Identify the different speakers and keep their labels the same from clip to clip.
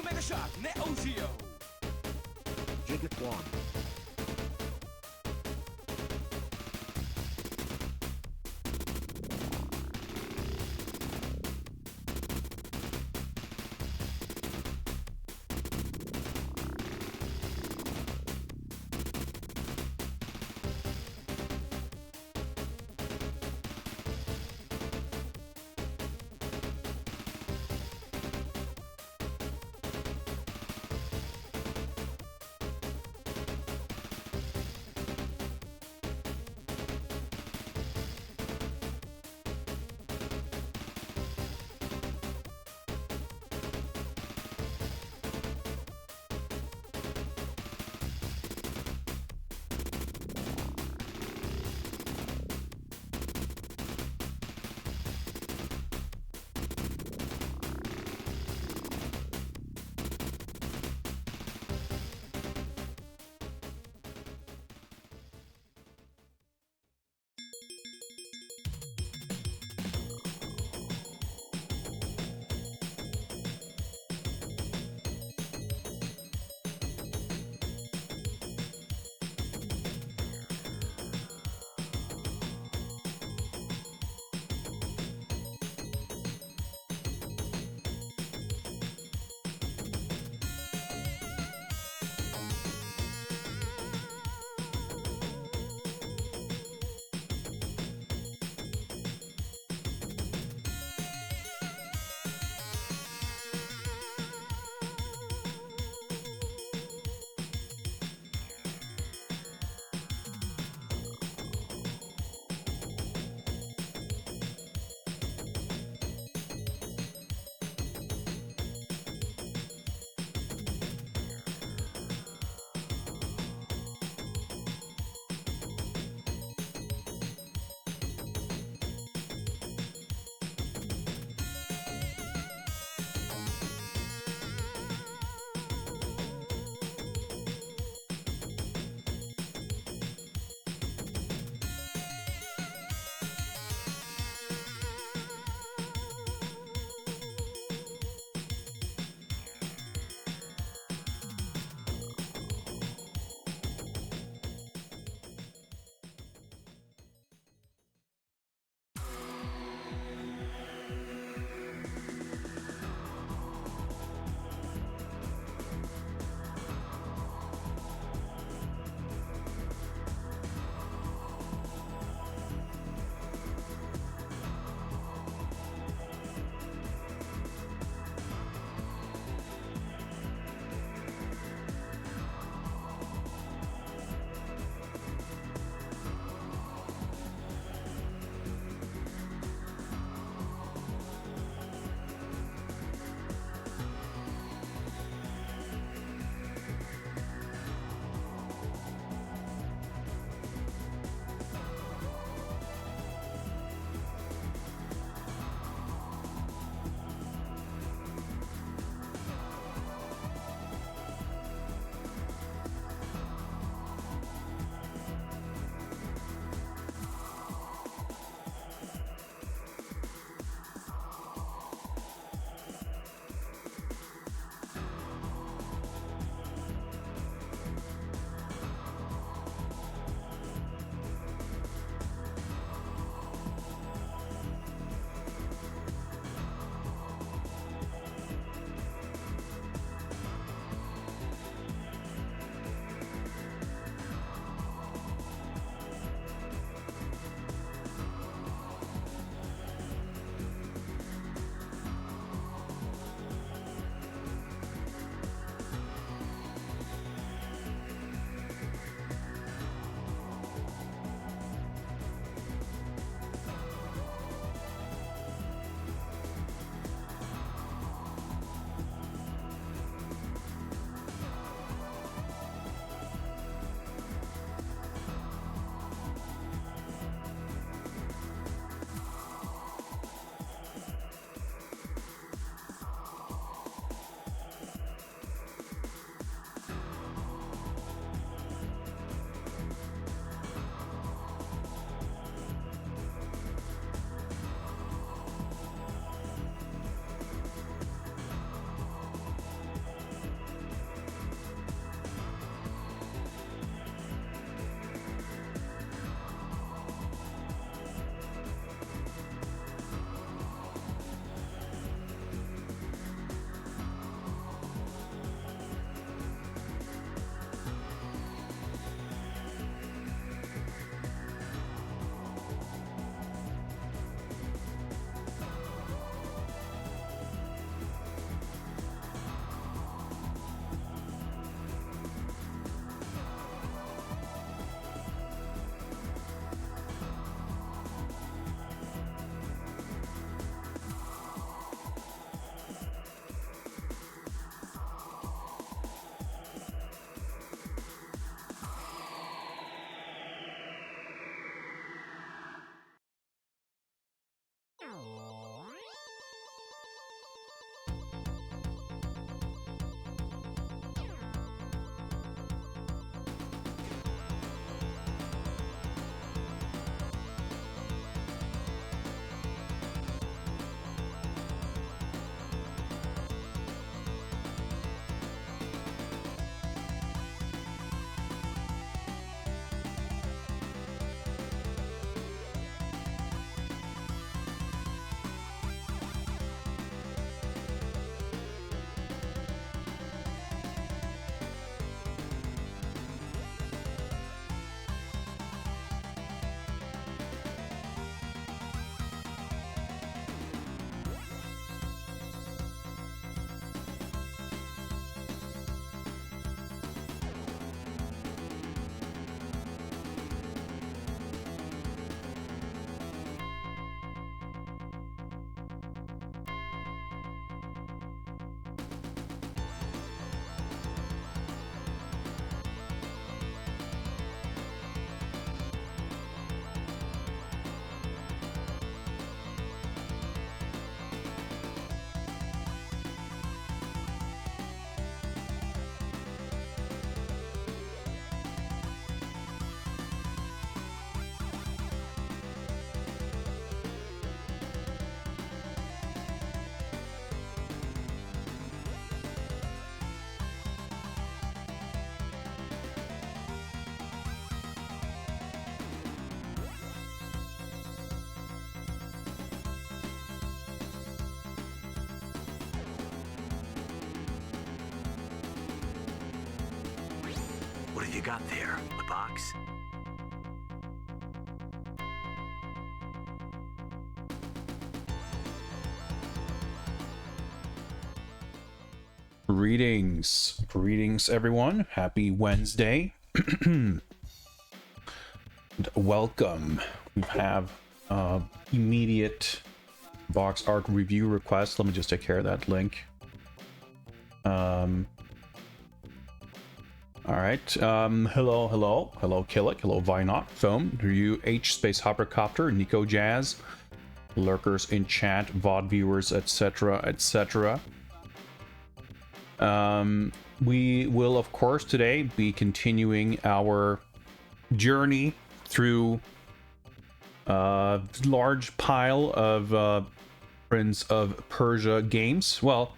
Speaker 1: Mega Shock Neo Geo
Speaker 2: Gigatron.
Speaker 1: What have you got there? A box?
Speaker 2: Greetings everyone. Happy Wednesday. And welcome. We have immediate box art review request. Let me just take care of that link. All right. Hello, Killick, hello, Vinot, Foam, Ryu, H, Space Hoppercopter, Nico Jazz, lurkers in chat, VOD viewers, etc., etc. We will, of course, today be continuing our journey through a large pile of Prince of Persia games. Well,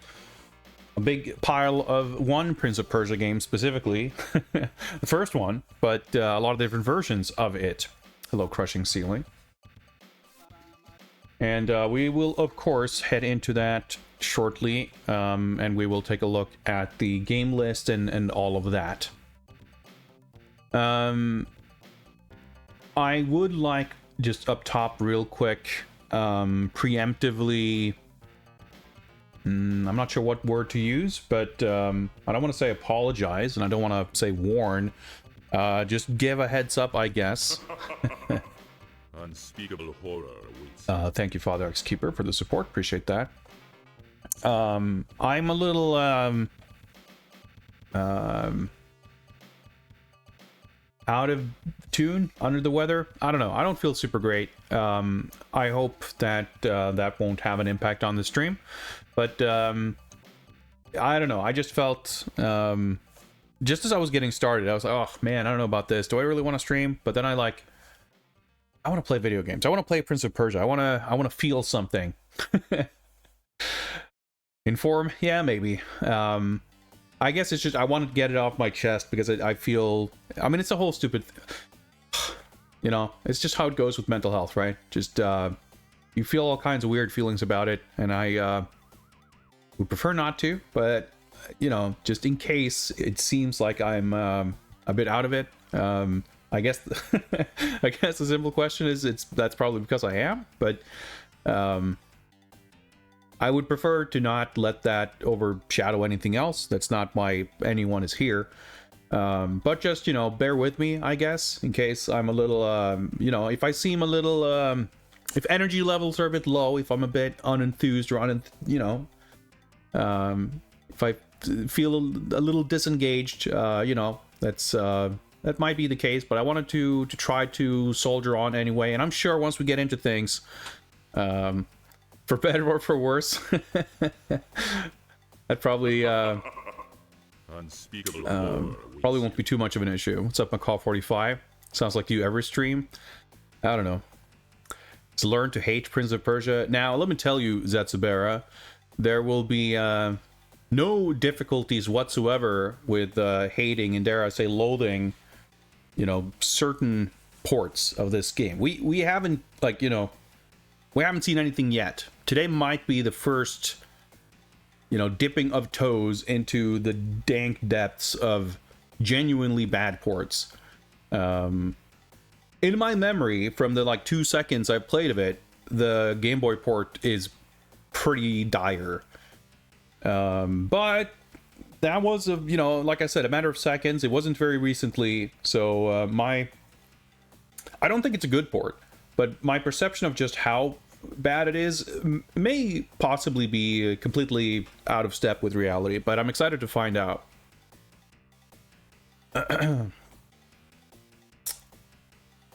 Speaker 2: a big pile of one Prince of Persia game specifically, the first one, but a lot of different versions of it. Hello, Crushing Ceiling. And we will, of course, head into that shortly, and we will take a look at the game list and all of that. I would like, just up top real quick, preemptively, I'm not sure what word to use, but I don't want to say apologize, and I don't want to say warn. Just give a heads up, I guess.
Speaker 3: Unspeakable horror awaits.
Speaker 2: Thank you, Father X Keeper, for the support. Appreciate that. I'm a little out of tune, under the weather. I don't know. I don't feel super great. I hope that that won't have an impact on the stream. But I don't know. I just felt just as I was getting started, I was like, oh man, I don't know about this. Do I really want to stream? But then I want to play video games. I want to play Prince of Persia. I want to feel something. Inform? Yeah, maybe. I guess it's just I want to get it off my chest because I feel. I mean, it's a whole stupid. You know, it's just how it goes with mental health, right? Just you feel all kinds of weird feelings about it, and I would prefer not to, but you know, just in case it seems like I'm a bit out of it. I guess I guess the simple question is that's probably because I am, but I would prefer to not let that overshadow anything else. That's not why anyone is here. But just, you know, bear with me, I guess, in case I'm a little, you know, if I seem a little, if energy levels are a bit low, if I'm a bit unenthused or, you know, if I feel a little disengaged, you know, that might be the case, but I wanted to try to soldier on anyway. And I'm sure once we get into things, for better or for worse, that probably
Speaker 3: Unspeakable horror awaits.
Speaker 2: probably won't be too much of an issue. What's up, McCall45? Sounds like you ever stream. I don't know. It's learn to hate Prince of Persia. Now, let me tell you, Zetsubera, there will be no difficulties whatsoever with hating and, dare I say, loathing, you know, certain ports of this game. We haven't, like, you know, we haven't seen anything yet. Today might be the first, you know, dipping of toes into the dank depths of genuinely bad ports. In my memory, from the like 2 seconds I've played of it, the Game Boy port is pretty dire. But that was, you know, like I said, a matter of seconds. It wasn't very recently, so I don't think it's a good port, but my perception of just how bad it is may possibly be completely out of step with reality, but I'm excited to find out.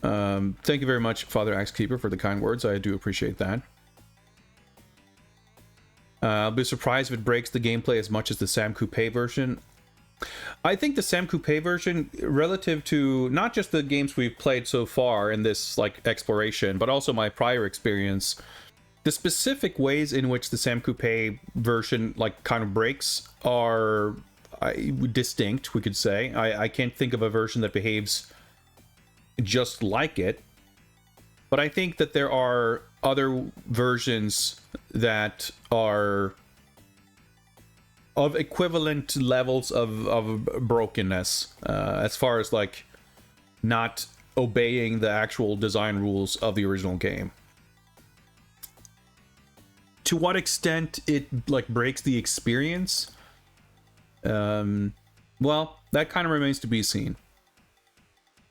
Speaker 2: Thank you very much, Father Axe Keeper, for the kind words. I do appreciate that. I'll be surprised if it breaks the gameplay as much as the Sam Coupe version. I think the Sam Coupe version, relative to not just the games we've played so far in this like exploration, but also my prior experience, the specific ways in which the Sam Coupe version like kind of breaks are distinct, we could say. I can't think of a version that behaves just like it, but I think that there are other versions that are of equivalent levels of brokenness, as far as like not obeying the actual design rules of the original game. To what extent it like breaks the experience, well, that kind of remains to be seen.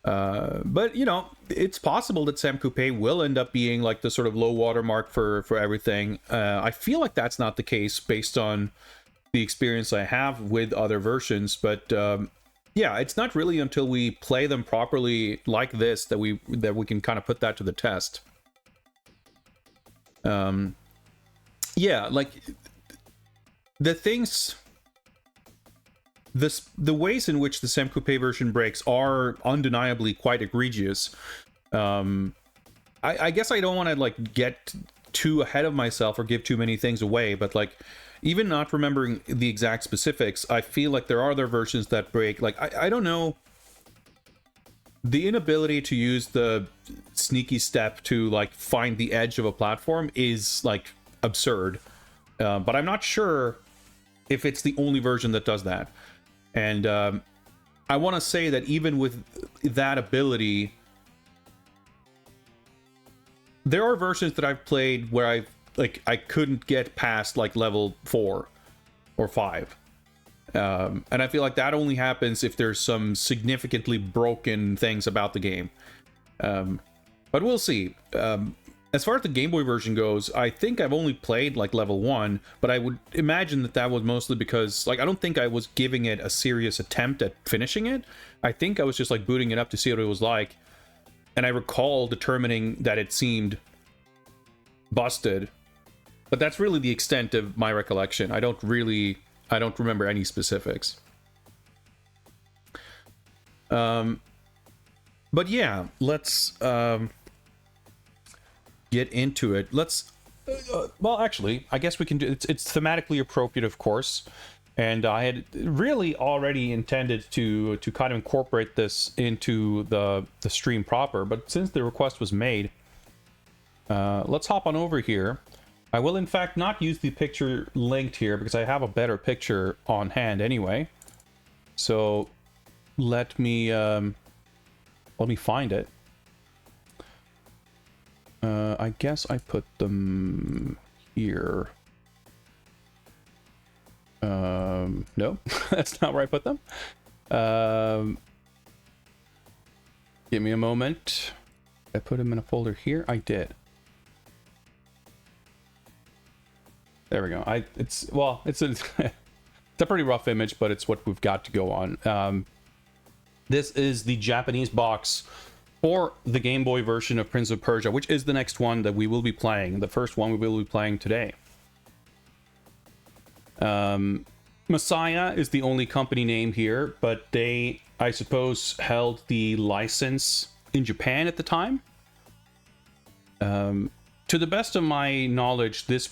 Speaker 2: But you know, it's possible that Sam Coupe will end up being like the sort of low watermark for everything. I feel like that's not the case based on the experience I have with other versions, but yeah, it's not really until we play them properly like this that we can kind of put that to the test. Yeah, like the things, the ways in which the Sam Coupe version breaks are undeniably quite egregious. I guess I don't want to like get too ahead of myself or give too many things away, but like even not remembering the exact specifics, I feel like there are other versions that break. Like I don't know, the inability to use the sneaky step to like find the edge of a platform is like absurd, but I'm not sure if it's the only version that does that. And I want to say that even with that ability, there are versions that I've played where I couldn't get past like level 4 or 5, and I feel like that only happens if there's some significantly broken things about the game. But we'll see. As far as the Game Boy version goes, I think I've only played like level 1, but I would imagine that was mostly because like I don't think I was giving it a serious attempt at finishing it. I think I was just like booting it up to see what it was like, and I recall determining that it seemed busted, but that's really the extent of my recollection. I don't remember any specifics. But yeah, let's get into it. Let's well, actually, I guess we can do it's thematically appropriate, of course, and I had really already intended to kind of incorporate this into the stream proper, but since the request was made, let's hop on over here. I will in fact not use the picture linked here because I have a better picture on hand anyway. So let me find it. I guess I put them here. No, that's not where I put them. Give me a moment. I put them in a folder here. I did. There we go. It's a it's a pretty rough image, but it's what we've got to go on. This is the Japanese box for the Game Boy version of Prince of Persia, which is the next one that we will be playing. The first one we will be playing today. Messiah is the only company name here, but they, I suppose, held the license in Japan at the time. To the best of my knowledge, this,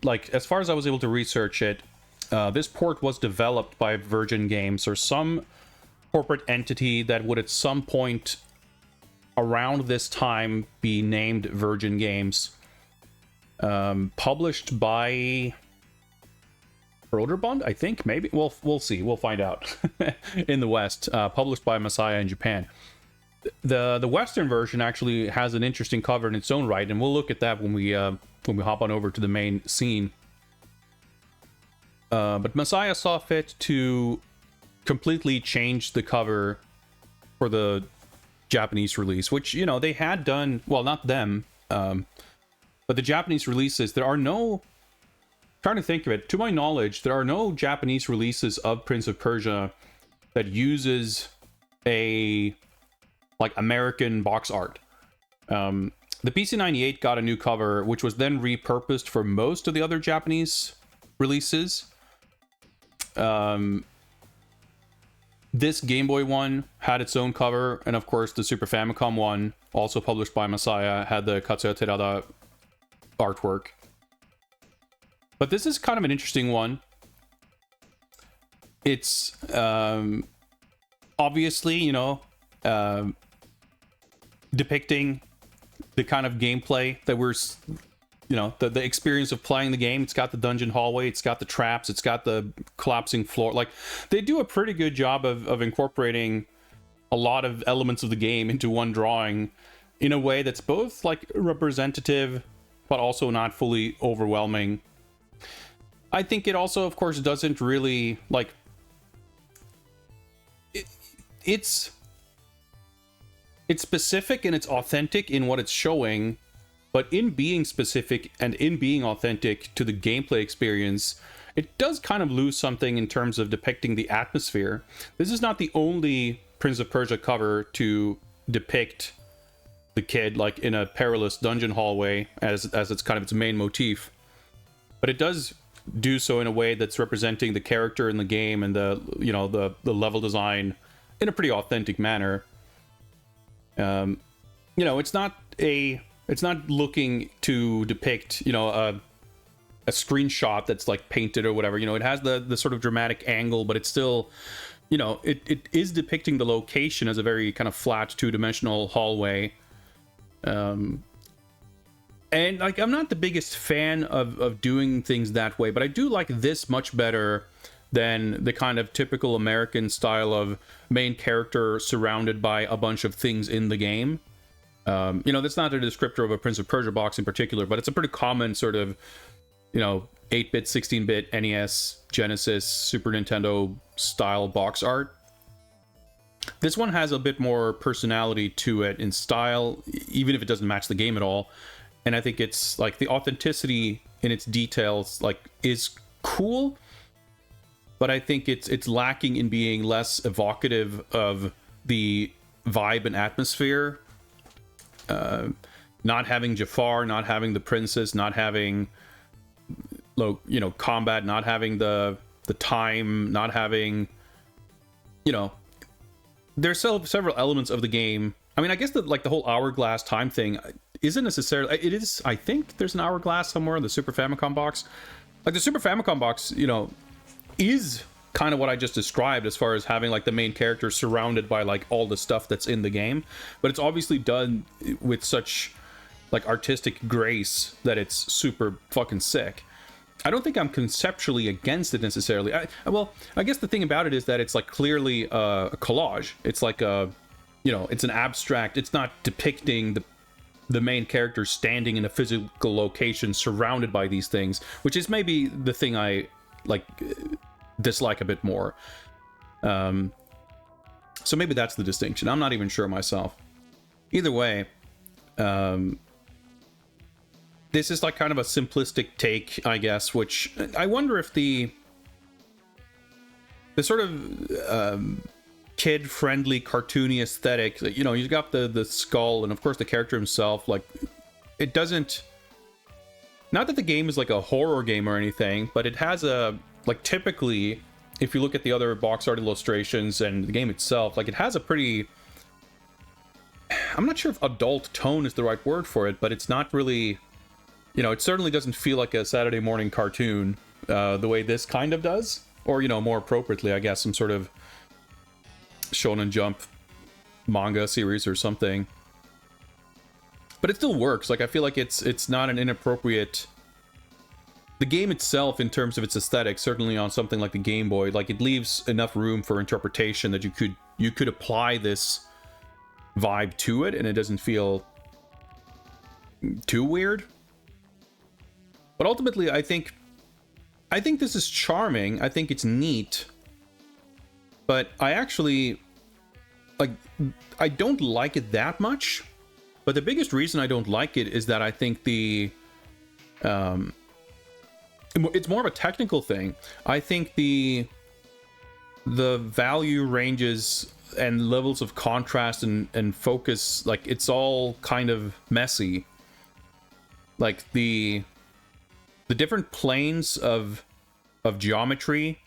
Speaker 2: like, as far as I was able to research it, this port was developed by Virgin Games or some corporate entity that would at some point around this time be named Virgin Games. Published by Broderbund, I think, maybe. We'll see. We'll find out. In the West, published by Messiah in Japan. The Western version actually has an interesting cover in its own right, and we'll look at that when we hop on over to the main scene. But Messiah saw fit to completely change the cover for the Japanese release, which, you know, they had done, well, not them, but the Japanese releases, there are no, trying to think of it, to my knowledge, there are no Japanese releases of Prince of Persia that uses a, like, American box art. The PC-98 got a new cover, which was then repurposed for most of the other Japanese releases. This Game Boy one had its own cover, and of course the Super Famicom one, also published by Messiah, had the Katsuya Terada artwork. But this is kind of an interesting one. It's obviously, you know, depicting the kind of gameplay that we're you know, the experience of playing the game. It's got the dungeon hallway, it's got the traps, it's got the collapsing floor. Like, they do a pretty good job of incorporating a lot of elements of the game into one drawing in a way that's both like representative but also not fully overwhelming. I think it also, of course, doesn't really like it's specific and it's authentic in what it's showing, but in being specific and in being authentic to the gameplay experience, it does kind of lose something in terms of depicting the atmosphere. This is not the only Prince of Persia cover to depict the kid like in a perilous dungeon hallway as it's kind of its main motif, but it does do so in a way that's representing the character in the game and the, you know, the level design in a pretty authentic manner. You know, it's not looking to depict, you know, a screenshot that's like painted or whatever. You know, it has the sort of dramatic angle, but it's still, you know, it is depicting the location as a very kind of flat two-dimensional hallway. And like, I'm not the biggest fan of doing things that way, but I do like this much better than the kind of typical American style of main character surrounded by a bunch of things in the game. You know, that's not a descriptor of a Prince of Persia box in particular, but it's a pretty common sort of, you know, 8-bit, 16-bit, NES, Genesis, Super Nintendo style box art. This one has a bit more personality to it in style, even if it doesn't match the game at all. And I think it's like the authenticity in its details like is cool, but I think it's lacking in being less evocative of the vibe and atmosphere. Not having Jafar, not having the princess, not having, you know, combat, not having the time, not having, you know, there's several elements of the game. I mean, I guess like the whole hourglass time thing isn't necessarily, it is, I think there's an hourglass somewhere in the Super Famicom box. Like the Super Famicom box, you know, is kind of what I just described as far as having like the main character surrounded by like all the stuff that's in the game, but it's obviously done with such like artistic grace that it's super fucking sick. I don't think I'm conceptually against it necessarily. Well, I guess the thing about it is that it's like clearly a collage. It's like a, you know, it's an abstract. It's not depicting the main character standing in a physical location surrounded by these things, which is maybe the thing I like dislike a bit more. So maybe that's the distinction. I'm not even sure myself. Either way, this is like kind of a simplistic take, I guess, which I wonder if the sort of kid-friendly, cartoony aesthetic, you know, you've got the skull and of course the character himself, like, it doesn't, not that the game is like a horror game or anything, but it has a, like, typically, if you look at the other box art illustrations and the game itself, like, it has a pretty, I'm not sure if adult tone is the right word for it, but it's not really, you know, it certainly doesn't feel like a Saturday morning cartoon the way this kind of does. Or, you know, more appropriately, I guess, some sort of Shonen Jump manga series or something. But it still works. Like, I feel like it's not an inappropriate... The game itself, in terms of its aesthetic, certainly on something like the Game Boy, like, it leaves enough room for interpretation that you could apply this vibe to it, and it doesn't feel too weird. But ultimately, I think this is charming. I think it's neat. But I actually, like, I don't like it that much. But the biggest reason I don't like it is that I think it's more of a technical thing. I think the value ranges and levels of contrast and focus, like, it's all kind of messy. Like, the different planes of geometry,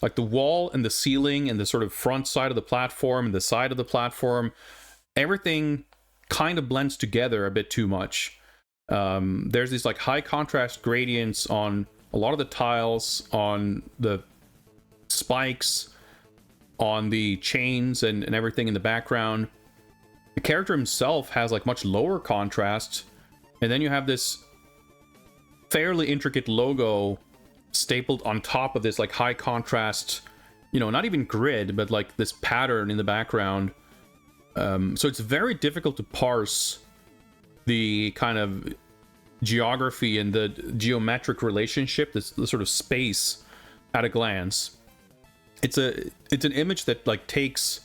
Speaker 2: like the wall and the ceiling and the sort of front side of the platform and the side of the platform, everything kind of blends together a bit too much. There's these like high contrast gradients on a lot of the tiles, on the spikes, on the chains and everything in the background. The character himself has like much lower contrast, and then you have this fairly intricate logo stapled on top of this like high contrast, you know, not even grid, but like this pattern in the background. So it's very difficult to parse the kind of geography and the geometric relationship, the sort of space at a glance. It's an image that like takes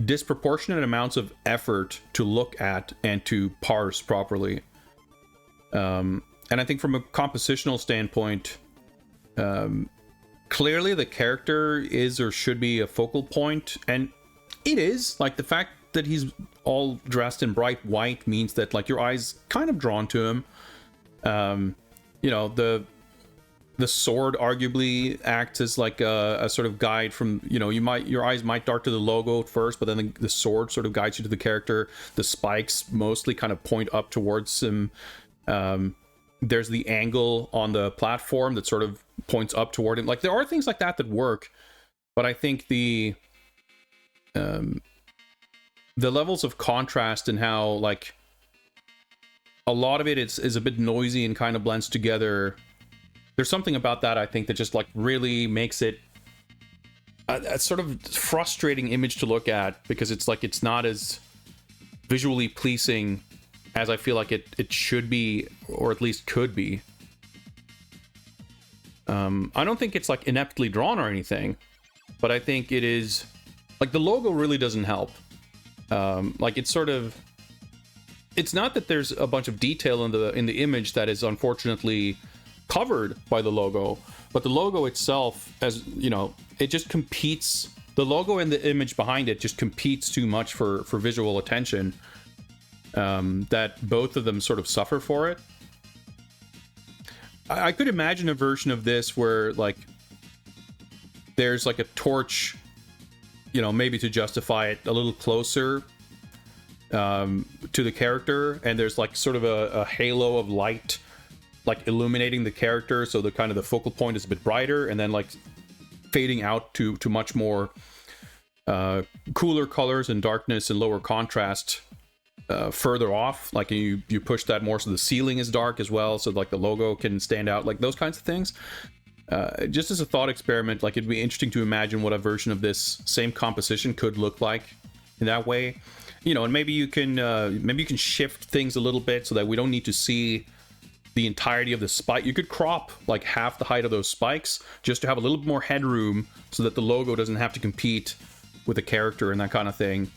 Speaker 2: disproportionate amounts of effort to look at and to parse properly. And I think from a compositional standpoint, clearly the character is or should be a focal point, and it is. Like, the fact that he's all dressed in bright white means that like your eyes kind of drawn to him. You know, the sword arguably acts as like a sort of guide from, you know, your eyes might dart to the logo at first, but then the sword sort of guides you to the character. The spikes mostly kind of point up towards him. There's the angle on the platform that sort of points up toward him. Like, there are things like that that work, but I think the levels of contrast and how like a lot of it is a bit noisy and kind of blends together. There's something about that, I think, that just like really makes it a sort of frustrating image to look at, because it's like it's not as visually pleasing as I feel like it should be, or at least could be. I don't think it's like ineptly drawn or anything, but I think it is like the logo really doesn't help. Like, it's sort of, it's not that there's a bunch of detail in the image that is unfortunately covered by the logo, but the logo itself, as you know, it just competes. The logo and the image behind it just competes too much for visual attention, that both of them sort of suffer for it. I could imagine a version of this where like there's like a torch, you know, maybe to justify it, a little closer to the character, and there's like sort of a halo of light like illuminating the character, so the kind of the focal point is a bit brighter, and then like fading out to much more cooler colors and darkness and lower contrast further off. Like you push that more so the ceiling is dark as well, so like the logo can stand out, like those kinds of things. Just as a thought experiment, like it'd be interesting to imagine what a version of this same composition could look like in that way, you know. And maybe you can shift things a little bit so that we don't need to see the entirety of the spike. You could crop like half the height of those spikes just to have a little bit more headroom so that the logo doesn't have to compete with the character and that kind of thing.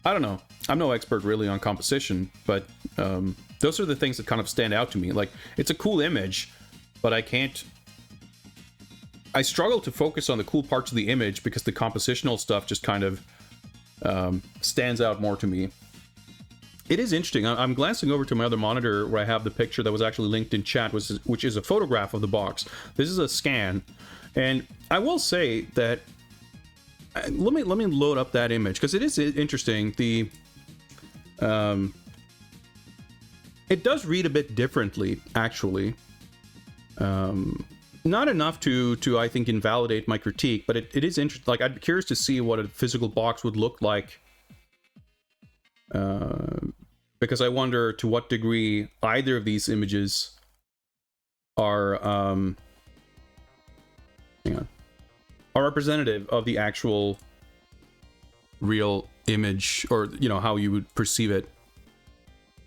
Speaker 2: I don't know. I'm no expert really on composition, but those are the things that kind of stand out to me. Like, it's a cool image, but I struggle to focus on the cool parts of the image because the compositional stuff just kind of stands out more to me. It is interesting. I'm glancing over to my other monitor where I have the picture that was actually linked in chat, which is a photograph of the box. This is a scan, and I will say that let me load up that image because it is interesting. It does read a bit differently, actually. Not enough to I think invalidate my critique, but it is interesting. Like, I'd be curious to see what a physical box would look like. Because I wonder to what degree either of these images are representative of the actual real image, or you know, how you would perceive it.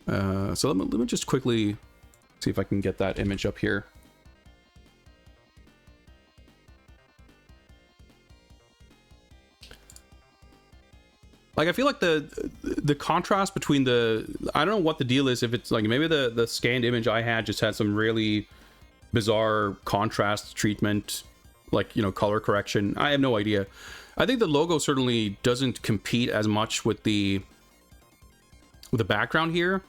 Speaker 2: So let me just quickly see if I can get that image up here. Like, I feel like the contrast between I don't know what the deal is, if it's like maybe the scanned image I had just had some really bizarre contrast treatment, like, you know, color correction. I have no idea. I think the logo certainly doesn't compete as much with the background here,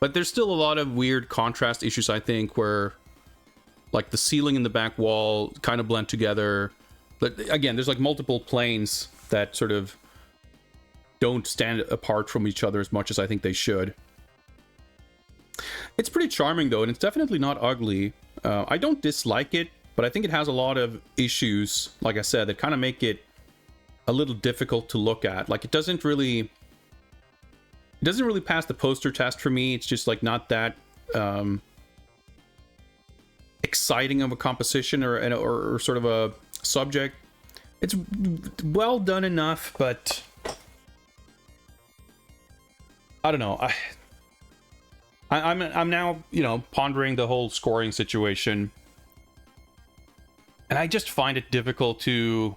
Speaker 2: but there's still a lot of weird contrast issues, I think, where like the ceiling and the back wall kind of blend together. But again, there's like multiple planes that sort of don't stand apart from each other as much as I think they should. It's pretty charming though, and it's definitely not ugly. I don't dislike it, but I think it has a lot of issues, like I said, that kind of make it a little difficult to look at. Like, it doesn't really pass the poster test for me. It's just like not that exciting of a composition or sort of a subject. It's well done enough, but I don't know. I'm now, you know, pondering the whole scoring situation, and I just find it difficult to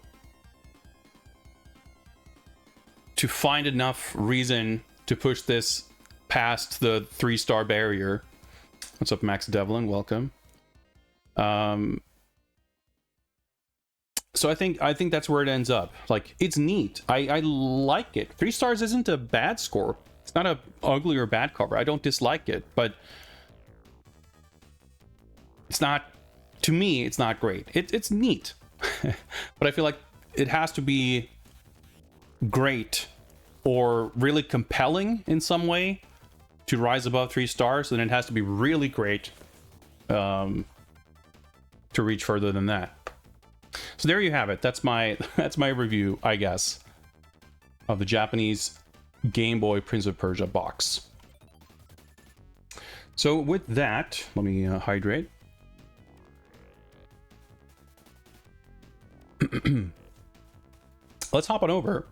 Speaker 2: find enough reason to push this past the 3-star barrier. What's up, Max Devlin? Welcome. So I think that's where it ends up. Like, it's neat. I like it. 3 stars isn't a bad score. It's not a ugly or bad cover. I don't dislike it, but it's not, to me, it's not great. It's neat. But I feel like it has to be great or really compelling in some way to rise above 3 stars, and it has to be really great to reach further than that. So there you have it. That's my review, I guess, of the Japanese Game Boy Prince of Persia box. So with that, let me hydrate. Let's hop on over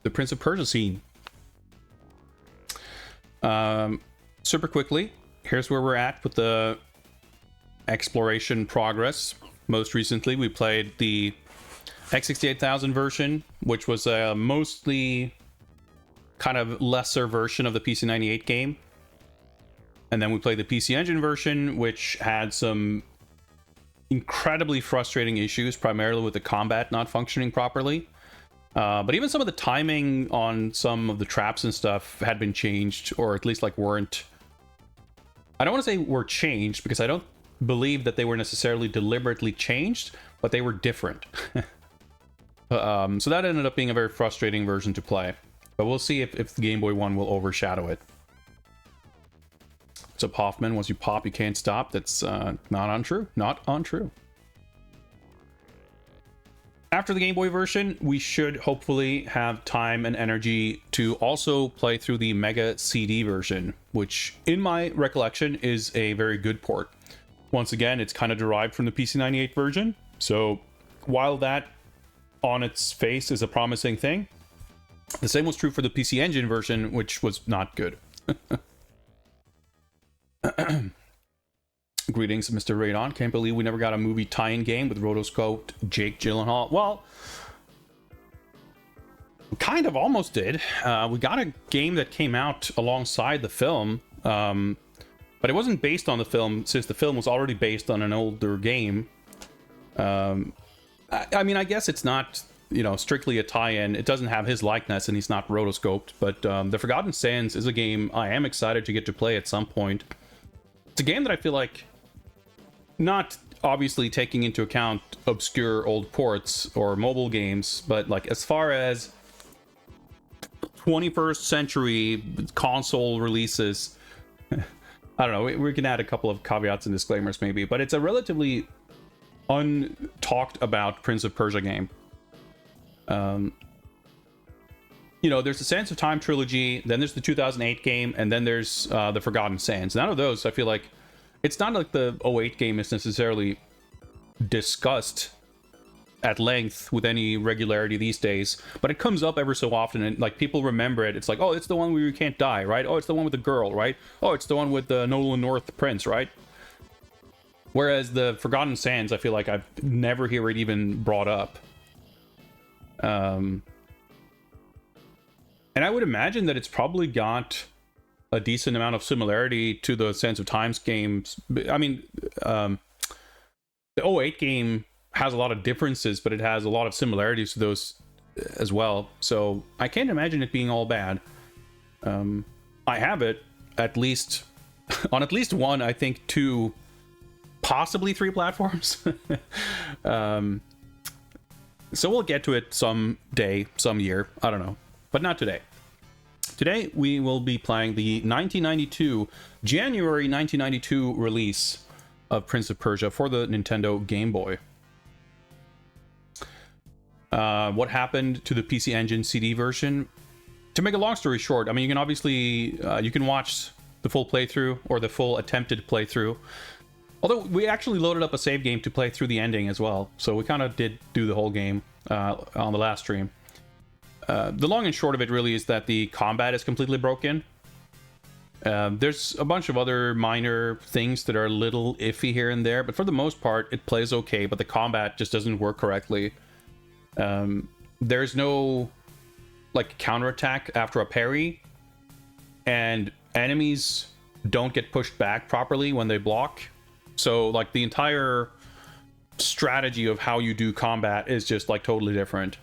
Speaker 2: the Prince of Persia scene. Super quickly, here's where we're at with the exploration progress. Most recently, we played the X68000 version, which was a mostly kind of lesser version of the PC98 game. And then we played the PC Engine version, which had some incredibly frustrating issues, primarily with the combat not functioning properly. But even some of the timing on some of the traps and stuff had been changed, or at least like weren't... I don't want to say were changed, because I don't believe that they were necessarily deliberately changed, but they were different. So that ended up being a very frustrating version to play. But we'll see if the Game Boy one will overshadow it. What's up, Hoffman? Once you pop, you can't stop. That's not untrue. Not untrue. After the Game Boy version, we should hopefully have time and energy to also play through the Mega CD version, which, in my recollection, is a very good port. Once again, it's kind of derived from the PC98 version, so while that on its face is a promising thing, the same was true for the PC Engine version, which was not good. Greetings, Mr. Radon. Can't believe we never got a movie tie-in game with rotoscoped Jake Gyllenhaal. Well, we kind of almost did. We got a game that came out alongside the film, but it wasn't based on the film, since the film was already based on an older game. I mean, I guess it's not, you know, strictly a tie-in. It doesn't have his likeness, and he's not rotoscoped. But The Forgotten Sands is a game I am excited to get to play at some point. It's a game that I feel like, not obviously taking into account obscure old ports or mobile games, but like as far as 21st century console releases, I don't know, we can add a couple of caveats and disclaimers maybe, but it's a relatively untalked about Prince of Persia game. You know, there's the Sands of Time trilogy, then there's the 2008 game, and then there's the Forgotten Sands. None of those, I feel like, it's not like the 08 game is necessarily discussed at length with any regularity these days, but it comes up ever so often, and like people remember it. It's like, oh, it's the one where you can't die, right? Oh, it's the one with the girl, right? Oh, it's the one with the Nolan North prince, right? Whereas the Forgotten Sands, I feel like I've never hear it even brought up. And I would imagine that it's probably got a decent amount of similarity to the Sands of Times games. I mean, the 08 game has a lot of differences, but it has a lot of similarities to those as well. So I can't imagine it being all bad. I have it at least on at least one, I think 2, possibly 3 platforms. So we'll get to it some day, some year. I don't know, but not today. Today, we will be playing the January 1992 release of Prince of Persia for the Nintendo Game Boy. What happened to the PC Engine CD version? To make a long story short, I mean, you can obviously, you can watch the full playthrough, or the full attempted playthrough. Although we actually loaded up a save game to play through the ending as well, so we kind of did do the whole game on the last stream. The long and short of it really is that the combat is completely broken. There's a bunch of other minor things that are a little iffy here and there, but for the most part, it plays okay, but the combat just doesn't work correctly. There's no, like, counterattack after a parry, and enemies don't get pushed back properly when they block. So, like, the entire strategy of how you do combat is just, like, totally different.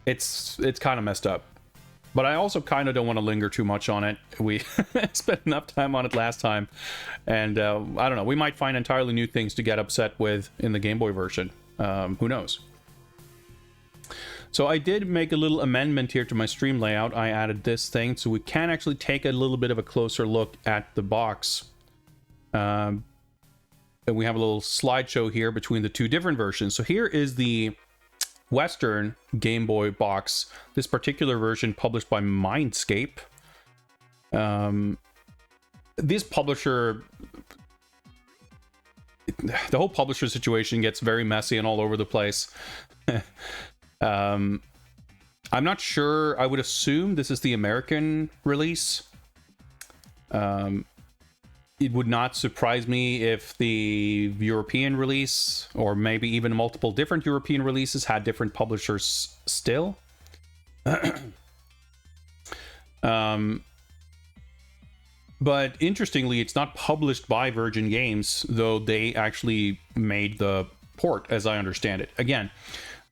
Speaker 2: It's kind of messed up. But I also kind of don't want to linger too much on it. We spent enough time on it last time. And, I don't know, we might find entirely new things to get upset with in the Game Boy version. Who knows? So I did make a little amendment here to my stream layout. I added this thing so we can actually take a little bit of a closer look at the box. And we have a little slideshow here between the two different versions. So here is the Western Game Boy box. This particular version published by Mindscape. This publisher... The whole publisher situation gets very messy and all over the place. I'm not sure. I would assume this is the American release. It would not surprise me if the European release, or maybe even multiple different European releases, had different publishers still. But interestingly, it's not published by Virgin Games, though they actually made the port, as I understand it. Again,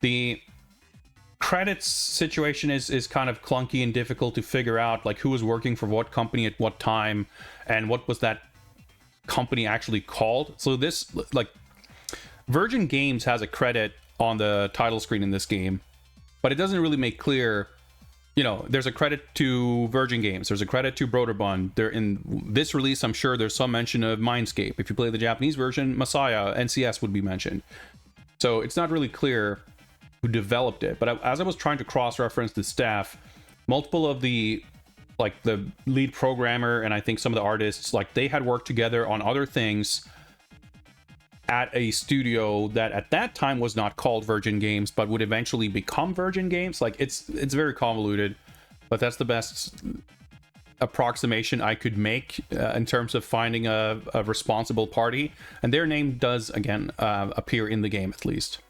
Speaker 2: the credits situation is kind of clunky and difficult to figure out, like who was working for what company at what time, and what was that company actually called. So this, like, Virgin Games has a credit on the title screen in this game, but it doesn't really make clear, you know, there's a credit to Virgin Games, there's a credit to Broderbund. There, in this release, I'm sure there's some mention of Mindscape. If you play the Japanese version, Messiah, NCS would be mentioned. So it's not really clear who developed it. But as I was trying to cross-reference the staff, multiple of the, like, the lead programmer and I think some of the artists, like, they had worked together on other things at a studio that at that time was not called Virgin Games, but would eventually become Virgin Games. Like, it's very convoluted, but that's the best approximation I could make in terms of finding a responsible party. And their name does, again, appear in the game, at least.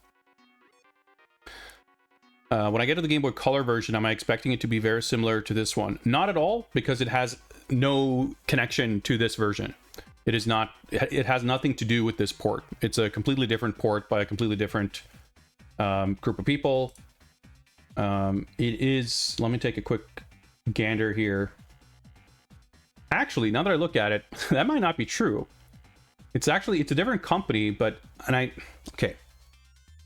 Speaker 2: When I get to the Game Boy Color version, am I expecting it to be very similar to this one? Not at all, because it has no connection to this version. It is not. It has nothing to do with this port. It's a completely different port by a completely different group of people. It is. Let me take a quick gander here. Actually, now that I look at it, that might not be true. It's a different company, but okay.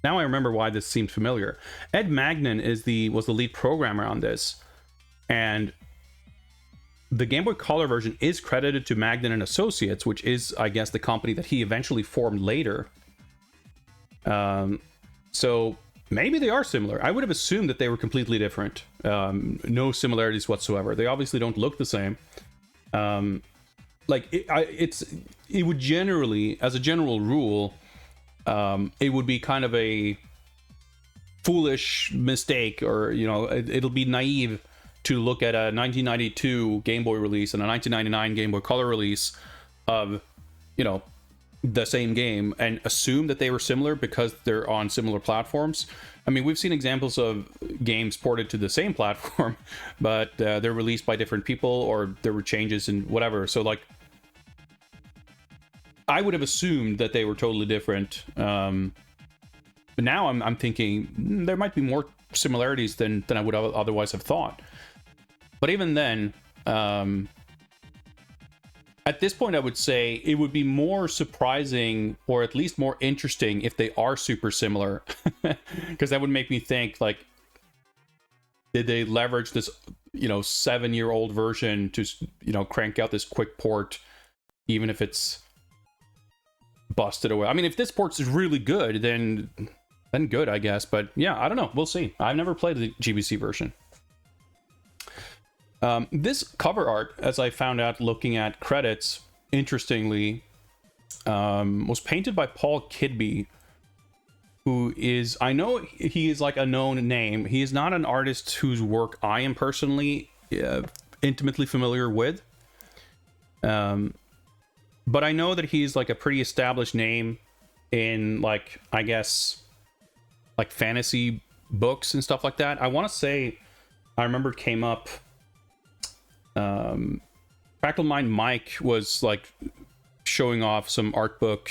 Speaker 2: Now I remember why this seemed familiar. Ed Magnan was the lead programmer on this, and the Game Boy Color version is credited to Magnan and Associates, which is, I guess, the company that he eventually formed later. So maybe they are similar. I would have assumed that they were completely different. No similarities whatsoever. They obviously don't look the same. It would generally, as a general rule, it would be kind of a foolish mistake, or, you know, it'll be naive to look at a 1992 Game Boy release and a 1999 Game Boy Color release of, you know, the same game and assume that they were similar because they're on similar platforms. I mean, we've seen examples of games ported to the same platform, but they're released by different people, or there were changes in whatever. So, like, I would have assumed that they were totally different. But now I'm thinking there might be more similarities than I would otherwise have thought. But even then, at this point, I would say it would be more surprising, or at least more interesting, if they are super similar. Because that would make me think, like, did they leverage this, you know, 7-year-old version to, you know, crank out this quick port, even if it's busted away? I mean, if this port is really good, then good, I guess. But yeah, I don't know. We'll see. I've never played the GBC version. This cover art, as I found out looking at credits, interestingly, was painted by Paul Kidby, who is, I know he is like a known name. He is not an artist whose work I am personally intimately familiar with. But I know that he's like a pretty established name in, like, I guess, like fantasy books and stuff like that. I want to say, I remember it came up, Practical Mind Mike was like showing off some art book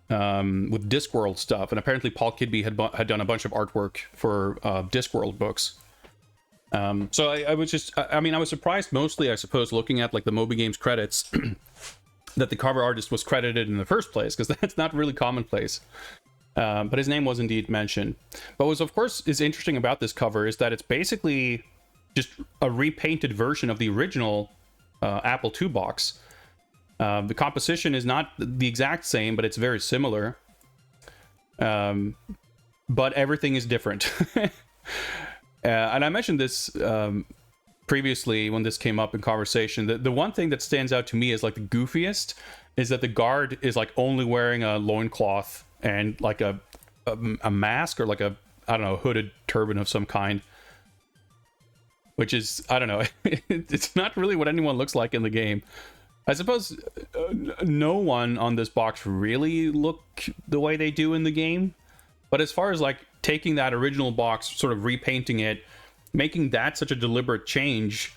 Speaker 2: with Discworld stuff, and apparently Paul Kidby had done a bunch of artwork for Discworld books. So I was just, I mean, I was surprised mostly, I suppose, looking at like the Moby Games credits that the cover artist was credited in the first place, because that's not really commonplace. But his name was indeed mentioned. But what, of course, is interesting about this cover is that it's basically just a repainted version of the original Apple II box. The composition is not the exact same, but it's very similar. But everything is different. And I mentioned this previously when this came up in conversation. The one thing that stands out to me as like the goofiest is that the guard is like only wearing a loincloth and like a mask, or like a, I don't know, hooded turban of some kind. Which is, I don't know, it's not really what anyone looks like in the game. I suppose no one on this box really look the way they do in the game. But as far as like taking that original box, sort of repainting it, making that such a deliberate change,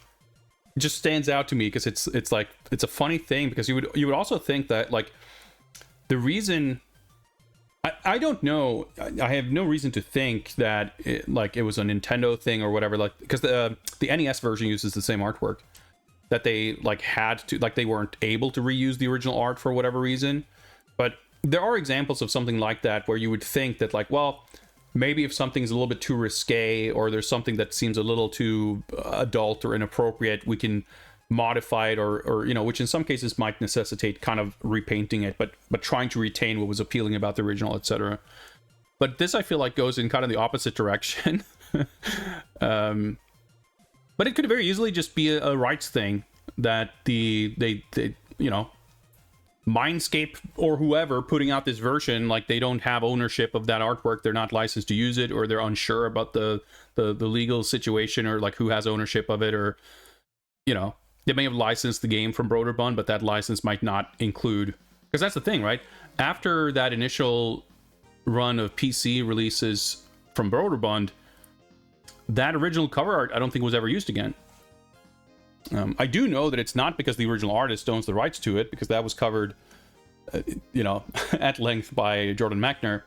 Speaker 2: it just stands out to me, because it's like, it's a funny thing, because you would also think that like the reason, I don't know, I have no reason to think that it was a Nintendo thing or whatever, like, because the NES version uses the same artwork, that they like had to, like, they weren't able to reuse the original art for whatever reason. But there are examples of something like that where you would think that, like, well, maybe if something's a little bit too risque, or there's something that seems a little too adult or inappropriate, we can modify it, or you know, which in some cases might necessitate kind of repainting it, but trying to retain what was appealing about the original, etc. But this, I feel like, goes in kind of the opposite direction. But it could very easily just be a rights thing, that they you know, Mindscape or whoever putting out this version, like, they don't have ownership of that artwork, they're not licensed to use it, or they're unsure about the legal situation, or like who has ownership of it, or, you know, they may have licensed the game from Broderbund, but that license might not include, because that's the thing, right? After that initial run of PC releases from Broderbund, that original cover art I don't think was ever used again. I do know that it's not because the original artist owns the rights to it, because that was covered, you know, at length by Jordan Mechner.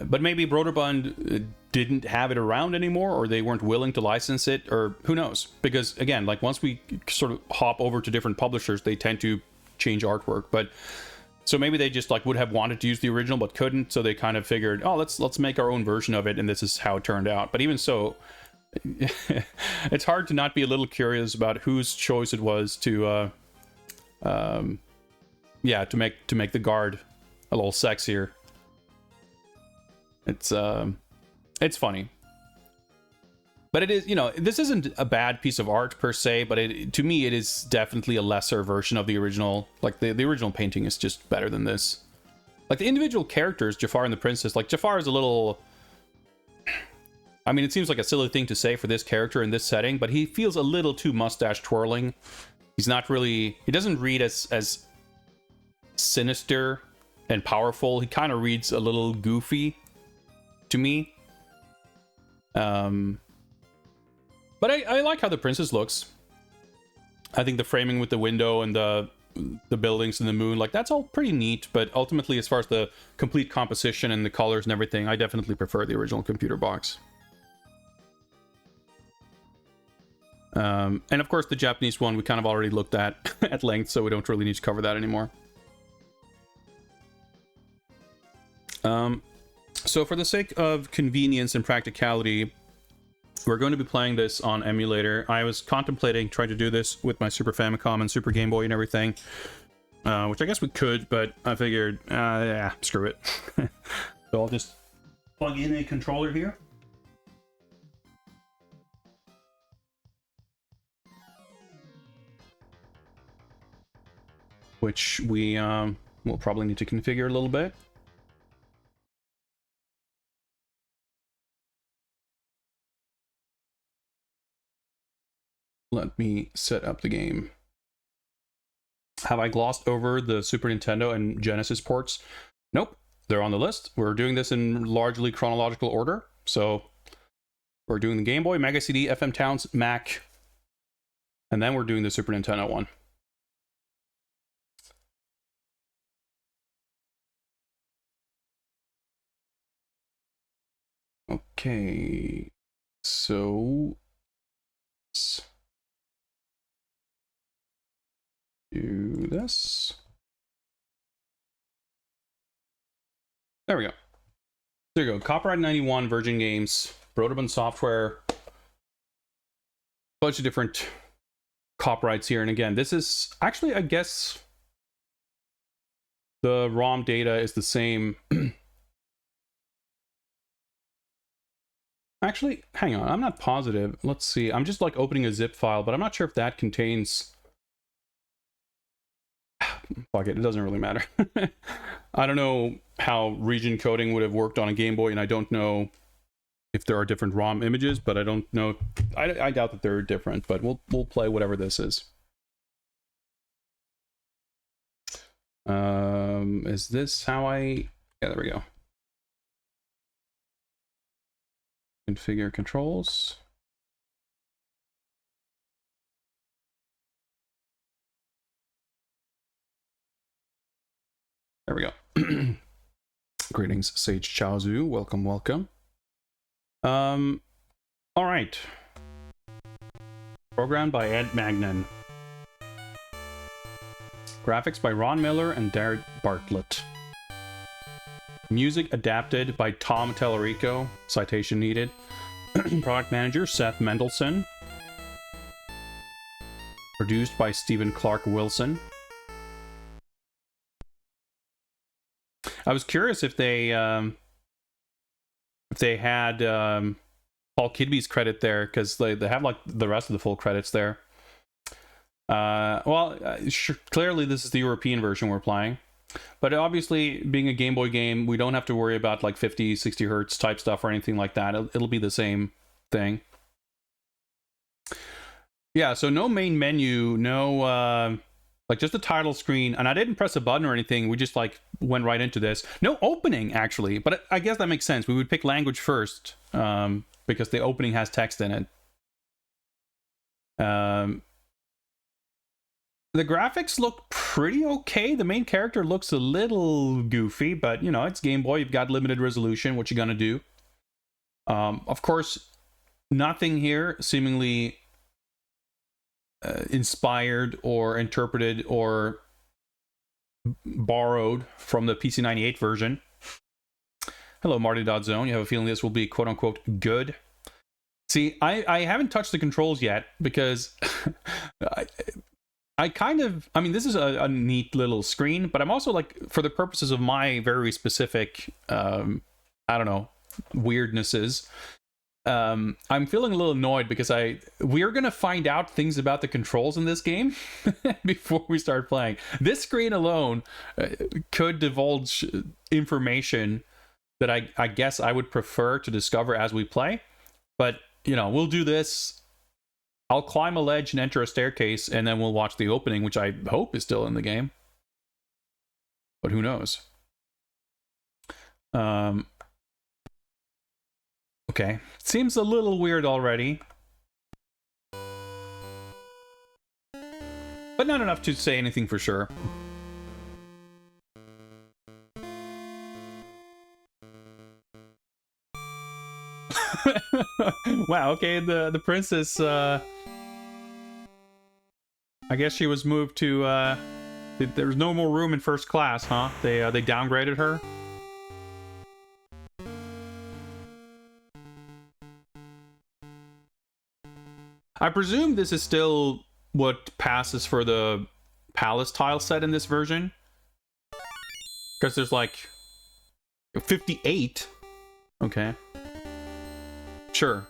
Speaker 2: But maybe Broderbund didn't have it around anymore, or they weren't willing to license it, or who knows? Because again, like, once we sort of hop over to different publishers, they tend to change artwork. But so maybe they just like would have wanted to use the original but couldn't, so they kind of figured, oh, let's make our own version of it, and this is how it turned out. But even so, it's hard to not be a little curious about whose choice it was to yeah, to make the guard a little sexier. It's funny, but it is, you know, this isn't a bad piece of art per se, but to me it is definitely a lesser version of the original. Like, the original painting is just better than this. Like, the individual characters, Jafar and the princess, like, Jafar is a little, I mean, it seems like a silly thing to say for this character in this setting, but he feels a little too mustache twirling. He's not really, he doesn't read as sinister and powerful. He kind of reads a little goofy to me. But I like how the princess looks. I think the framing with the window and the buildings and the moon, like, that's all pretty neat. But ultimately, as far as the complete composition and the colors and everything, I definitely prefer the original computer box. And of course, the Japanese one we kind of already looked at at length, so we don't really need to cover that anymore. So for the sake of convenience and practicality, we're going to be playing this on emulator. I was contemplating trying to do this with my Super Famicom and Super Game Boy and everything, which I guess we could, but I figured, yeah, screw it. So I'll just plug in a controller here. which we will probably need to configure a little bit. Let me set up the game. Have I glossed over the Super Nintendo and Genesis ports? Nope, they're on the list. We're doing this in largely chronological order. So we're doing the Game Boy, Mega CD, FM Towns, Mac, and then we're doing the Super Nintendo one. Okay, so let's do this. There we go. There you go. Copyright 91, Virgin Games, Broderbund Software. Bunch of different copyrights here. And again, this is actually, I guess, the ROM data is the same. Actually, hang on. I'm not positive. Let's see. I'm just like opening a zip file, but I'm not sure if that contains... Fuck it. It doesn't really matter. I don't know how region coding would have worked on a Game Boy, and I don't know if there are different ROM images, but I don't know. I doubt that they're different, but we'll play whatever this is. Is this how I... Yeah, there we go. Configure controls. There we go. Greetings, Sage Chaozu. Welcome, welcome. All right. Programmed by Ed Magnan. Graphics by Ron Miller and Darren Bartlett. Music adapted by Tom Tellerico. Citation needed. Product manager Seth Mendelson. Produced by Stephen Clark Wilson. I was curious if they had Paul Kidby's credit there, because they have like the rest of the full credits there. Sure, clearly this is the European version we're playing, but obviously being a Game Boy game, we don't have to worry about like 50, 60 hertz type stuff or anything like that. It'll be the same thing. Yeah, so no main menu, no like just the title screen, and I didn't press a button or anything. We just like went right into this. No opening actually, but I guess that makes sense. We would pick language first because the opening has text in it. The graphics look pretty okay. The main character looks a little goofy, but you know, it's Game Boy. You've got limited resolution. What you gonna do? Of course, nothing here seemingly inspired or interpreted or borrowed from the PC98 version. Hello, Marty.Zone. You have a feeling this will be quote-unquote good? See, I haven't touched the controls yet because I mean, this is a neat little screen, but I'm also like, for the purposes of my very specific, I don't know, weirdnesses, I'm feeling a little annoyed because we're going to find out things about the controls in this game before we start playing. This screen alone could divulge information that I guess I would prefer to discover as we play. But, you know, we'll do this. I'll climb a ledge and enter a staircase, and then we'll watch the opening, which I hope is still in the game. But who knows? Okay, seems a little weird already. But not enough to say anything for sure. Wow, okay, the princess, I guess she was moved to, there's no more room in first class, huh? They downgraded her? I presume this is still what passes for the palace tile set in this version. Because there's like 58. Okay. Sure.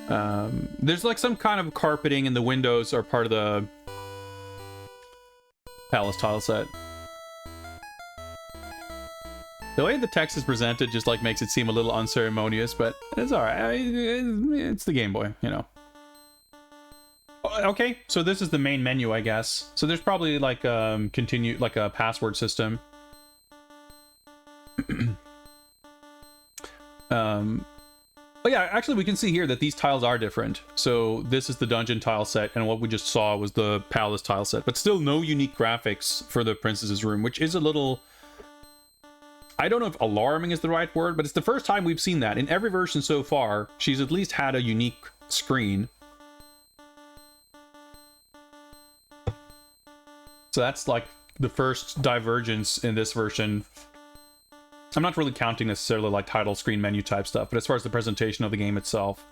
Speaker 2: There's like some kind of carpeting, and the windows are part of the palace tile set. The way the text is presented just like makes it seem a little unceremonious, but it's alright. It's the Game Boy, you know. Okay, so this is the main menu, I guess. So there's probably like like a password system. But yeah, actually we can see here that these tiles are different. So this is the dungeon tile set, and what we just saw was the palace tile set, but still no unique graphics for the princess's room, which is a little... I don't know if alarming is the right word, but it's the first time we've seen that. In every version so far, she's at least had a unique screen. So that's like the first divergence in this version. I'm not really counting necessarily like title screen menu type stuff, but as far as the presentation of the game itself,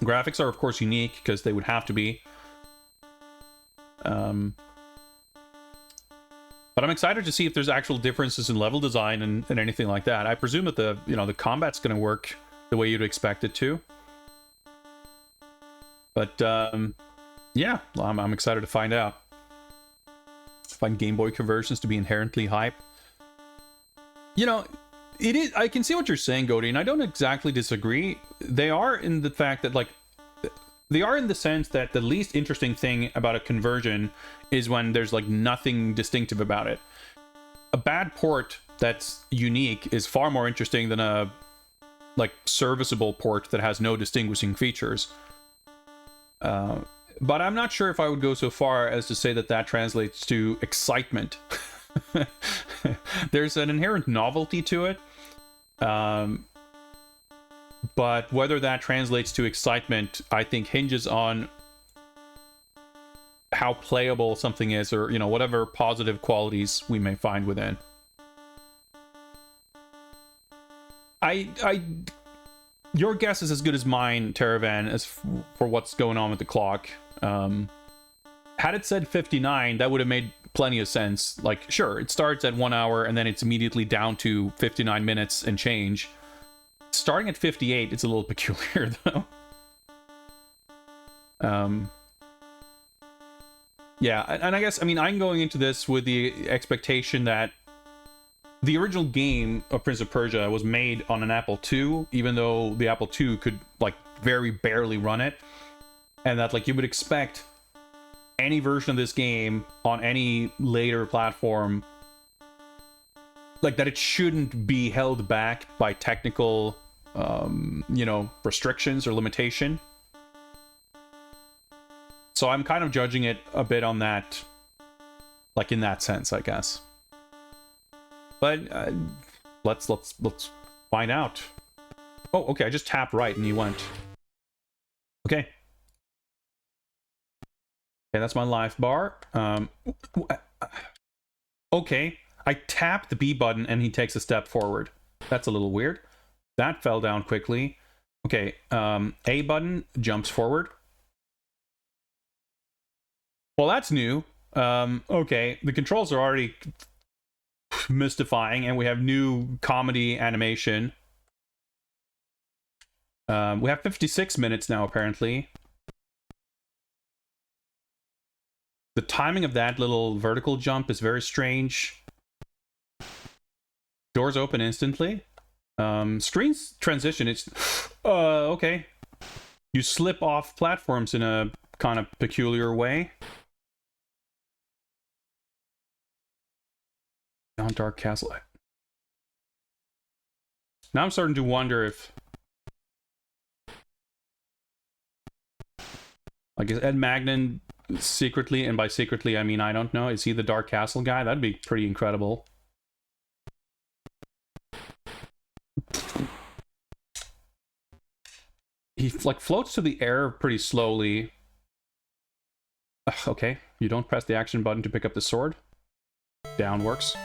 Speaker 2: graphics are of course unique because they would have to be. But I'm excited to see if there's actual differences in level design and anything like that. I presume that the combat's going to work the way you'd expect it to. But yeah, I'm excited to find out. I find Game Boy conversions to be inherently hype. You know, it is. I can see what you're saying, Goaty, and I don't exactly disagree. They are in the fact that, like, they are in the sense that the least interesting thing about a conversion is when there's, like, nothing distinctive about it. A bad port that's unique is far more interesting than a, like, serviceable port that has no distinguishing features. But I'm not sure if I would go so far as to say that that translates to excitement. There's an inherent novelty to it, but whether that translates to excitement, I think hinges on how playable something is, or whatever positive qualities we may find within. Your guess is as good as mine, Teravan, as for what's going on with the clock. Had it said 59, that would have made plenty of sense. Like, sure, it starts at 1 hour and then it's immediately down to 59 minutes and change. Starting at 58, it's a little peculiar, though. Yeah, and I guess, I'm going into this with the expectation that the original game of Prince of Persia was made on an Apple II, even though the Apple II could, like, very barely run it. And that, like, you would expect any version of this game on any later platform, like, that it shouldn't be held back by technical, restrictions or limitation. So I'm kind of judging it a bit on that, like, in that sense, I guess. But let's find out. Oh, okay, I just tapped right and he went. Okay. Okay, that's my life bar. Okay, I tapped the B button and he takes a step forward. That's a little weird. That fell down quickly. Okay, A button jumps forward. Well, that's new. Okay, the controls are already mystifying, and we have new comedy animation. We have 56 minutes now, apparently. The timing of that little vertical jump is very strange. Doors open instantly. Screens transition. It's okay. You slip off platforms in a kind of peculiar way. On Dark Castle. Now I'm starting to wonder if, I guess, Ed Magnan secretly, and by secretly I mean I don't know, is he the Dark Castle guy? That'd be pretty incredible. He, like, floats to the air pretty slowly. Okay, you don't press the action button to pick up the sword. Down works.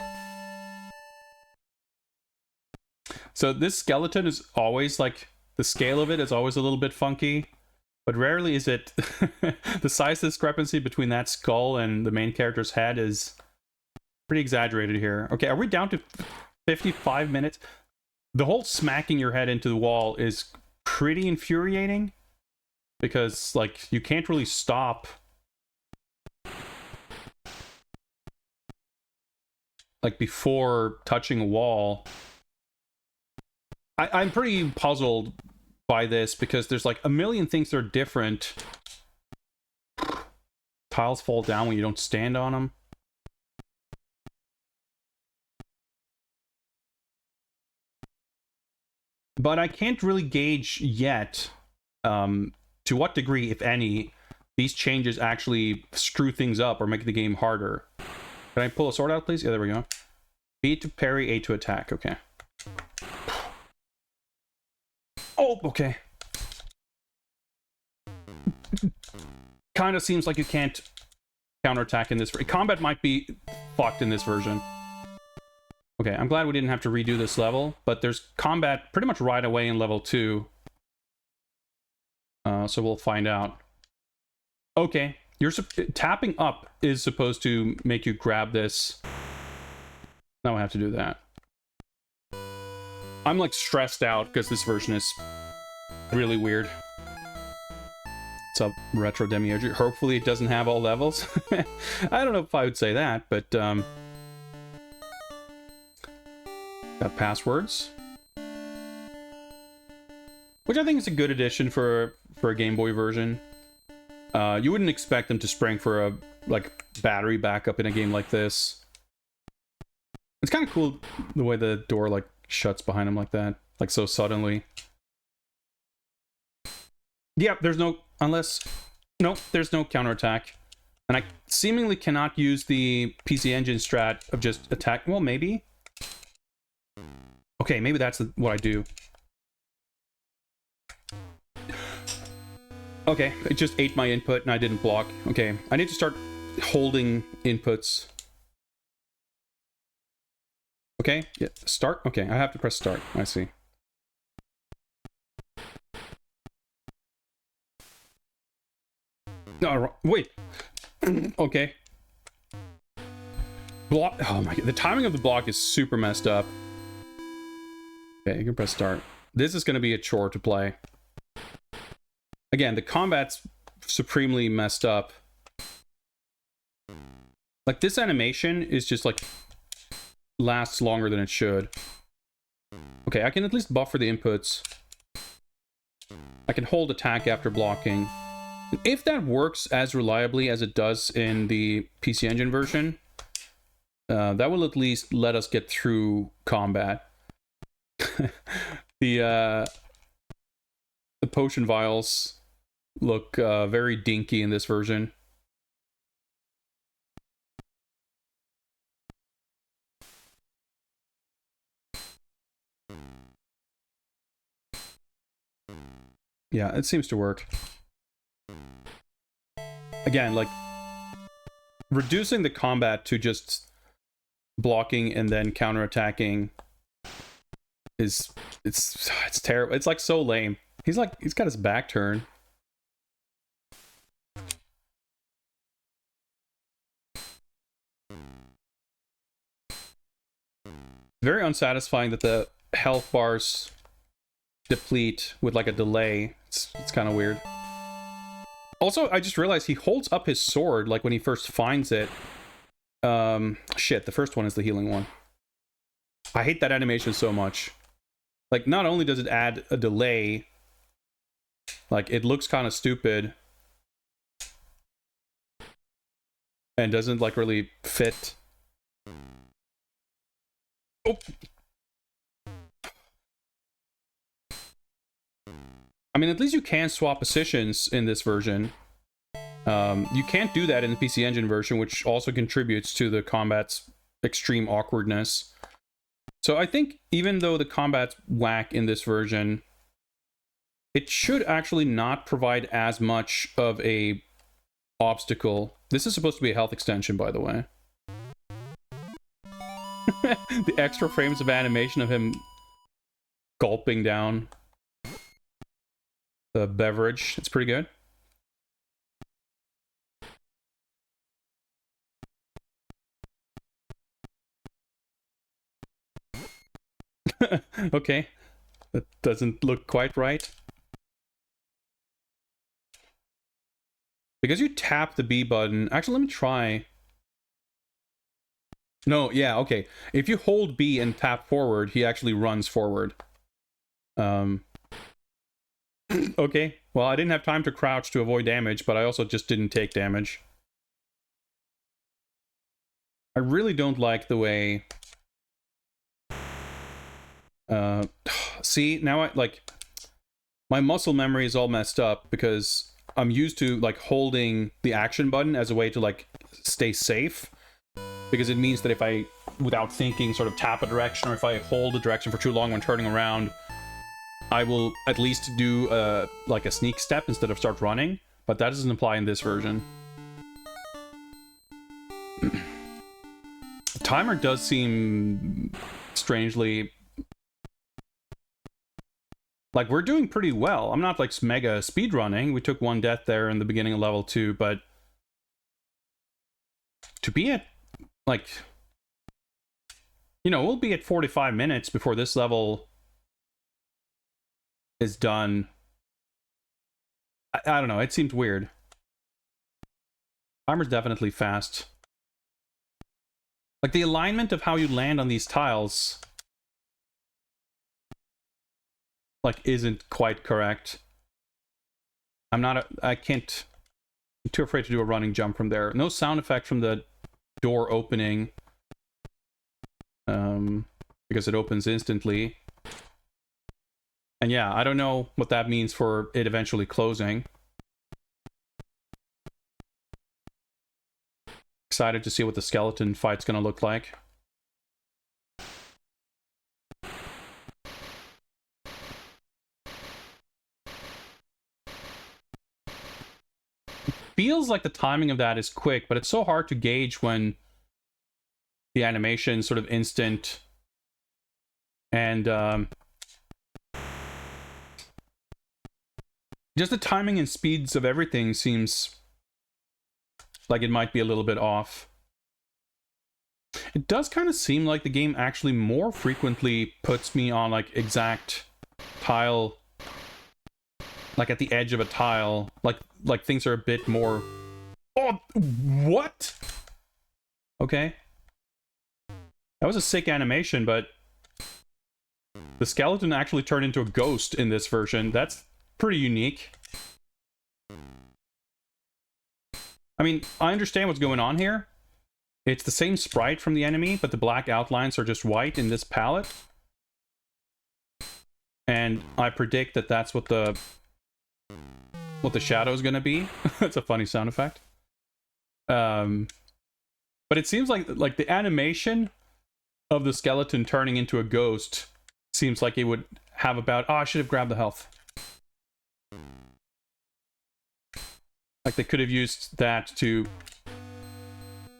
Speaker 2: So this skeleton is always, like, the scale of it is always a little bit funky, but rarely is it. The size discrepancy between that skull and the main character's head is pretty exaggerated here. Okay, are we down to 55 minutes? The whole smacking your head into the wall is pretty infuriating. because like you can't really stop like before touching a wall. I'm pretty puzzled by this because there's like a million things that are different. Tiles fall down when you don't stand on them. But I can't really gauge yet to what degree, if any, these changes actually screw things up or make the game harder. Can I pull a sword out, please? Yeah, there we go. B to parry, A to attack. Okay. Oh, okay. Kind of seems like you can't counterattack in this. Combat might be fucked in this version. Okay, I'm glad we didn't have to redo this level, but there's combat pretty much right away in level 2. So we'll find out. Okay, tapping up is supposed to make you grab this. Now I have to do that. I'm like stressed out because this version is really weird. What's up, Retro Demiurge? Hopefully it doesn't have all levels. I don't know if I would say that, but got passwords, which I think is a good addition for a Game Boy version. You wouldn't expect them to spring for a like battery backup in a game like this. It's kind of cool the way the door like shuts behind him like that, like so suddenly. Yeah, there's no there's no counterattack, and I seemingly cannot use the PC Engine strat of just attack. Well, maybe. Okay, maybe that's what I do. Okay, it just ate my input and I didn't block. Okay, I need to start holding inputs. Okay, yeah, start. Okay, I have to press start. I see. No, wait. Okay. Block. Oh my god, the timing of the block is super messed up. Okay, you can press start. This is going to be a chore to play. Again, the combat's supremely messed up. Like, this animation is just, like, lasts longer than it should. Okay, I can at least buffer the inputs. I can hold attack after blocking. If that works as reliably as it does in the PC Engine version, that will at least let us get through combat. The potion vials look very dinky in this version. Yeah, it seems to work. Again, like, reducing the combat to just blocking and then counterattacking is it's terrible. It's like so lame. He's got his back turned. Very unsatisfying that the health bars deplete with like a delay. It's kind of weird. Also, I just realized he holds up his sword like when he first finds it. Shit, the first one is the healing one. I hate that animation so much. Like, not only does it add a delay, like, it looks kind of stupid. And doesn't, like, really fit. Oh! I mean, at least you can swap positions in this version. You can't do that in the PC Engine version, which also contributes to the combat's extreme awkwardness. So I think even though the combat's whack in this version, it should actually not provide as much of a obstacle. This is supposed to be a health extension, by the way. The extra frames of animation of him gulping down the beverage, it's pretty good. Okay, that doesn't look quite right. Because you tap the B button... Actually, let me try... No, yeah, okay. If you hold B and tap forward, he actually runs forward. Okay, well, I didn't have time to crouch to avoid damage, but I also just didn't take damage. I really don't like the way... see, now I, like... My muscle memory is all messed up because I'm used to, like, holding the action button as a way to, like, stay safe. Because it means that if I, without thinking, sort of tap a direction, or if I hold a direction for too long when turning around, I will at least do, like, a sneak step instead of start running. But that doesn't apply in this version. The timer does seem strangely... Like, we're doing pretty well. I'm not, like, mega speedrunning. We took 1 death there in the beginning of level 2, but... To be at, like... You know, we'll be at 45 minutes before this level is done. I don't know, it seemed weird. Timer's definitely fast. Like, the alignment of how you land on these tiles... like, isn't quite correct. I can't... I'm too afraid to do a running jump from there. No sound effect from the door opening. Because it opens instantly. And yeah, I don't know what that means for it eventually closing. Excited to see what the skeleton fight's gonna look like. Feels like the timing of that is quick, but it's so hard to gauge when the animation sort of instant and just the timing and speeds of everything seems like it might be a little bit off. It does kind of seem like the game actually more frequently puts me on like exact tile, like at the edge of a tile, like things are a bit more... Oh, what? Okay. That was a sick animation, but the skeleton actually turned into a ghost in this version. That's pretty unique. I mean, I understand what's going on here. It's the same sprite from the enemy, but the black outlines are just white in this palette. And I predict that that's what the shadow is going to be. That's a funny sound effect. But it seems like the animation of the skeleton turning into a ghost seems like it would have about... Oh, I should have grabbed the health. Like, they could have used that to...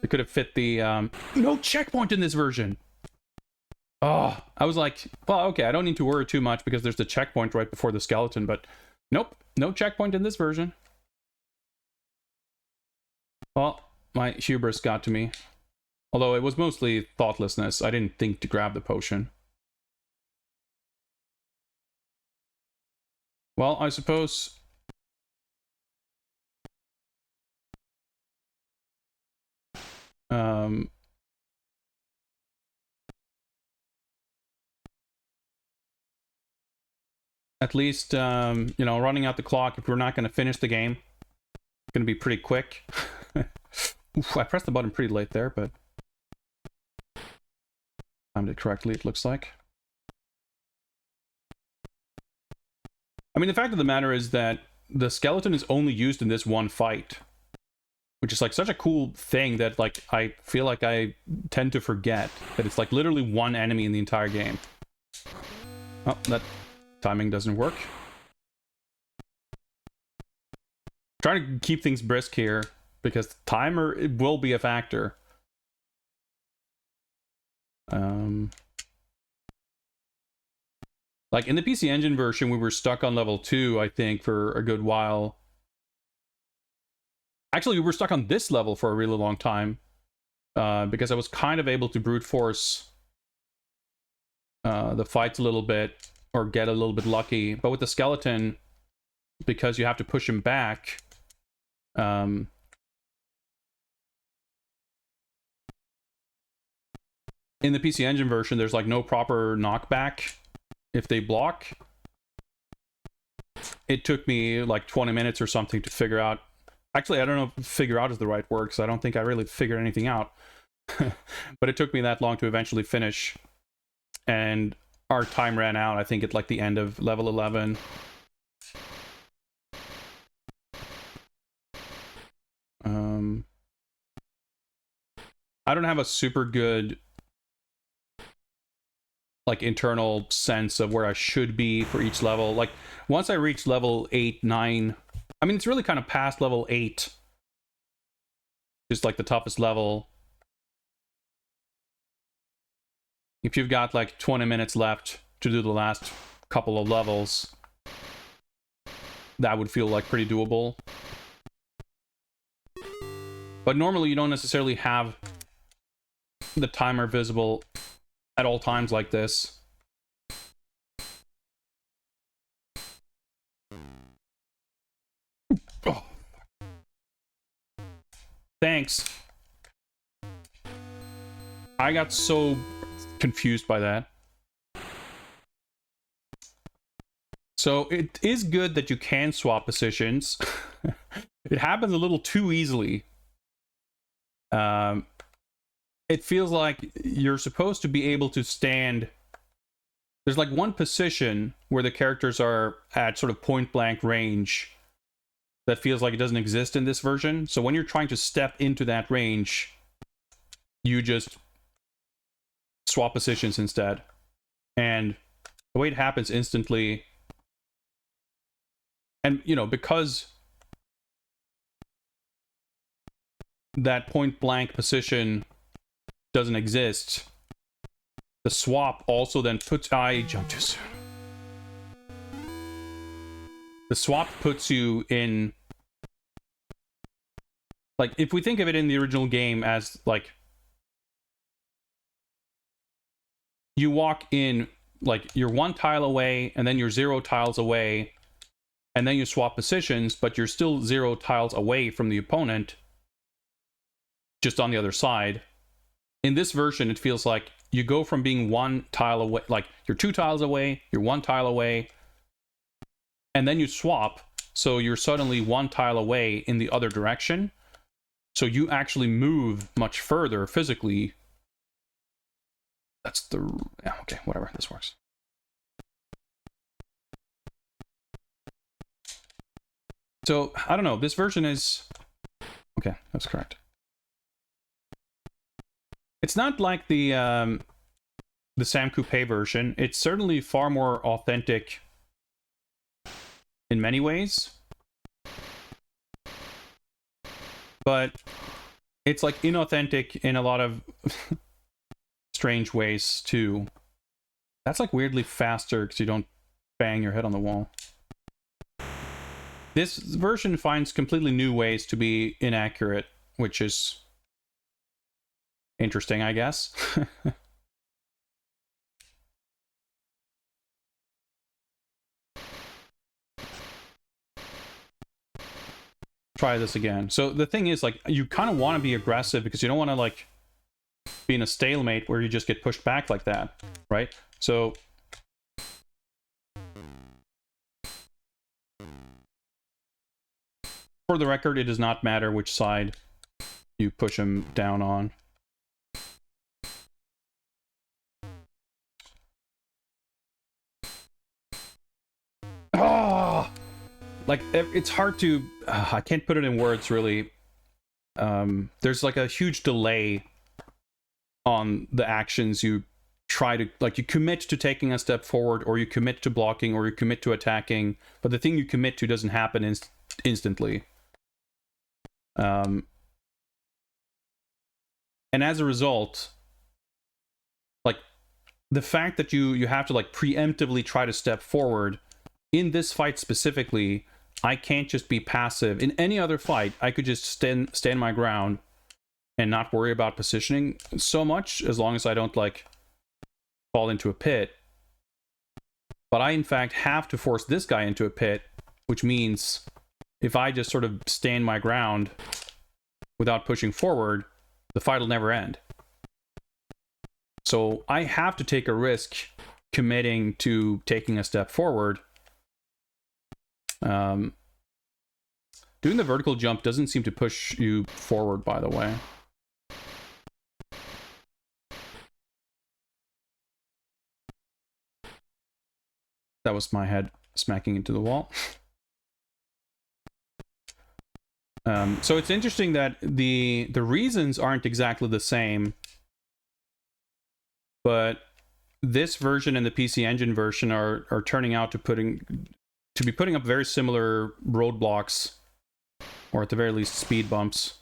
Speaker 2: They could have fit the... No checkpoint in this version! Oh, I was like, well, okay, I don't need to worry too much because there's the checkpoint right before the skeleton, but nope, no checkpoint in this version. Well, my hubris got to me. Although it was mostly thoughtlessness. I didn't think to grab the potion. Well, I suppose... At least, you know, running out the clock, if we're not going to finish the game, it's going to be pretty quick. Oof, I pressed the button pretty late there, but... timed it correctly, it looks like. I mean, the fact of the matter is that the skeleton is only used in this one fight. Which is, like, such a cool thing that, like, I feel like I tend to forget. That it's, like, literally one enemy in the entire game. Oh, that timing doesn't work. Trying to keep things brisk here, because the timer, it will be a factor. Like, in the PC Engine version, we were stuck on level 2, I think, for a good while. Actually, we were stuck on this level for a really long time. Because I was kind of able to brute force the fights a little bit, or get a little bit lucky. But with the skeleton, because you have to push him back, Um, in the PC Engine version, there's like no proper knockback if they block. It took me like 20 minutes or something to figure out. Actually, I don't know if figure out is the right word, because I don't think I really figured anything out. But it took me that long to eventually finish. And our time ran out, I think, at like the end of level 11. I don't have a super good like internal sense of where I should be for each level. Like once I reach level 8, 9, I mean, it's really kind of past level 8. Just like the toughest level. If you've got like 20 minutes left to do the last couple of levels, that would feel like pretty doable. But normally you don't necessarily have the timer visible at all times like this. Oh. Thanks. I got so confused by that. So it is good that you can swap positions. It happens a little too easily. It feels like you're supposed to be able to stand. There's like one position where the characters are at sort of point blank range that feels like it doesn't exist in this version. So when you're trying to step into that range, you just swap positions instead. And the way it happens instantly, and you know, because that point blank position doesn't exist, the swap also then puts... I jumped too soon. The swap puts you in... Like, if we think of it in the original game as, like... You walk in, like, you're 1 tile away, and then you're 0 tiles away, and then you swap positions, but you're still 0 tiles away from the opponent, just on the other side. In this version, it feels like you go from being 1 tile away, like you're 2 tiles away, you're 1 tile away, and then you swap, so you're suddenly 1 tile away in the other direction. So you actually move much further physically. That's the... Yeah, okay, whatever, this works. So, I don't know, this version is... Okay, that's correct. It's not like the Sam Coupe version. It's certainly far more authentic in many ways. But it's like inauthentic in a lot of strange ways too. That's like weirdly faster because you don't bang your head on the wall. This version finds completely new ways to be inaccurate, which is interesting, I guess. Try this again. So the thing is, like, you kind of want to be aggressive because you don't want to, like, be in a stalemate where you just get pushed back like that, right? So for the record, it does not matter which side you push him down on. Oh! Like, it's hard to... I can't put it in words, really. There's, like, a huge delay on the actions you try to... Like, you commit to taking a step forward, or you commit to blocking, or you commit to attacking, but the thing you commit to doesn't happen instantly. And as a result, like, the fact that you have to, like, preemptively try to step forward, in this fight specifically, I can't just be passive. In any other fight, I could just stand my ground and not worry about positioning so much, as long as I don't, like, fall into a pit. But I, in fact, have to force this guy into a pit, which means if I just sort of stand my ground without pushing forward, the fight will never end. So I have to take a risk committing to taking a step forward. Doing the vertical jump doesn't seem to push you forward, by the way. That was my head smacking into the wall. So it's interesting that the reasons aren't exactly the same, but this version and the PC Engine version are turning out to be putting up very similar roadblocks, or at the very least speed bumps.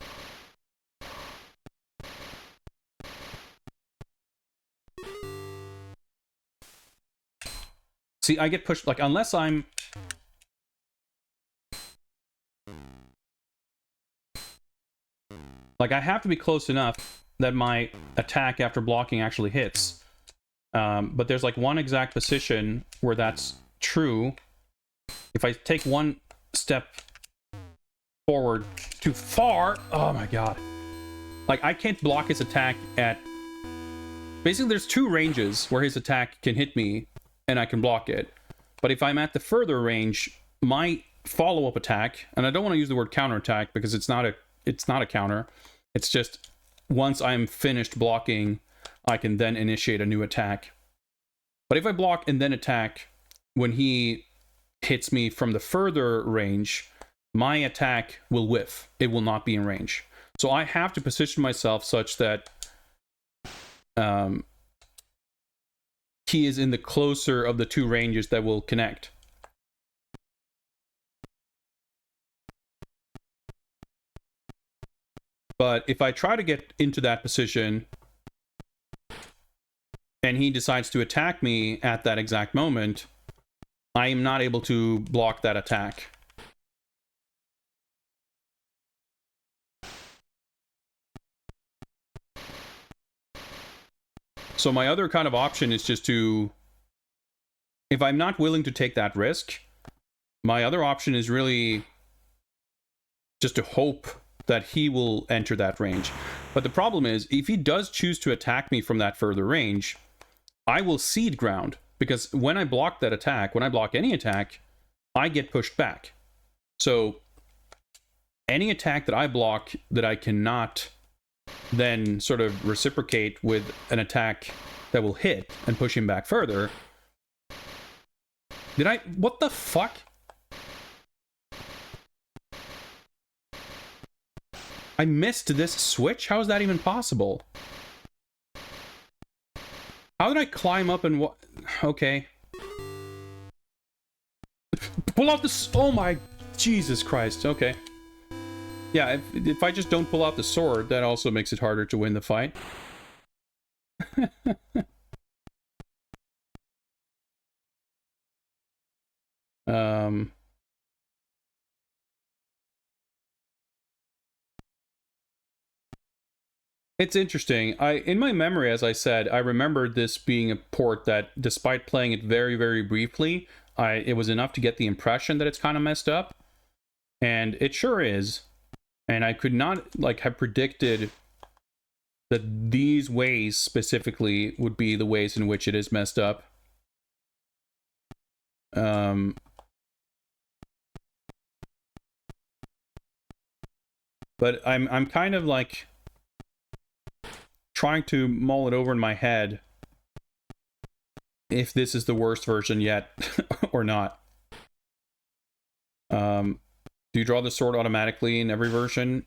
Speaker 2: See, I get pushed, like, unless I'm... Like, I have to be close enough that my attack after blocking actually hits. But there's, like, one exact position where that's true. If I take one step forward too far... Oh, my God. Like, I can't block his attack at... Basically, there's two ranges where his attack can hit me, and I can block it. But if I'm at the further range, my follow-up attack, and I don't want to use the word counterattack because it's not a counter. It's just once I'm finished blocking, I can then initiate a new attack. But if I block and then attack, when he hits me from the further range, my attack will whiff. It will not be in range. So I have to position myself such that he is in the closer of the two ranges that will connect. But if I try to get into that position and he decides to attack me at that exact moment, I am not able to block that attack. So my other kind of option is just to, if I'm not willing to take that risk, my other option is really just to hope that he will enter that range. But the problem is, if he does choose to attack me from that further range, I will cede ground. Because when I block that attack, when I block any attack, I get pushed back. So any attack that I block that I cannot then sort of reciprocate with an attack that will hit and push him back further. What the fuck? I missed this switch? How is that even possible? How did I climb up and what? Okay. Pull out this. Oh my Jesus Christ. Okay. Yeah, if I just don't pull out the sword, that also makes it harder to win the fight. It's interesting. In my memory, as I said, I remembered this being a port that, despite playing it very, very briefly, it was enough to get the impression that it's kind of messed up. And it sure is. And I could not, like, have predicted that these ways specifically would be the ways in which it is messed up. But I'm kind of like trying to mull it over in my head if this is the worst version yet or not. Do you draw the sword automatically in every version?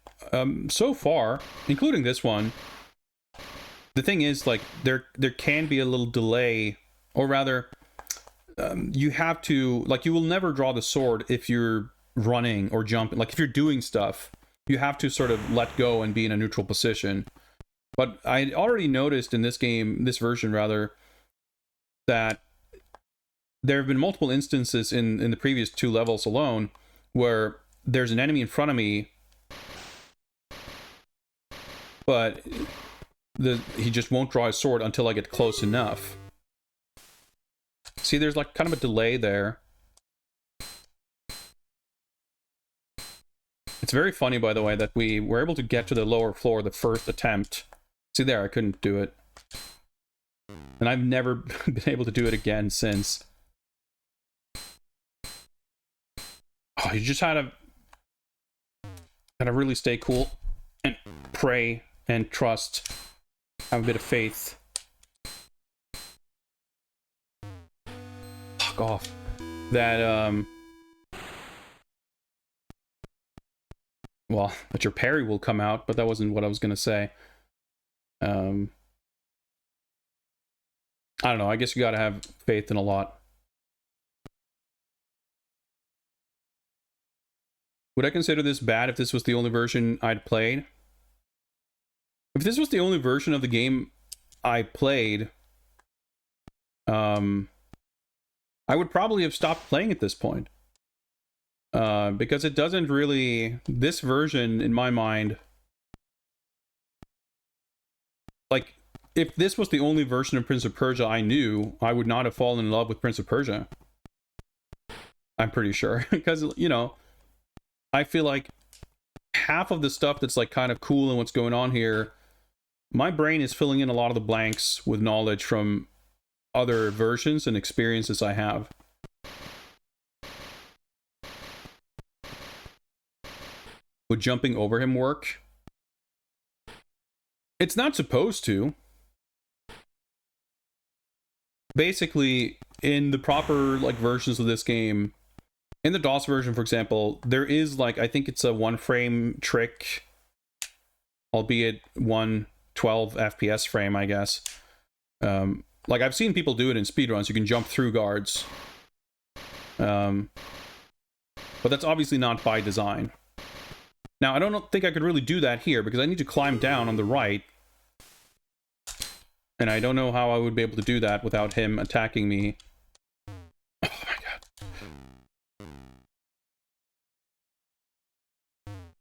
Speaker 2: So far, including this one, the thing is, like, there can be a little delay, or rather, you have to, like, you will never draw the sword if you're running or jumping. Like, if you're doing stuff, you have to sort of let go and be in a neutral position. But I already noticed in this game, this version rather, that there have been multiple instances in the previous 2 levels alone where there's an enemy in front of me, but he just won't draw his sword until I get close enough. See, there's like kind of a delay there. It's very funny, by the way, that we were able to get to the lower floor the first attempt. See there, I couldn't do it. And I've never been able to do it again since. Oh, you just had to really stay cool and pray and trust. Have a bit of faith. Fuck off. That, well, that your parry will come out, but that wasn't what I was gonna say. I don't know, I guess you gotta have faith in a lot. Would I consider this bad if this was the only version I'd played? If this was the only version of the game I played, I would probably have stopped playing at this point. Because it doesn't really... This version, in my mind... Like, if this was the only version of Prince of Persia I knew, I would not have fallen in love with Prince of Persia. I'm pretty sure. Because, you know, I feel like half of the stuff that's, like, kind of cool and what's going on here, my brain is filling in a lot of the blanks with knowledge from other versions and experiences I have. Would jumping over him work? It's not supposed to. Basically, in the proper, like, versions of this game, in the DOS version, for example, there is, like, I think it's a one-frame trick, albeit 112 FPS frame, I guess. Like, I've seen people do it in speedruns. You can jump through guards. But that's obviously not by design. Now, I don't think I could really do that here, because I need to climb down on the right. And I don't know how I would be able to do that without him attacking me. Oh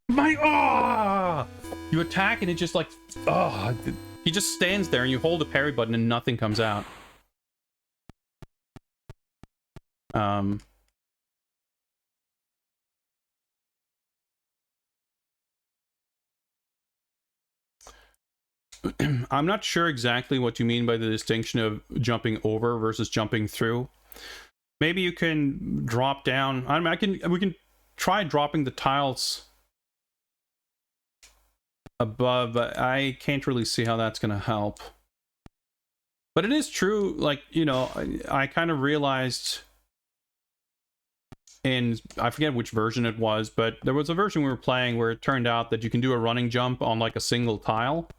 Speaker 2: my god. You attack and it just like... Oh, he just stands there and you hold the parry button and nothing comes out. I'm not sure exactly what you mean by the distinction of jumping over versus jumping through. Maybe you can drop down. I mean, we can try dropping the tiles above, but I can't really see how that's going to help. But it is true, like, you know, I kind of realized in, I forget which version it was, but there was a version we were playing where it turned out that you can do a running jump on like a single tile.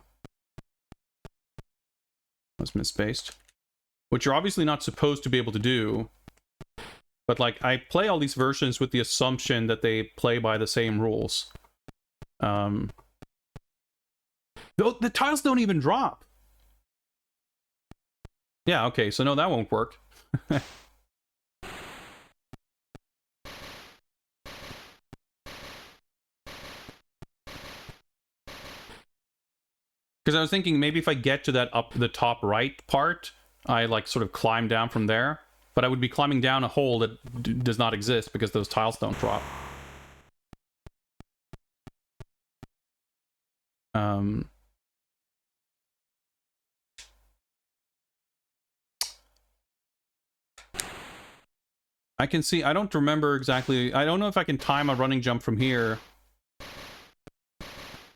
Speaker 2: Was misspaced, which you're obviously not supposed to be able to do, but like I play all these versions with the assumption that they play by the same rules. The tiles don't even drop. Yeah, okay, so no, that won't work. Because I was thinking maybe if I get to that up the top right part, I like sort of climb down from there. But I would be climbing down a hole that does not exist because those tiles don't drop. I can see, I don't remember exactly, I don't know if I can time a running jump from here.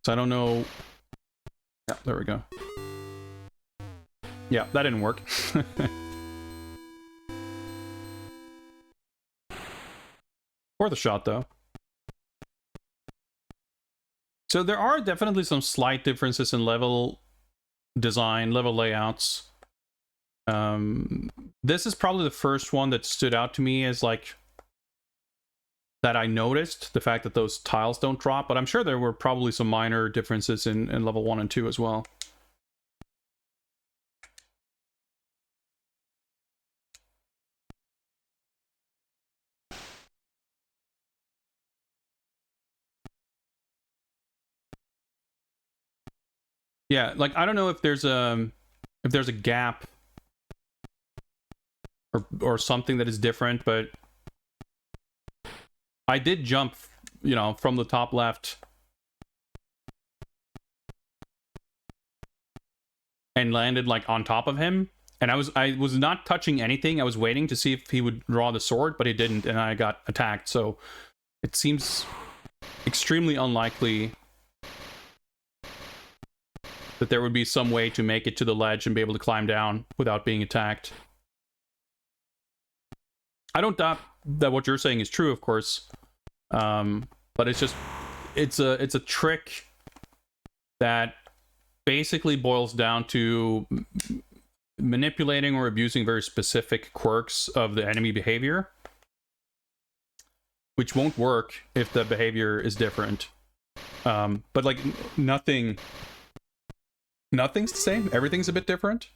Speaker 2: So I don't know. Yeah, there we go. Yeah, that didn't work. Worth a shot, though. So there are definitely some slight differences in level design, level layouts. This is probably the first one that stood out to me as, like, that I noticed, the fact that those tiles don't drop, but I'm sure there were probably some minor differences in level 1 and 2 as well. Yeah, like, I don't know if there's a gap or something that is different, but I did jump you know, from the top left and landed like on top of him. And I was not touching anything. I was waiting to see if he would draw the sword, but he didn't, and I got attacked. So it seems extremely unlikely that there would be some way to make it to the ledge and be able to climb down without being attacked. I don't doubt that what you're saying is true, of course. But it's just, it's a trick that basically boils down to manipulating or abusing very specific quirks of the enemy behavior, which won't work if the behavior is different. But like nothing's the same. Everything's a bit different.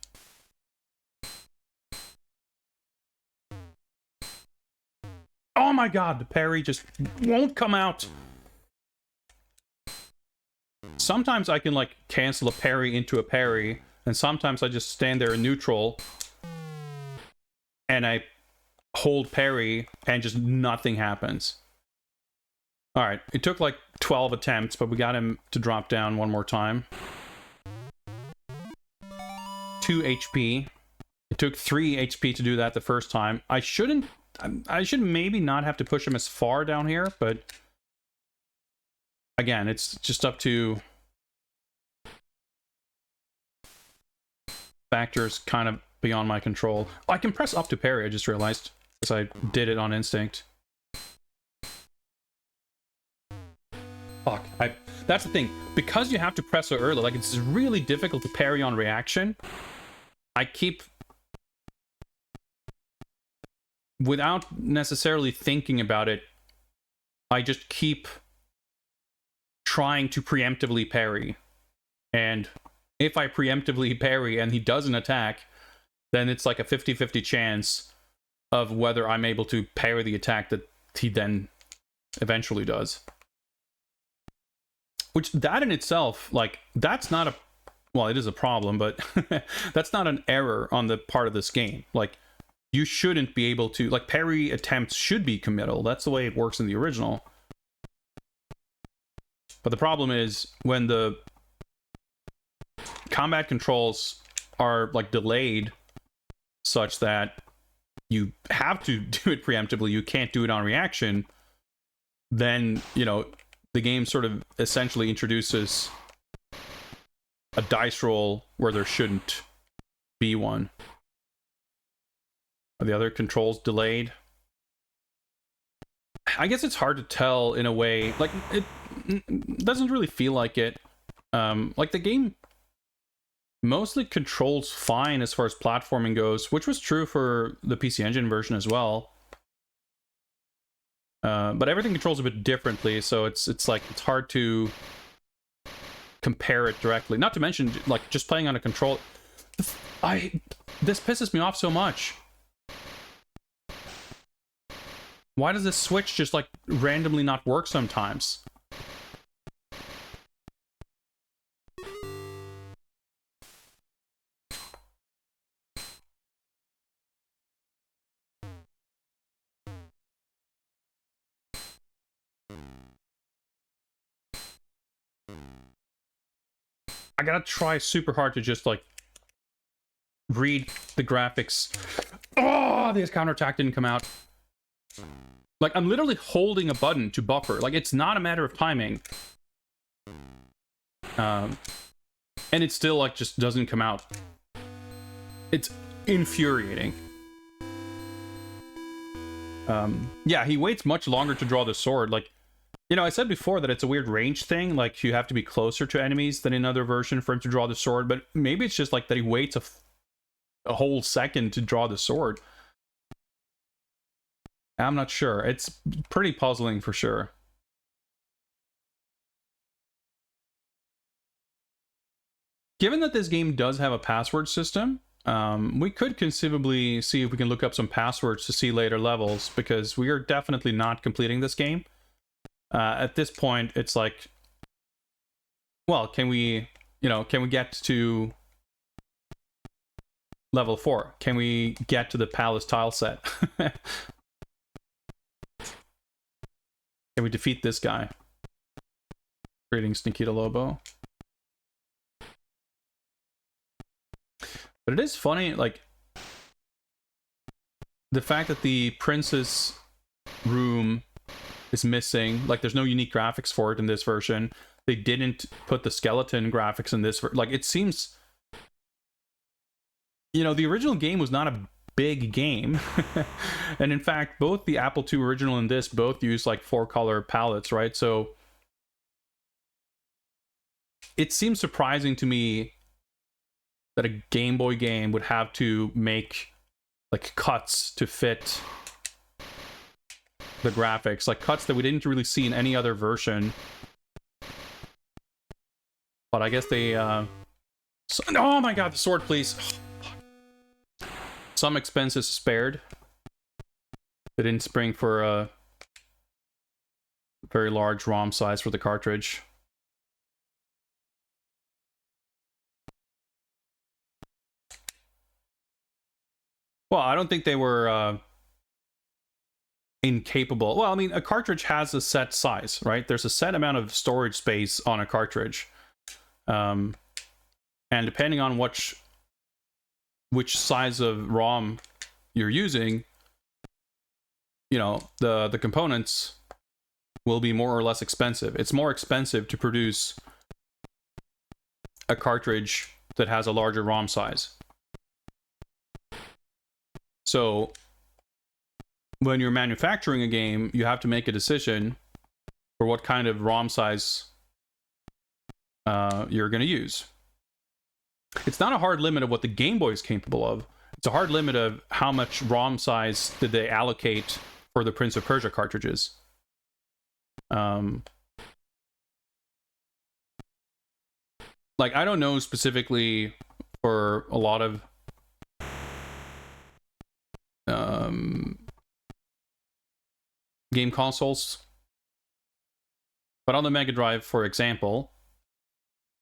Speaker 2: Oh my god, the parry just won't come out. Sometimes I can like cancel a parry into a parry, and sometimes I just stand there in neutral and I hold parry and just nothing happens. Alright, it took like 12 attempts, but we got him to drop down one more time. 2 HP. It took 3 HP to do that the first time. I should maybe not have to push him as far down here, but again, it's just up to factors kind of beyond my control. Oh, I can press up to parry, I just realized, because I did it on instinct. Fuck. That's the thing. Because you have to press so early, like, it's really difficult to parry on reaction. I keep, without necessarily thinking about it, I just keep trying to preemptively parry. And if I preemptively parry and he doesn't attack, then it's like a 50-50 chance of whether I'm able to parry the attack that he then eventually does. Which, that in itself, like, that's not a... Well, it is a problem, but that's not an error on the part of this game. Like, you shouldn't be able to... Like, parry attempts should be committal. That's the way it works in the original. But the problem is, when the combat controls are, like, delayed such that you have to do it preemptively, you can't do it on reaction, then, you know, the game sort of essentially introduces a dice roll where there shouldn't be one. Are the other controls delayed? I guess it's hard to tell in a way. Like, it doesn't really feel like it. Like, the game mostly controls fine as far as platforming goes, which was true for the PC Engine version as well. But everything controls a bit differently, so it's like, it's hard to compare it directly. Not to mention, like, just playing on a control... This pisses me off so much. Why does this switch just, like, randomly not work sometimes? I gotta try super hard to just, like, read the graphics. Oh, this counterattack didn't come out. Like, I'm literally holding a button to buffer. Like, it's not a matter of timing. And it still, like, just doesn't come out. It's infuriating. Yeah, he waits much longer to draw the sword. Like, you know, I said before that it's a weird range thing. Like, you have to be closer to enemies than in another version for him to draw the sword. But maybe it's just, like, that he waits a whole second to draw the sword. I'm not sure. It's pretty puzzling for sure. Given that this game does have a password system, we could conceivably see if we can look up some passwords to see later levels, because we are definitely not completing this game. At this point, it's like, well, can we get to level 4? Can we get to the palace tile set? Can Can we defeat this guy? Greetings, Nikita Lobo. But it is funny, like, the fact that the princess room is missing. Like, there's no unique graphics for it in this version. They didn't put the skeleton graphics in this. Like, it seems... You know, the original game was not a big game. And in fact, both the Apple II original and this both use, like, 4-color palettes, right? So... It seems surprising to me that a Game Boy game would have to make, like, cuts to fit the graphics. Like, cuts that we didn't really see in any other version. But I guess they, oh my god, the sword, please. Some expenses spared. They didn't spring for a very large ROM size for the cartridge. Well, I don't think they were incapable. Well, I mean, a cartridge has a set size, right? There's a set amount of storage space on a cartridge. And depending on which size of ROM you're using, you know, the components will be more or less expensive. It's more expensive to produce a cartridge that has a larger ROM size. So, when you're manufacturing a game, you have to make a decision for what kind of ROM size you're going to use. It's not a hard limit of what the Game Boy is capable of. It's a hard limit of how much ROM size did they allocate for the Prince of Persia cartridges. Like, I don't know specifically for a lot of game consoles, but on the Mega Drive, for example,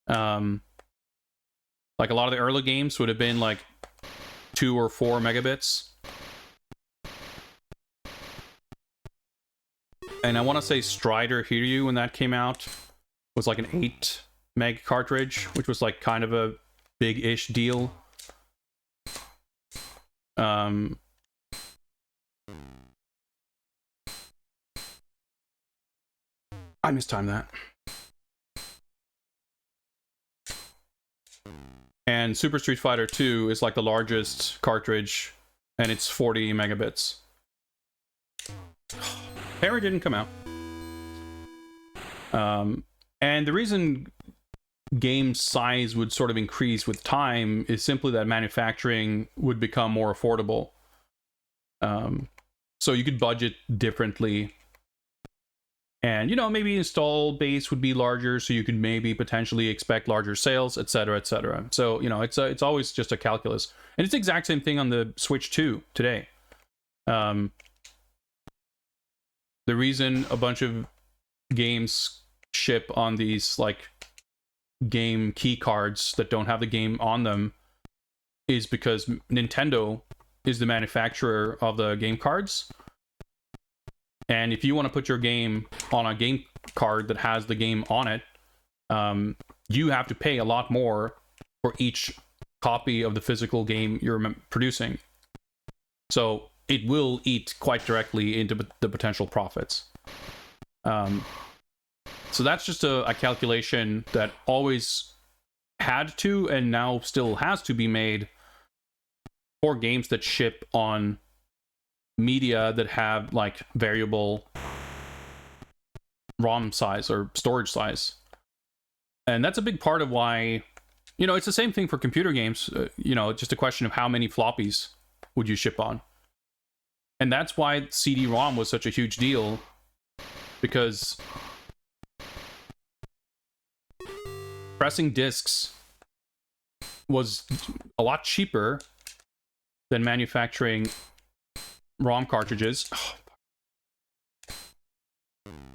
Speaker 2: like a lot of the early games would have been like 2 or 4 megabits, and I want to say Strider Hiryu, when that came out, was like an 8 meg cartridge, which was like kind of a big-ish deal. I mistimed that. And Super Street Fighter 2 is like the largest cartridge, and it's 40 megabits. Parry didn't come out. And the reason game size would sort of increase with time is simply that manufacturing would become more affordable. So you could budget differently. And, you know, maybe install base would be larger, so you could maybe potentially expect larger sales, etc., etc. So, you know, it's always just a calculus. And it's the exact same thing on the Switch 2 today. The reason a bunch of games ship on these, like, game key cards that don't have the game on them is because Nintendo is the manufacturer of the game cards. And if you want to put your game on a game card that has the game on it, you have to pay a lot more for each copy of the physical game you're producing. So it will eat quite directly into the potential profits. So that's just a calculation that always had to and now still has to be made for games that ship on media that have, like, variable ROM size or storage size. And that's a big part of why, you know, it's the same thing for computer games. You know, just a question of how many floppies would you ship on. And that's why CD-ROM was such a huge deal, because pressing discs was a lot cheaper than manufacturing ROM cartridges.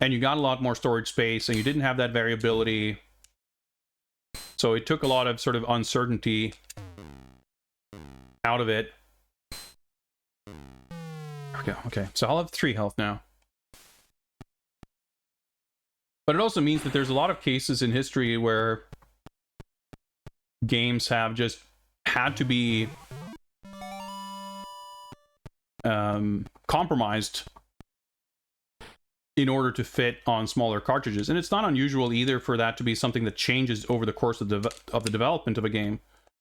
Speaker 2: And you got a lot more storage space, and you didn't have that variability. So it took a lot of sort of uncertainty out of it. There we go. Okay, so I'll have 3 health now. But it also means that there's a lot of cases in history where games have just had to be compromised in order to fit on smaller cartridges. And it's not unusual either for that to be something that changes over the course of the development of a game,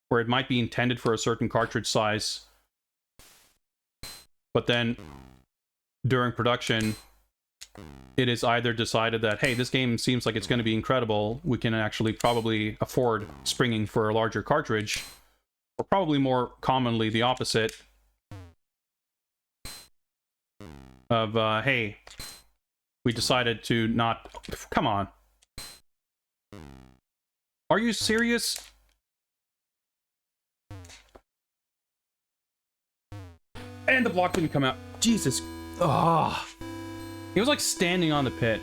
Speaker 2: where it might be intended for a certain cartridge size, but then during production, it is either decided that, hey, this game seems like it's going to be incredible, we can actually probably afford springing for a larger cartridge, or probably more commonly the opposite of, hey, we decided to not... Come on. Are you serious? And the block didn't come out. Jesus. Ah. He was like standing on the pit.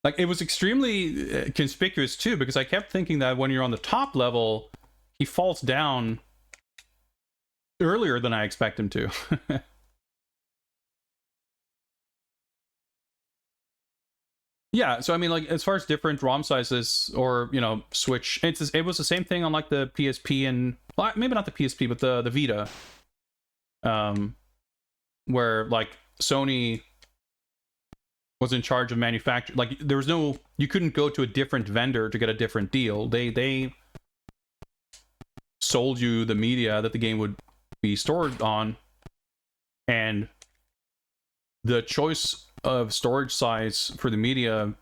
Speaker 2: Like, it was extremely conspicuous too, because I kept thinking that when you're on the top level, he falls down earlier than I expect him to. Yeah, so I mean, like, as far as different ROM sizes or, you know, Switch, it was the same thing on like the PSP and, well, maybe not the PSP, but the Vita, where like Sony was in charge of manufacturing. Like, there was no, you couldn't go to a different vendor to get a different deal. They sold you the media that the game would be stored on, and the choice of storage size for the media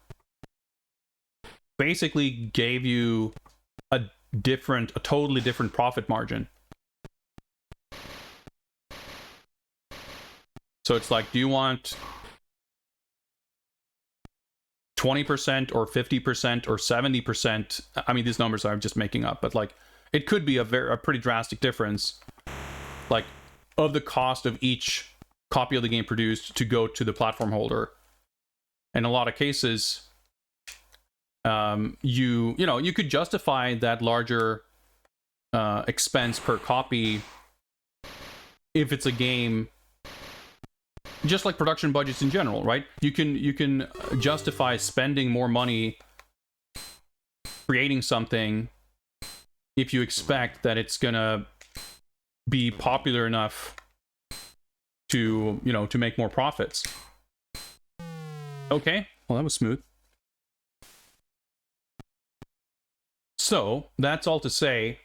Speaker 2: basically gave you a totally different profit margin. So it's like, do you want 20% or 50% or 70%? I mean, these numbers I'm just making up, but like, it could be a pretty drastic difference, like, of the cost of each copy of the game produced to go to the platform holder. In a lot of cases, you could justify that larger expense per copy if it's a game, just like production budgets in general, right? You can justify spending more money creating something if you expect that it's gonna be popular enough to, you know, to make more profits. Okay, well, that was smooth. So, that's all to say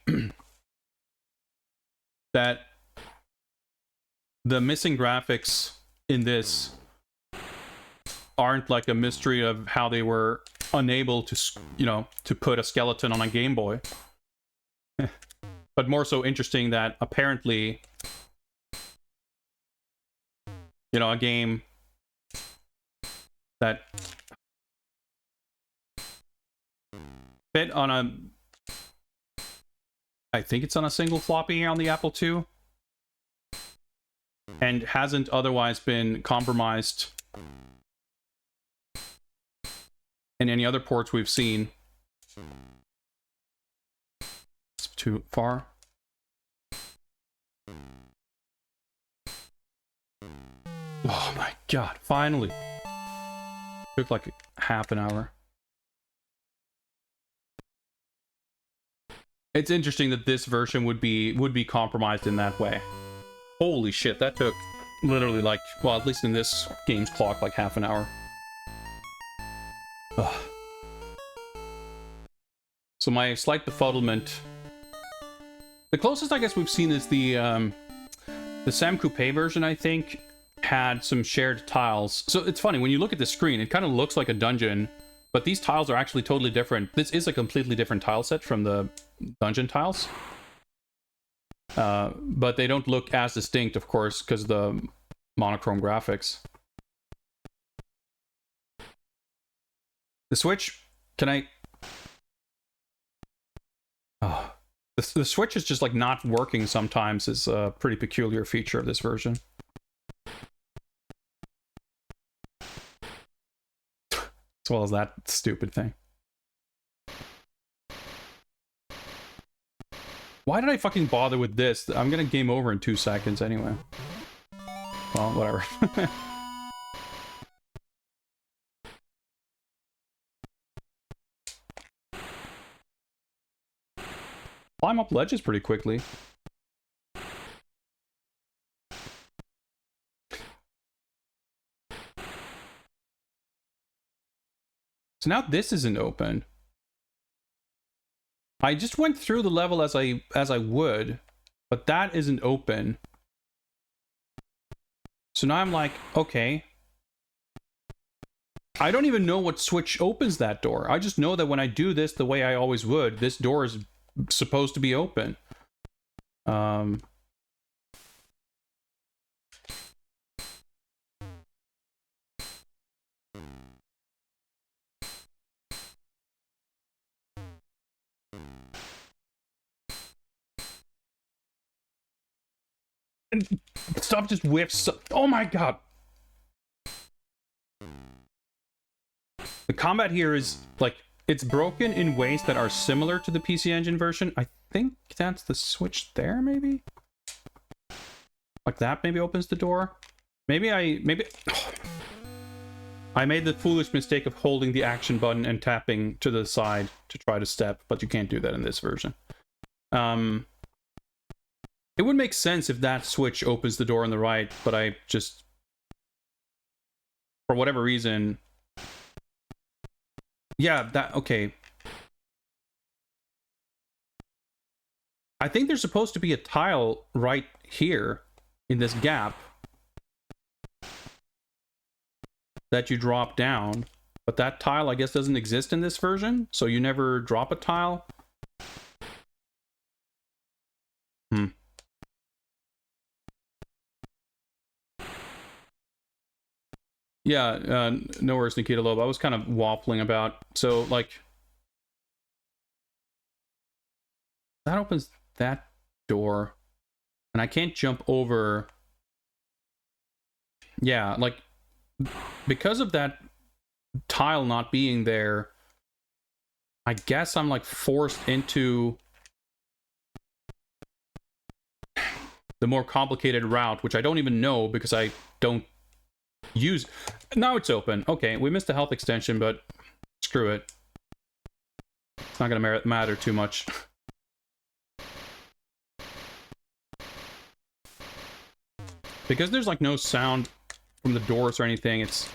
Speaker 2: that the missing graphics in this aren't like a mystery of how they were unable to, you know, to put a skeleton on a Game Boy. But more so interesting that apparently, you know, a game that fit on a, I think it's on a single floppy on the Apple II, and hasn't otherwise been compromised in any other ports we've seen. It's too far. Oh my god, finally. Took like half an hour. It's interesting that this version would be compromised in that way. Holy shit, that took literally like, well, at least in this game's clock, like half an hour. Ugh. So my slight befuddlement. The closest I guess we've seen is the Sam Coupe version, I think, had some shared tiles. So it's funny, when you look at the screen, it kind of looks like a dungeon, but these tiles are actually totally different. This is a completely different tile set from the dungeon tiles. But they don't look as distinct, of course, because of the monochrome graphics. The Switch, can I... Oh. The Switch is just like not working sometimes is a pretty peculiar feature of this version. As well as that stupid thing. Why did I fucking bother with this? I'm gonna game over in 2 seconds anyway. Well, whatever. Climb up ledges pretty quickly. So now this isn't open. I just went through the level as I would, but that isn't open. So now I'm like, okay. I don't even know what switch opens that door. I just know that when I do this the way I always would, this door is supposed to be open. Stuff just whiffs. Oh my god. The combat here is, like, it's broken in ways that are similar to the PC Engine version. I think that's the switch there, maybe? Like that maybe opens the door? Maybe I made the foolish mistake of holding the action button and tapping to the side to try to step, but you can't do that in this version. It would make sense if that switch opens the door on the right, but I just, for whatever reason... Yeah, that... Okay. I think there's supposed to be a tile right here in this gap that you drop down, but that tile, I guess, doesn't exist in this version, so you never drop a tile. Yeah, no worries, Nikita Loeb. I was kind of waffling about, so, like, that opens that door, and I can't jump over. Yeah, like, because of that tile not being there, I guess I'm, like, forced into the more complicated route, which I don't even know because I don't use. Now it's open. Okay, we missed a health extension, but screw it. It's not gonna matter too much. Because there's like no sound from the doors or anything, it's...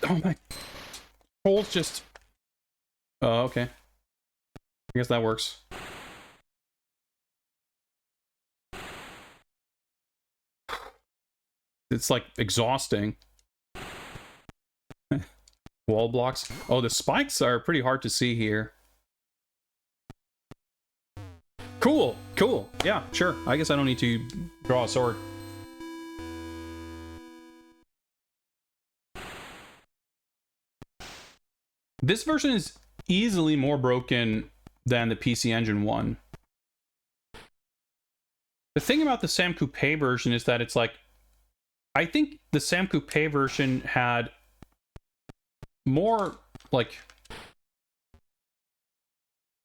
Speaker 2: Oh my... Hole's just... Oh, okay. I guess that works. It's like exhausting. Wall blocks. Oh, the spikes are pretty hard to see here. Cool, cool. Yeah, sure. I guess I don't need to draw a sword. This version is easily more broken than the PC Engine one. The thing about the Sam Coupe version is that it's like, I think the Sam Coupe version had more, like,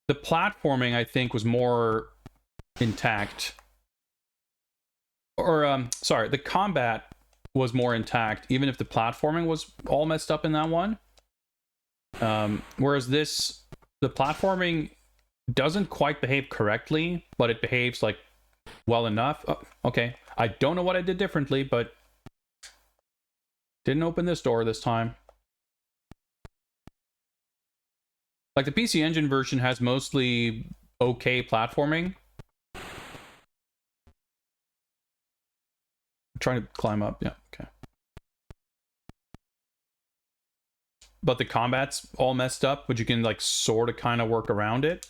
Speaker 2: the platforming, I think, was more intact. Or, sorry, the combat was more intact, even if the platforming was all messed up in that one. Whereas this, the platforming doesn't quite behave correctly, but it behaves, like, well enough. Oh, okay, I don't know what I did differently, but didn't open this door this time. Like, the PC Engine version has mostly okay platforming. I'm trying to climb up, yeah, okay. But the combat's all messed up, but you can, like, sort of kind of work around it.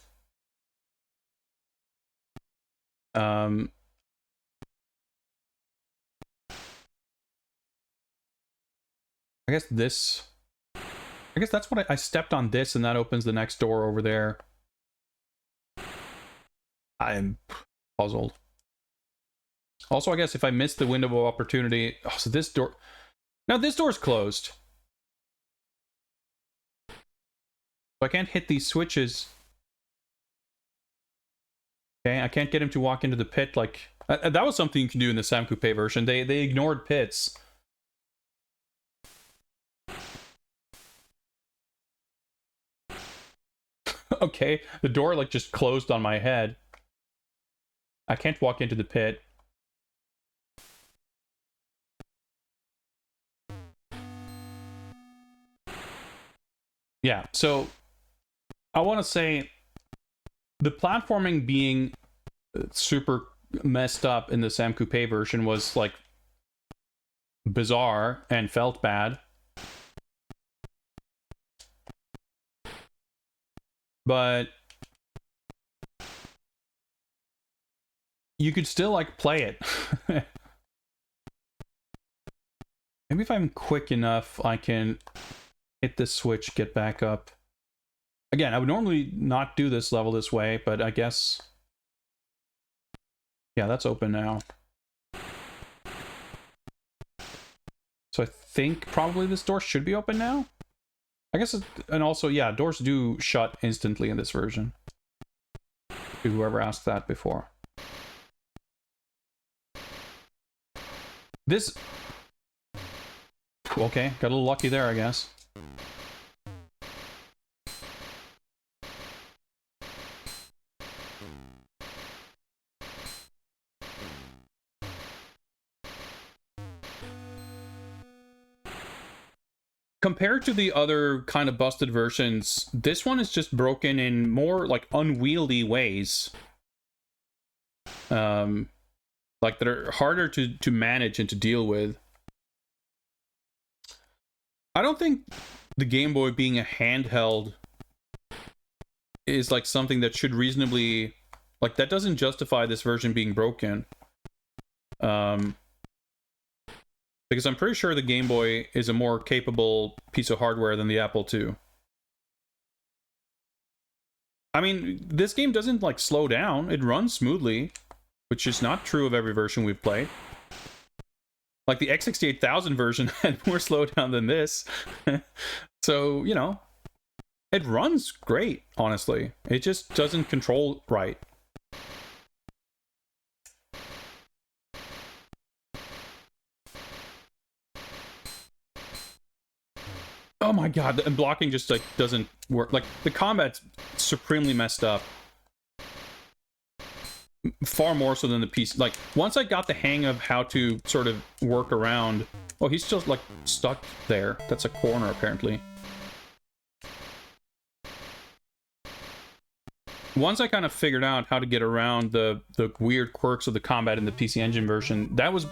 Speaker 2: I guess this... I guess that's what I stepped on this, and that opens the next door over there. I'm puzzled. Also, I guess if I miss the window of opportunity... Oh, so this door... Now, this door's closed. I can't hit these switches. Okay, I can't get him to walk into the pit. Like that was something you can do in the Sam Coupe version. They ignored pits. Okay, the door like just closed on my head. I can't walk into the pit. Yeah, so I want to say the platforming being super messed up in the Sam Coupe version was like bizarre and felt bad. But you could still like play it. Maybe if I'm quick enough, I can hit this switch, get back up. Again, I would normally not do this level this way, but I guess... Yeah, that's open now. So I think probably this door should be open now? I guess, and also, yeah, doors do shut instantly in this version. To whoever asked that before. This... Okay, got a little lucky there, I guess. Compared to the other kind of busted versions, this one is just broken in more like unwieldy ways. Like that are harder to manage and to deal with. I don't think the Game Boy being a handheld is like something that should reasonably, like that doesn't justify this version being broken. Because I'm pretty sure the Game Boy is a more capable piece of hardware than the Apple II. I mean, this game doesn't like slow down. It runs smoothly, which is not true of every version we've played. Like the X68000 version had more slowdown than this. So, you know, it runs great, honestly. It just doesn't control right. Oh my god, the blocking just like doesn't work. Like the combat's supremely messed up. Far more so than the PC. Like once I got the hang of how to sort of work around. Oh, he's still like stuck there. That's a corner apparently. Once I kind of figured out how to get around the weird quirks of the combat in the PC Engine version, that was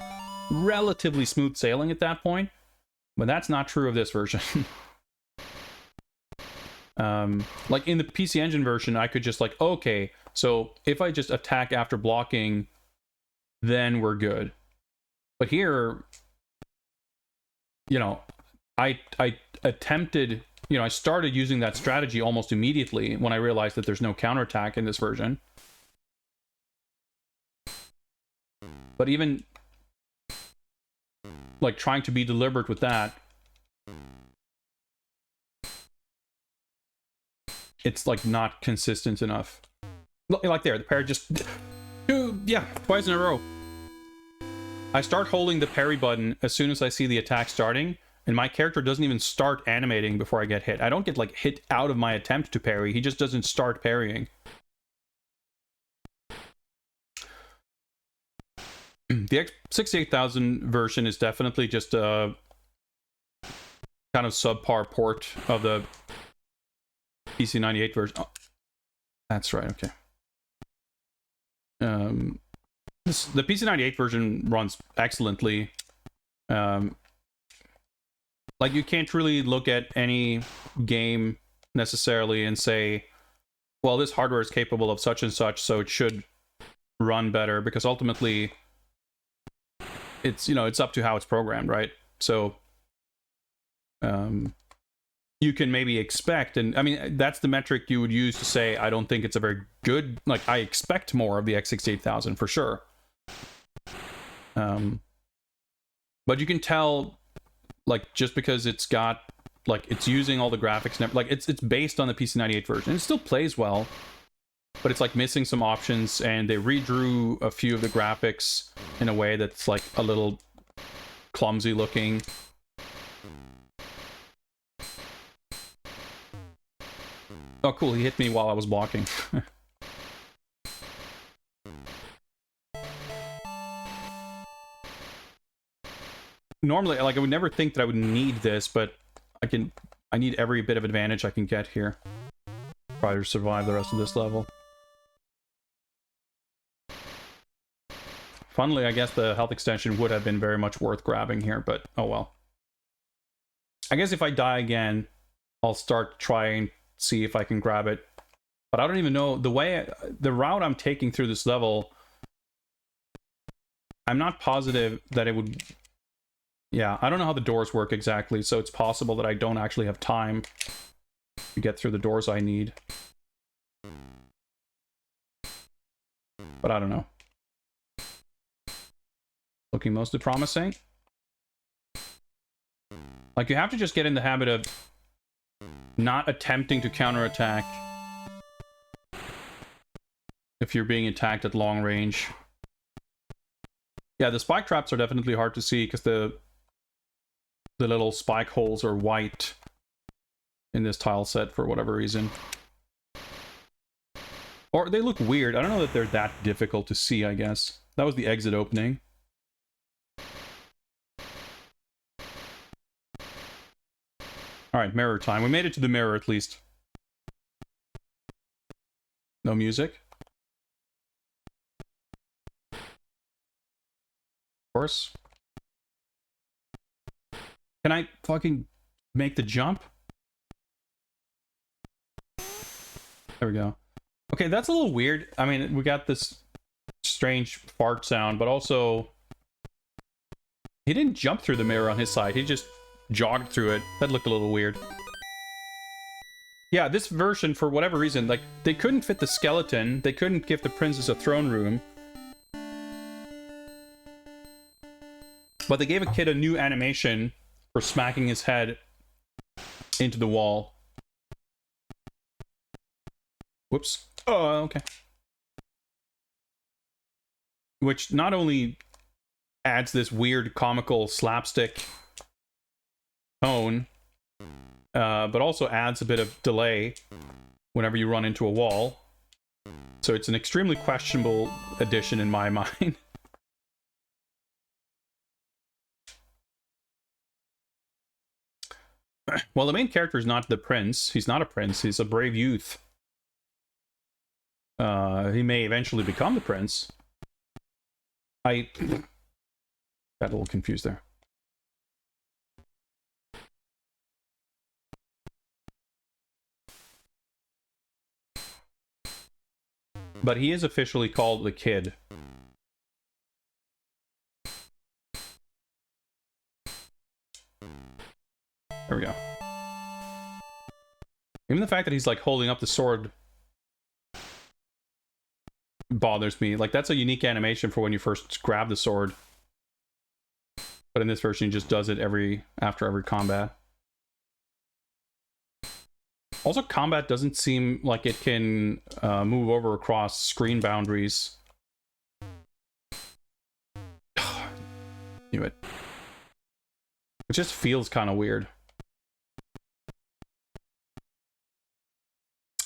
Speaker 2: relatively smooth sailing at that point. But that's not true of this version. Like in the PC Engine version, I could just like, okay, so if I just attack after blocking, then we're good. But here, you know, I attempted, you know, I started using that strategy almost immediately when I realized that there's no counterattack in this version. But even like trying to be deliberate with that, it's like not consistent enough. Like there, the parry just, yeah, twice in a row. I start holding the parry button as soon as I see the attack starting, and my character doesn't even start animating before I get hit. I don't get like hit out of my attempt to parry, he just doesn't start parrying. The X68000 version is definitely just a kind of subpar port of the PC98 version. Oh, that's right, okay. The PC98 version runs excellently. Like you can't really look at any game necessarily and say, well, this hardware is capable of such and such, so it should run better, because ultimately it's, you know, it's up to how it's programmed, right? So you can maybe expect, and I mean that's the metric you would use to say I don't think it's a very good, like I expect more of the X68000 for sure. But you can tell, like, just because it's got like it's using all the graphics and like it's based on the PC98 version. It still plays well, but it's like missing some options, and they redrew a few of the graphics in a way that's like a little clumsy looking. Oh cool, he hit me while I was blocking. Normally, like, I would never think that I would need this, but I need every bit of advantage I can get here. Try to survive the rest of this level. Funnily, I guess the health extension would have been very much worth grabbing here, but oh well. I guess if I die again, I'll start trying to see if I can grab it. But I don't even know, the route I'm taking through this level, I'm not positive that it would... Yeah, I don't know how the doors work exactly, so it's possible that I don't actually have time to get through the doors I need. But I don't know. Looking mostly promising. Like, you have to just get in the habit of not attempting to counterattack if you're being attacked at long range. Yeah, the spike traps are definitely hard to see because the little spike holes are white in this tile set for whatever reason. Or they look weird. I don't know that they're that difficult to see, I guess. That was the exit opening. Alright, mirror time. We made it to the mirror at least. No music. Of course. Can I fucking make the jump? There we go. Okay, that's a little weird. I mean, we got this strange fart sound, but also... He didn't jump through the mirror on his side. He just jogged through it. That looked a little weird. Yeah, this version, for whatever reason, like, they couldn't fit the skeleton. They couldn't give the princess a throne room. But they gave a kid a new animation for smacking his head into the wall. Whoops. Oh, okay. Which not only adds this weird comical slapstick tone, but also adds a bit of delay whenever you run into a wall. So it's an extremely questionable addition in my mind. Well, the main character is not the prince. He's not a prince. He's a brave youth. He may eventually become the prince. I got a little confused there. But he is officially called the kid. There we go. Even the fact that he's like holding up the sword bothers me. Like, that's a unique animation for when you first grab the sword. But in this version, he just does it after every combat. Also, combat doesn't seem like it can move over across screen boundaries. Knew it. It just feels kind of weird.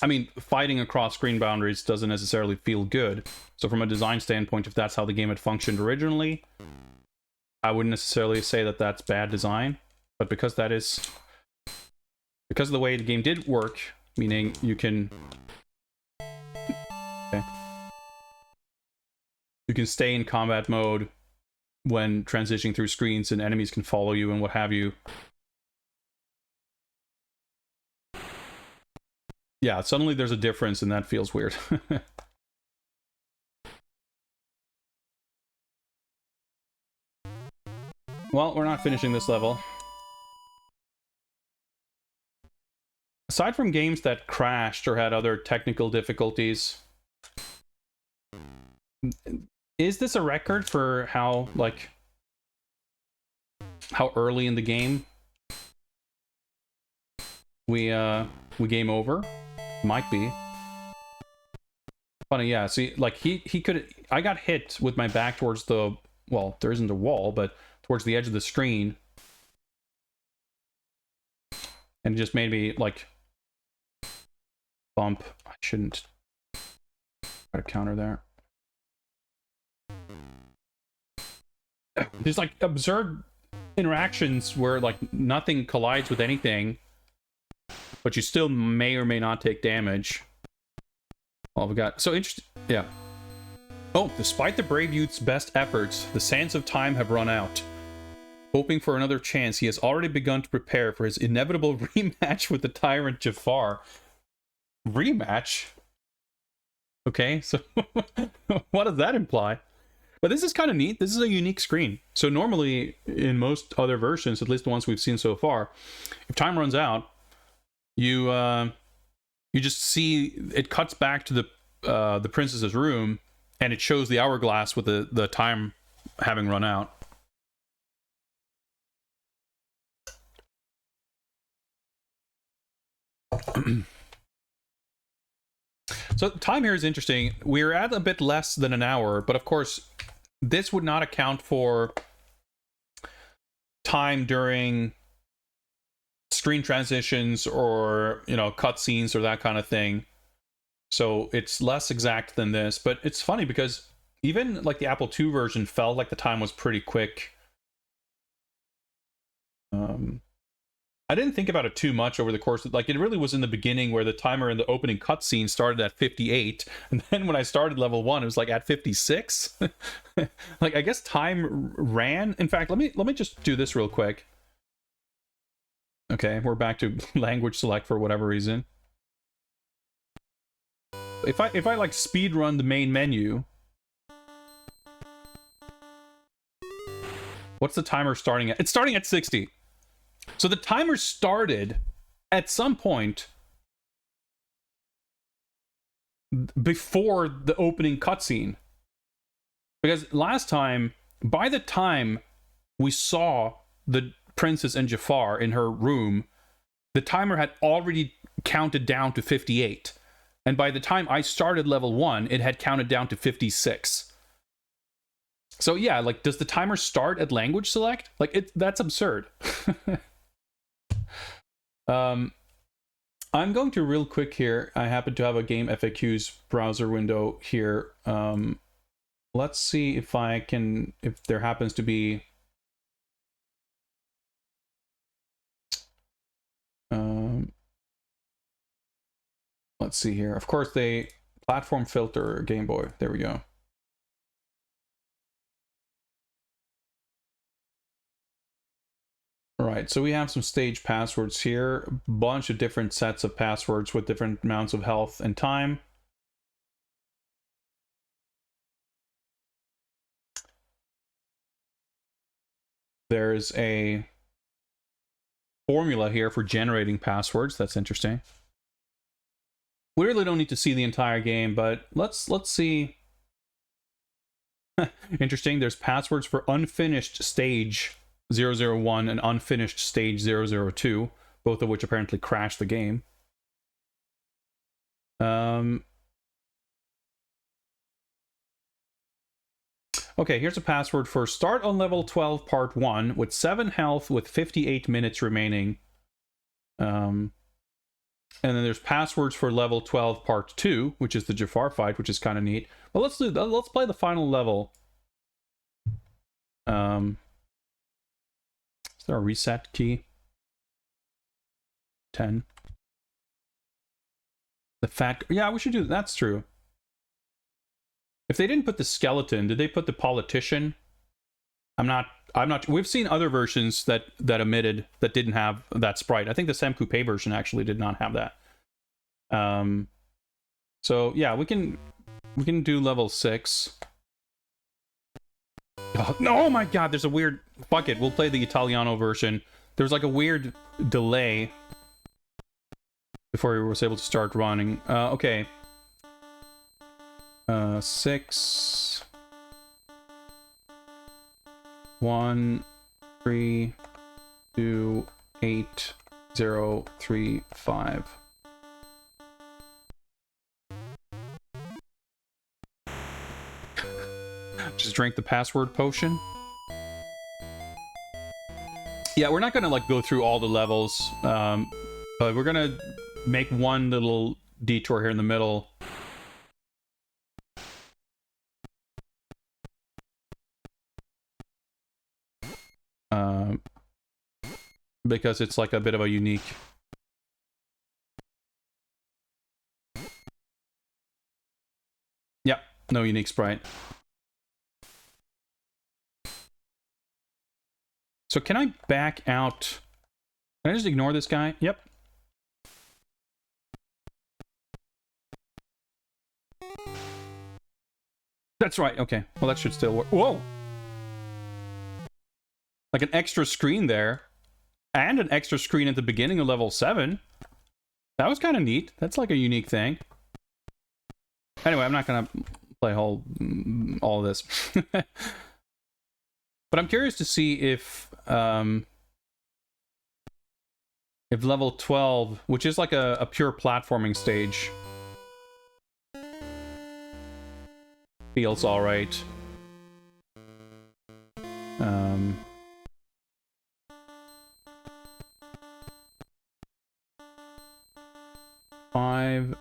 Speaker 2: I mean, fighting across screen boundaries doesn't necessarily feel good. So from a design standpoint, if that's how the game had functioned originally, I wouldn't necessarily say that that's bad design. But because of the way the game did work, meaning you can... Okay. You can stay in combat mode when transitioning through screens and enemies can follow you and what have you. Yeah, suddenly there's a difference and that feels weird. Well, we're not finishing this level. Aside from games that crashed or had other technical difficulties, is this a record for how early in the game we game over. Might be. Funny, yeah. See, like he could. I got hit with my back towards the. Well, there isn't a wall, but towards the edge of the screen, and it just made me like bump. I shouldn't try to counter there. There's like absurd interactions where like nothing collides with anything, but you still may or may not take damage. Oh, we got so interesting. Yeah. Oh, despite the brave youth's best efforts, the sands of time have run out. Hoping for another chance, he has already begun to prepare for his inevitable rematch with the tyrant Jafar. Rematch? Okay, so what does that imply? But this is kind of neat. This is a unique screen. So normally, in most other versions, at least the ones we've seen so far, if time runs out, you just see it cuts back to the princess's room, and it shows the hourglass with the time having run out. So time here is interesting. We're at a bit less than an hour, but of course, this would not account for time during screen transitions or, you know, cutscenes or that kind of thing. So it's less exact than this, but it's funny because even like the Apple II version felt like the time was pretty quick. I didn't think about it too much over the course of, like, it really was in the beginning where the timer in the opening cutscene started at 58, and then when I started level 1 it was like at 56. Like, I guess time ran. In fact, let me just do this real quick. Okay, we're back to language select for whatever reason. If I like speed run the main menu, what's the timer starting at? It's starting at 60. So the timer started at some point before the opening cutscene. Because last time, by the time we saw the princess and Jafar in her room, the timer had already counted down to 58. And by the time I started level 1, it had counted down to 56. So yeah, like, does the timer start at language select? Like, that's absurd. I'm going to real quick here. I happen to have a game FAQs browser window here. Let's see if if there happens to be let's see here. Of course, they platform filter Game Boy. There we go. All right, so we have some stage passwords here, a bunch of different sets of passwords with different amounts of health and time. There's a formula here for generating passwords. That's interesting. We really don't need to see the entire game, but let's see. Interesting. There's passwords for unfinished stage 001 and unfinished stage 002, both of which apparently crashed the game. Okay, here's a password for start on level 12 part 1 with 7 health with 58 minutes remaining. And then there's passwords for level 12 part 2, which is the Jafar fight, which is kind of neat. Well, let's do that. Let's play the final level. Is there a reset key? 10. The fat... Yeah, we should do that. That's true. If they didn't put the skeleton, did they put the politician? I'm not... We've seen other versions that omitted, that didn't have that sprite. I think the Sam Coupe version actually did not have that. So yeah, we can do level 6. Oh my god, there's a weird... Fuck it, we'll play the Italiano version. There was like a weird delay before we were able to start running. Okay. 6... 1, 3, 2, 8, 0, 3, 5. Just drink the password potion. Yeah, we're not gonna like go through all the levels, but we're gonna make one little detour here in the middle. Because it's like a bit of a unique. Yep, no unique sprite. So can I back out? Can I just ignore this guy? Yep. That's right, okay. Well, that should still work. Whoa! Like an extra screen there. And an extra screen at the beginning of level 7. That was kind of neat. That's like a unique thing. Anyway, I'm not going to play all of this. But I'm curious to see if level 12, which is like a pure platforming stage, feels alright. 5.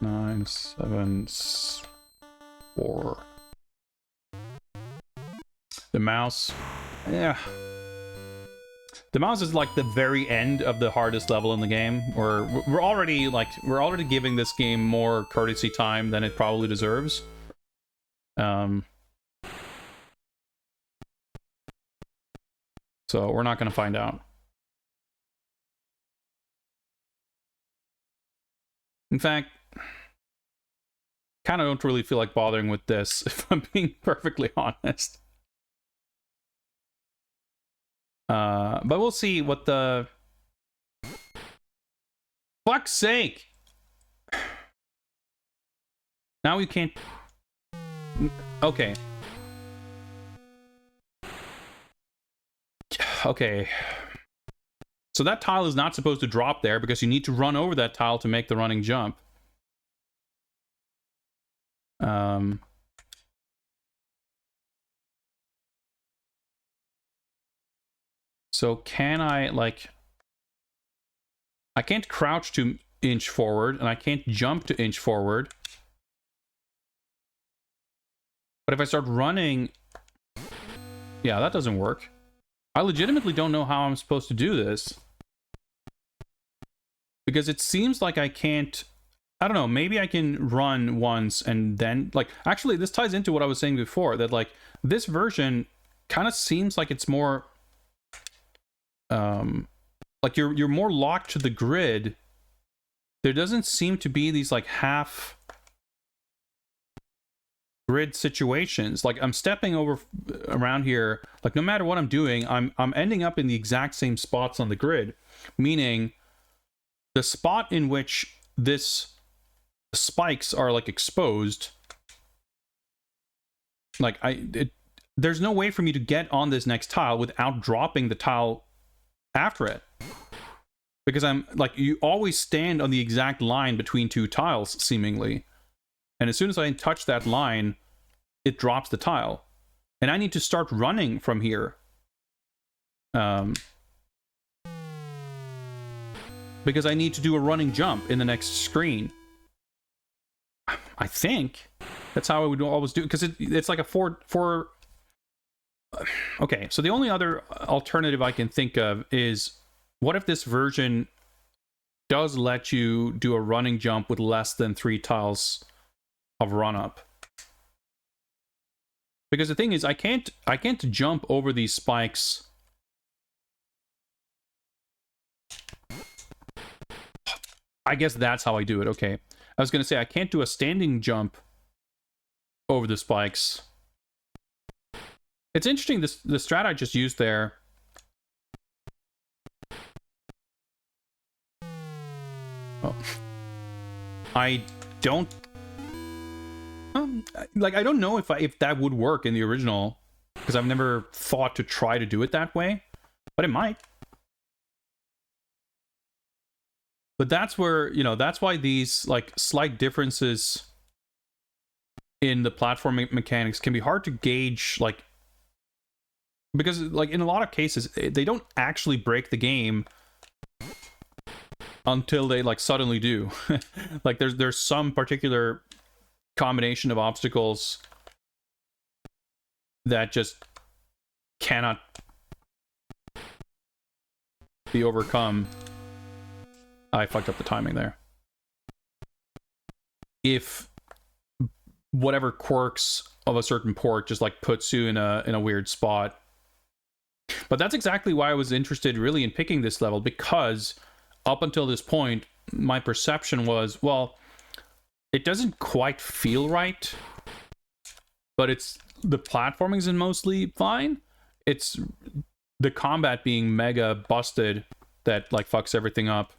Speaker 2: Nine, 7, 4. The mouse. Yeah. The mouse is like the very end of the hardest level in the game. We're already giving this game more courtesy time than it probably deserves. So we're not going to find out. In fact, kind of don't really feel like bothering with this, if I'm being perfectly honest. But we'll see what the... Fuck's sake! Now we can't... Okay. Okay. So that tile is not supposed to drop there because you need to run over that tile to make the running jump. So can I, like... I can't crouch to inch forward, and I can't jump to inch forward. But if I start running... Yeah, that doesn't work. I legitimately don't know how I'm supposed to do this. Because it seems like I can't... I don't know, maybe I can run once and then... Like, actually, this ties into what I was saying before, that, like, this version kind of seems like it's more... like, you're more locked to the grid. There doesn't seem to be these, like, half... grid situations. Like, I'm stepping over around here, like, no matter what I'm doing, I'm ending up in the exact same spots on the grid, meaning the spot in which this spikes are, like, exposed, like, there's no way for me to get on this next tile without dropping the tile after it, because I'm, like, you always stand on the exact line between two tiles, seemingly. And as soon as I touch that line, it drops the tile. And I need to start running from here. Because I need to do a running jump in the next screen. I think that's how I would always do it. Because it's like a four... Okay, so the only other alternative I can think of is, what if this version does let you do a running jump with less than 3 tiles of run up? Because the thing is, I can't jump over these spikes. I guess that's how I do it. Okay, I was gonna say I can't do a standing jump over the spikes. It's interesting, the strat I just used there. Oh. I don't... Like, I don't know if that would work in the original, because I've never thought to try to do it that way, but it might. But that's where, you know, that's why these like slight differences in the platforming mechanics can be hard to gauge, like, because like in a lot of cases they don't actually break the game until they like suddenly do. Like there's some particular combination of obstacles that just cannot be overcome. I fucked up the timing there. If whatever quirks of a certain port just like puts you in a weird spot. But that's exactly why I was interested really in picking this level, because up until this point my perception was, well, it doesn't quite feel right, but it's the platforming's in mostly fine. It's the combat being mega busted that like fucks everything up.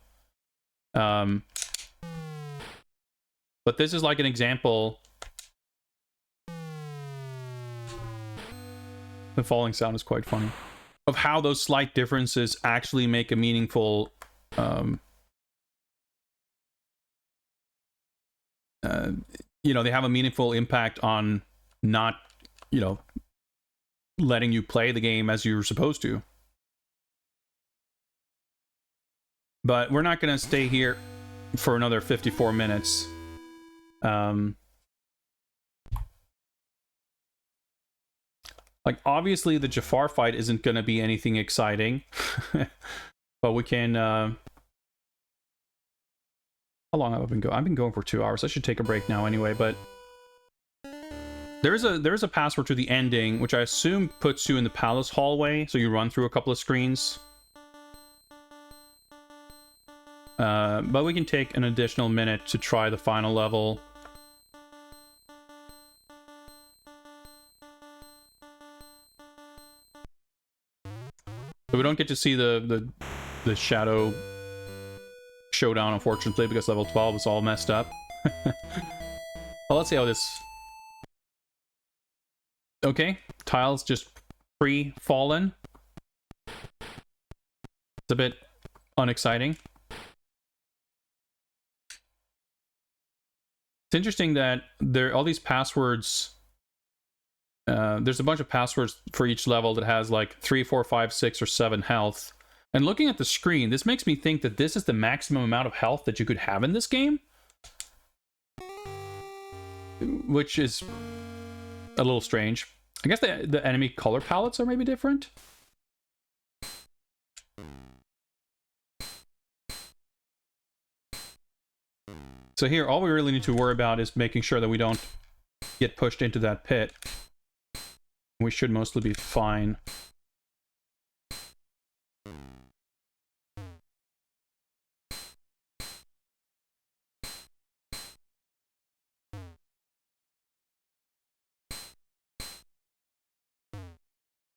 Speaker 2: But this is like an example. The falling sound is quite funny, of how those slight differences actually make a meaningful you know, they have a meaningful impact on not, you know, letting you play the game as you're supposed to. But we're not going to stay here for another 54 minutes. Like, obviously, the Jafar fight isn't going to be anything exciting. But we can... how long have I been going? I've been going for 2 hours. I should take a break now anyway, but... There is a password to the ending, which I assume puts you in the palace hallway, so you run through a couple of screens. But we can take an additional minute to try the final level. So we don't get to see the shadow showdown, unfortunately, because level 12 is all messed up. Well, let's see how this... Okay, tiles just pre-fallen. It's a bit unexciting. It's interesting that there are all these passwords. There's a bunch of passwords for each level that has like 3, 4, 5, 6, or 7 health. And looking at the screen, this makes me think that this is the maximum amount of health that you could have in this game. Which is a little strange. I guess the enemy color palettes are maybe different. So here, all we really need to worry about is making sure that we don't get pushed into that pit. We should mostly be fine.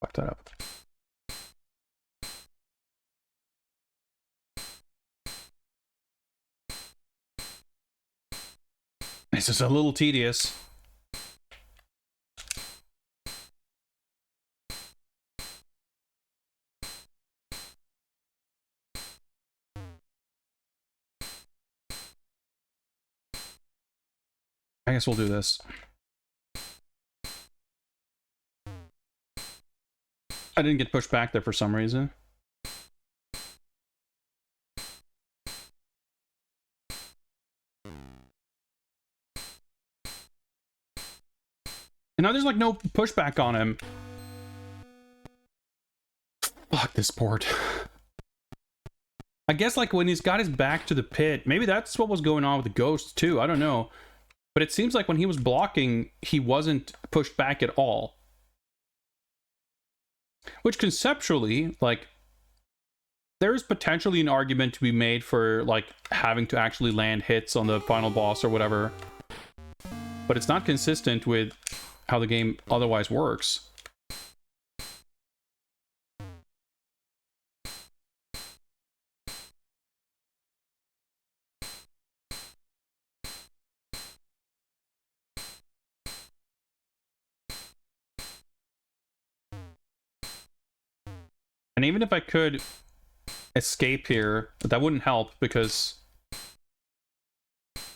Speaker 2: Fuck that up. This is a little tedious. I guess we'll do this. I didn't get pushed back there for some reason. And now there's like no pushback on him. Fuck this port. I guess like when he's got his back to the pit, maybe that's what was going on with the ghost too. I don't know. But it seems like when he was blocking, he wasn't pushed back at all. Which conceptually, like, there's potentially an argument to be made for like having to actually land hits on the final boss or whatever. But it's not consistent with how the game otherwise works. And even if I could escape here, that wouldn't help because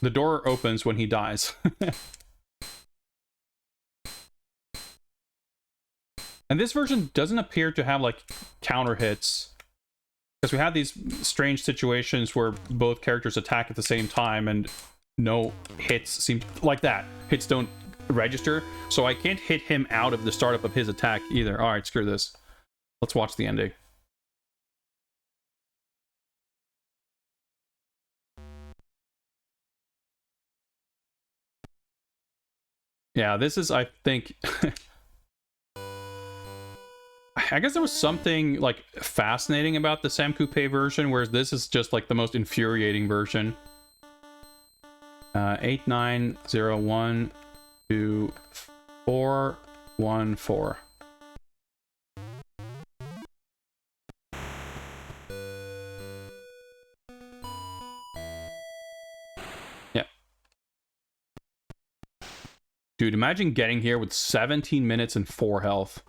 Speaker 2: the door opens when he dies. And this version doesn't appear to have like counter hits, because we have these strange situations where both characters attack at the same time and no hits seem like that. Hits don't register, so I can't hit him out of the startup of his attack either. All right, screw this. Let's watch the ending. Yeah, this is, I think... I guess there was something, like, fascinating about the Sam Coupe version, whereas this is just, like, the most infuriating version. 89012414. Yeah. Dude, imagine getting here with 17 minutes and 4 health.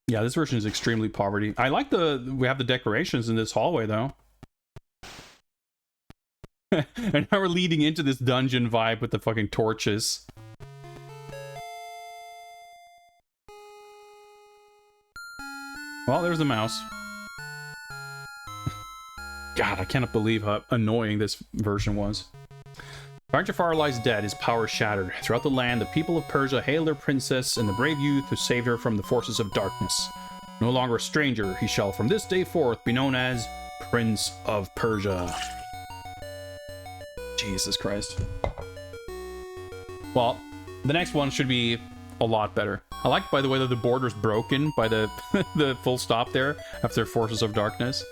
Speaker 2: Yeah, this version is extremely poverty. I like we have the decorations in this hallway, though. And now we're leading into this dungeon vibe with the fucking torches. Well, there's the mouse. God, I cannot believe how annoying this version was. Bar Jafar lies dead, his power shattered. Throughout the land, the people of Persia hail their princess and the brave youth who saved her from the forces of darkness. No longer a stranger, he shall from this day forth be known as Prince of Persia. Jesus Christ. Well, the next one should be a lot better. I like, by the way, that the border's broken by the the full stop there after forces of darkness.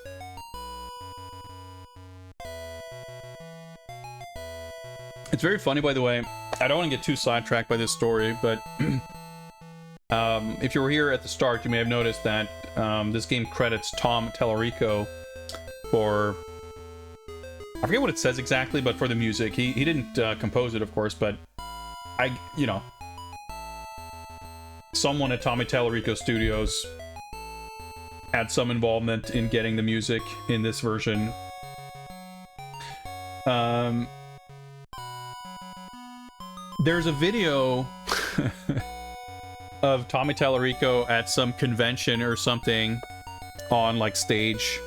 Speaker 2: It's very funny, by the way. I don't want to get too sidetracked by this story, but if you were here at the start, you may have noticed that this game credits Tom Tallarico for... I forget what it says exactly, but for the music. He didn't compose it, of course, but you know, someone at Tommy Tallarico Studios had some involvement in getting the music in this version. There's a video of Tommy Tallarico at some convention or something on, like, stage,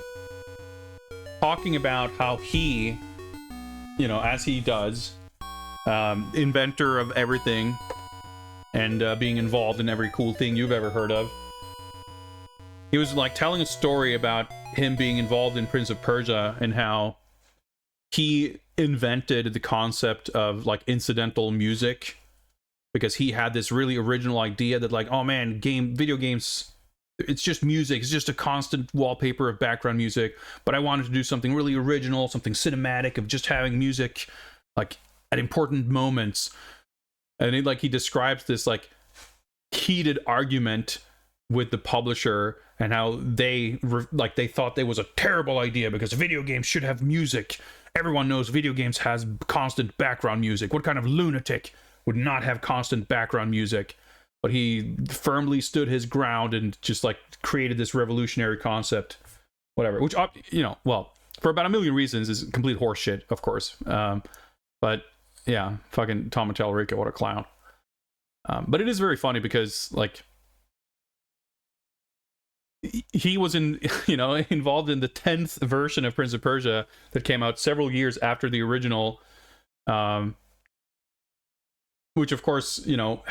Speaker 2: talking about how he, you know, as he does, inventor of everything and being involved in every cool thing you've ever heard of. He was, like, telling a story about him being involved in Prince of Persia and how he invented the concept of, like, incidental music because he had this really original idea that, like, oh man, video games, it's just music, it's just a constant wallpaper of background music, but I wanted to do something really original, something cinematic of just having music, like, at important moments. And he describes this, like, heated argument with the publisher and how they thought it was a terrible idea because video games should have music. Everyone knows video games has constant background music. What kind of lunatic would not have constant background music? But he firmly stood his ground and just, like, created this revolutionary concept. Whatever. Which, you know, well, for about a million reasons is complete horseshit, of course. But, yeah, fucking Tom Tallarico, what a clown. But it is very funny because, like, he was involved in the 10th version of Prince of Persia that came out several years after the original, which of course, you know,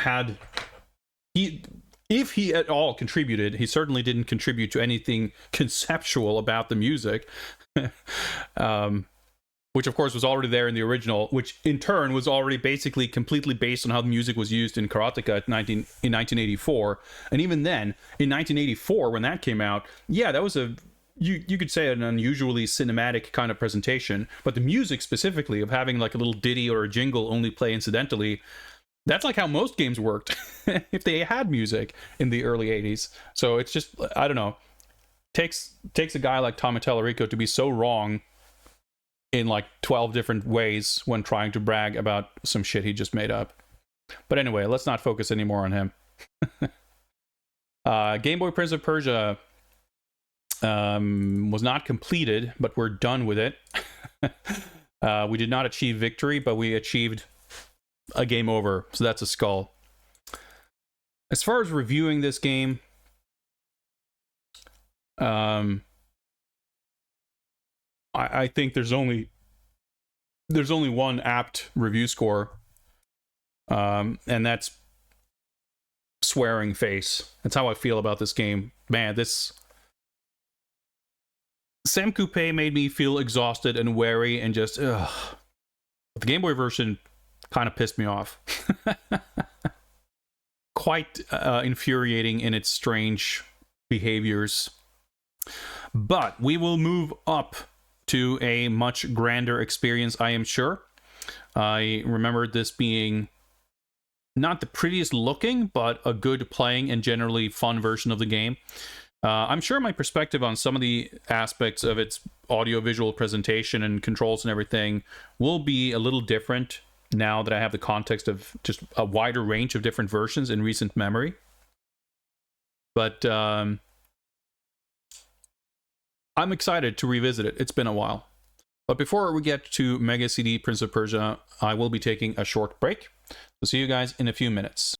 Speaker 2: if he at all contributed, he certainly didn't contribute to anything conceptual about the music, which of course was already there in the original, which in turn was already basically completely based on how the music was used in Karateka in 1984. And even then, in 1984, when that came out, yeah, that was you could say an unusually cinematic kind of presentation, but the music specifically of having, like, a little ditty or a jingle only play incidentally, that's like how most games worked if they had music in the early 80s. So it's just, I don't know, takes a guy like Tom Tallarico to be so wrong in, like, 12 different ways when trying to brag about some shit he just made up. But anyway, let's not focus anymore on him. Game Boy Prince of Persia was not completed, but we're done with it. We did not achieve victory, but we achieved a game over, so that's a skull. As far as reviewing this game, I think there's only one apt review score, and that's swearing face. That's how I feel about this game. Man, this Sam Coupe made me feel exhausted and wary and just ugh. The Game Boy version kind of pissed me off. Quite infuriating in its strange behaviors. But we will move up to a much grander experience, I am sure. I remember this being not the prettiest looking, but a good playing and generally fun version of the game. I'm sure my perspective on some of the aspects of its audio-visual presentation and controls and everything will be a little different now that I have the context of just a wider range of different versions in recent memory. But I'm excited to revisit it. It's been a while. But before we get to Mega CD Prince of Persia, I will be taking a short break. So see you guys in a few minutes.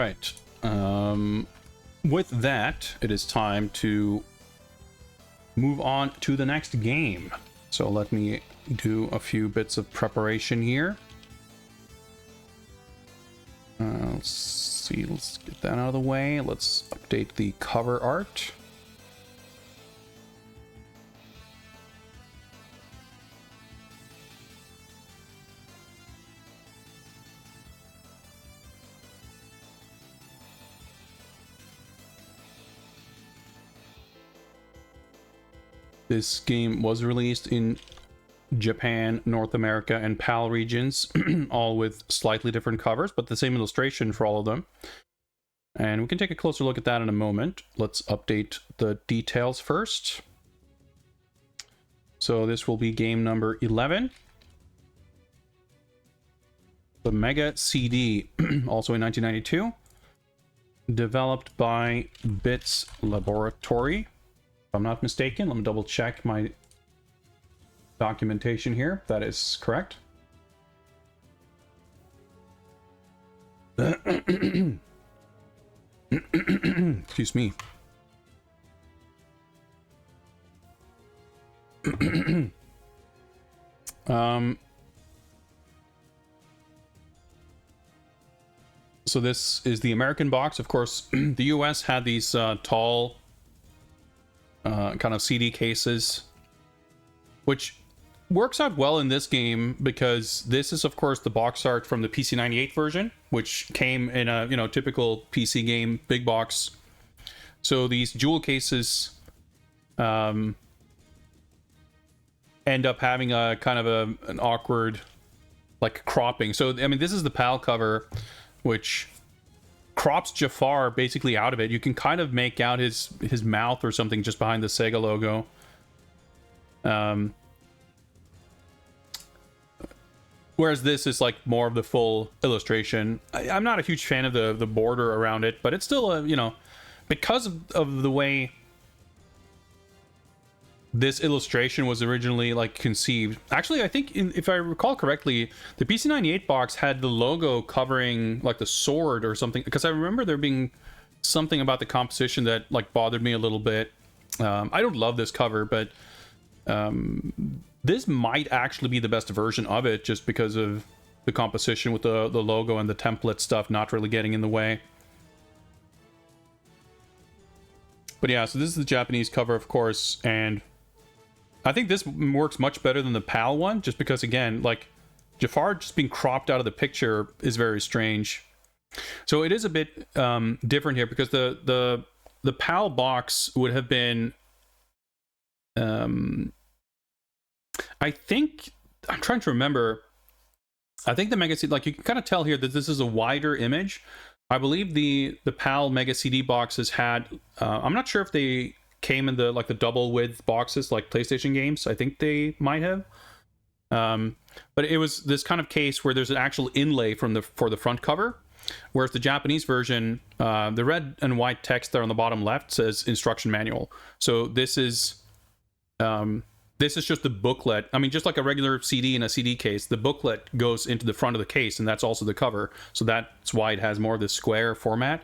Speaker 2: right. With that, it is time to move on to the next game. So let me do a few bits of preparation here. Let's see, let's get that out of the way. Let's update the cover art. This game was released in Japan, North America, and PAL regions, all with slightly different covers, but the same illustration for all of them. And we can take a closer look at that in a moment. Let's update the details first. So this will be game number 11. The Mega CD, also in 1992. Developed by Bits Laboratory. If I'm not mistaken, let me double check my documentation here. That is correct. Excuse me. So this is the American box. Of course, the US had these tall kind of CD cases, which works out well in this game because this is, of course, the box art from the PC98 version, which came in a, you know, typical PC game big box. So these jewel cases end up having a kind of an awkward like cropping. So I mean, this is the PAL cover, which crops Jafar basically out of it. You can kind of make out his mouth or something just behind the Sega logo. Whereas this is like more of the full illustration. I'm not a huge fan of the border around it, but it's still a, you know, because of the way this illustration was originally like conceived. Actually, I think if I recall correctly, the PC98 box had the logo covering like the sword or something, because I remember there being something about the composition that like bothered me a little bit. I don't love this cover, but this might actually be the best version of it just because of the composition with the logo and the template stuff not really getting in the way. But yeah, so this is the Japanese cover, of course, and I think this works much better than the PAL one, just because, again, like, Jafar just being cropped out of the picture is very strange. So it is a bit different here, because the PAL box would have been... I think... I'm trying to remember. I think the Mega CD... Like, you can kind of tell here that this is a wider image. I believe the PAL Mega CD boxes had... I'm not sure if they came in the double width boxes like PlayStation games. I think they might have. But it was this kind of case where there's an actual inlay for the front cover, whereas the Japanese version, the red and white text there on the bottom left says instruction manual. So this is just the booklet. I mean, just like a regular CD in a CD case, the booklet goes into the front of the case, and that's also the cover. So that's why it has more of this square format,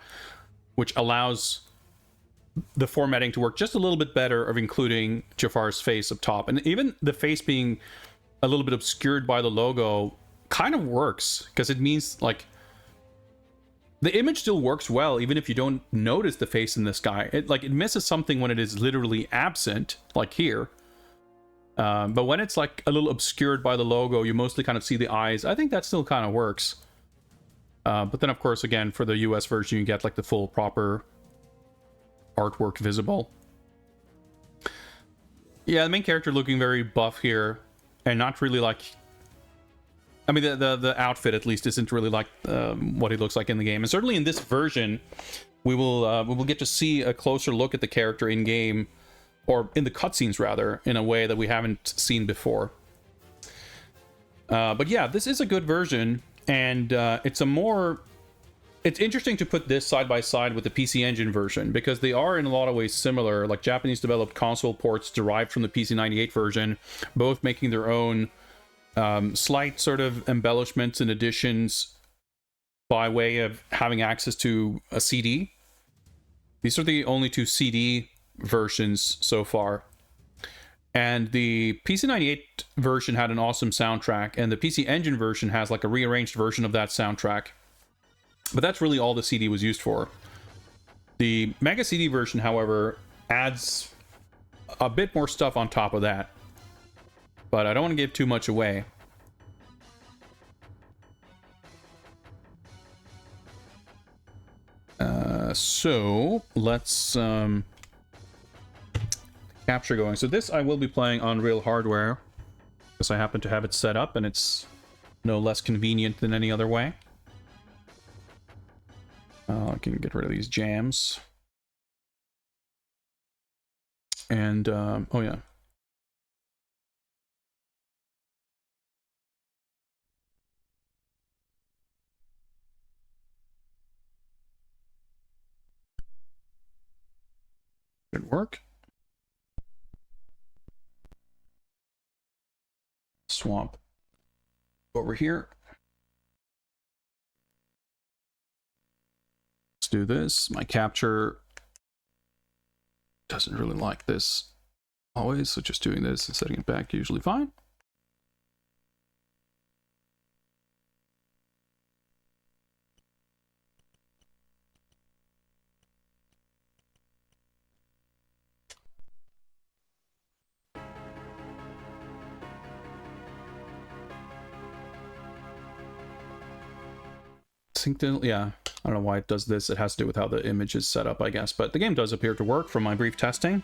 Speaker 2: which allows the formatting to work just a little bit better of including Jafar's face up top. And even the face being a little bit obscured by the logo kind of works, because it means like the image still works well even if you don't notice the face in this guy. It misses something when it is literally absent, like here. But when it's like a little obscured by the logo, you mostly kind of see the eyes. I think that still kind of works. But then, of course, again, for the US version, you get like the full proper artwork visible. Yeah, the main character looking very buff here, and not really like... I mean, the outfit at least isn't really like what he looks like in the game. And certainly in this version, we will get to see a closer look at the character in game, or in the cutscenes rather, in a way that we haven't seen before. But yeah, this is a good version, and it's interesting to put this side by side with the PC Engine version, because they are in a lot of ways similar. Like, Japanese developed console ports derived from the PC98 version, both making their own slight sort of embellishments and additions by way of having access to a CD. These are the only two CD versions so far. And the PC98 version had an awesome soundtrack, and the PC Engine version has like a rearranged version of that soundtrack. But that's really all the CD was used for. The Mega CD version, however, adds a bit more stuff on top of that. But I don't want to give too much away. So let's capture going. So this I will be playing on real hardware because I happen to have it set up and it's no less convenient than any other way. I can get rid of these jams. And oh yeah. Good work. Swamp over here. Let's do this. My capture doesn't really like this always, so just doing this and setting it back usually fine. Yeah, I don't know why it does this. It has to do with how the image is set up, I guess. But the game does appear to work from my brief testing.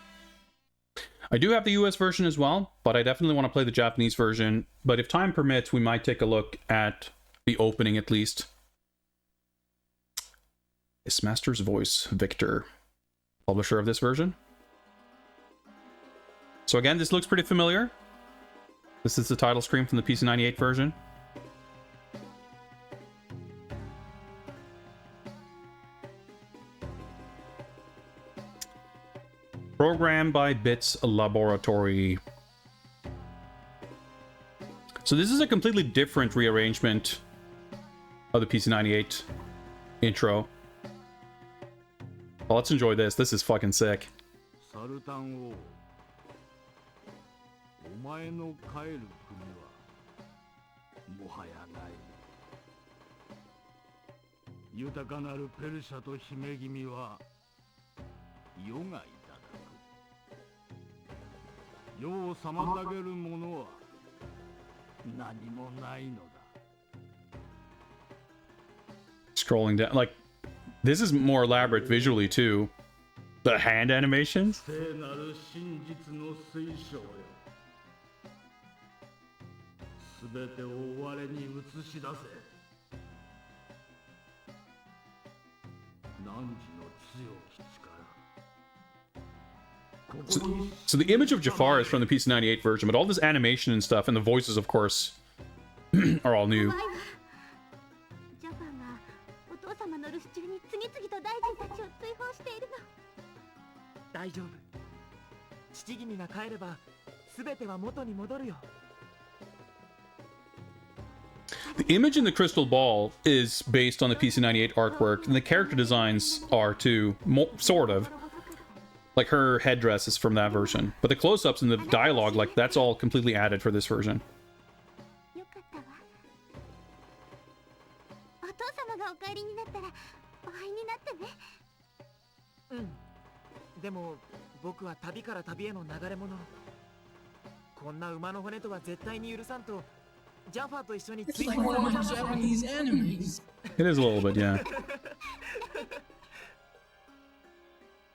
Speaker 2: I do have the US version as well, but I definitely want to play the Japanese version. But if time permits, we might take a look at the opening at least. Is Master's Voice Victor, publisher of this version? So again, this looks pretty familiar. This is the title screen from the PC98 version. Programmed by Bits Laboratory. So this is a completely different rearrangement of the PC98 intro. Well, let's enjoy this. This is fucking sick. Scrolling down, like, this is more elaborate visually too. The hand animations. So the image of Jafar is from the PC98 version, but all this animation and stuff, and the voices, of course, are all new. The image in the crystal ball is based on the PC98 artwork, and the character designs are too, sort of. Like her headdress is from that version, but the close-ups and the dialogue, like, that's all completely added for this version.
Speaker 4: It's like one of the Japanese animes.
Speaker 2: It is a little bit, yeah.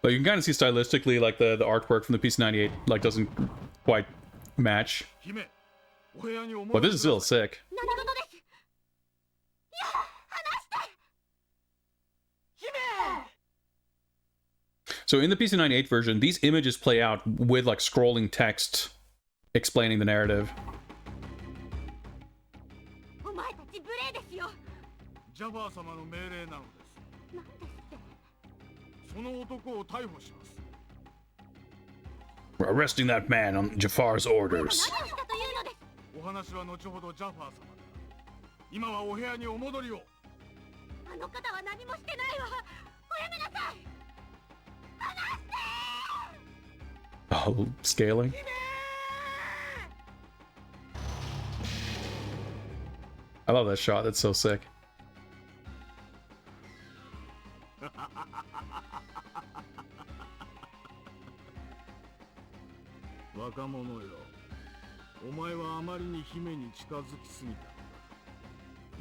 Speaker 2: But you can kind of see stylistically, like, the artwork from the PC98, like, doesn't quite match. But this is still sick. So in the PC98 version, these images play out with, like, scrolling text explaining the narrative. We're arresting that man on Jafar's orders.
Speaker 5: の方は何もしてないわ。おやめなさい。
Speaker 2: Oh, scaling. I love that shot. That's so sick.
Speaker 3: 若者よ、お前はあまりに姫に近づきすぎた。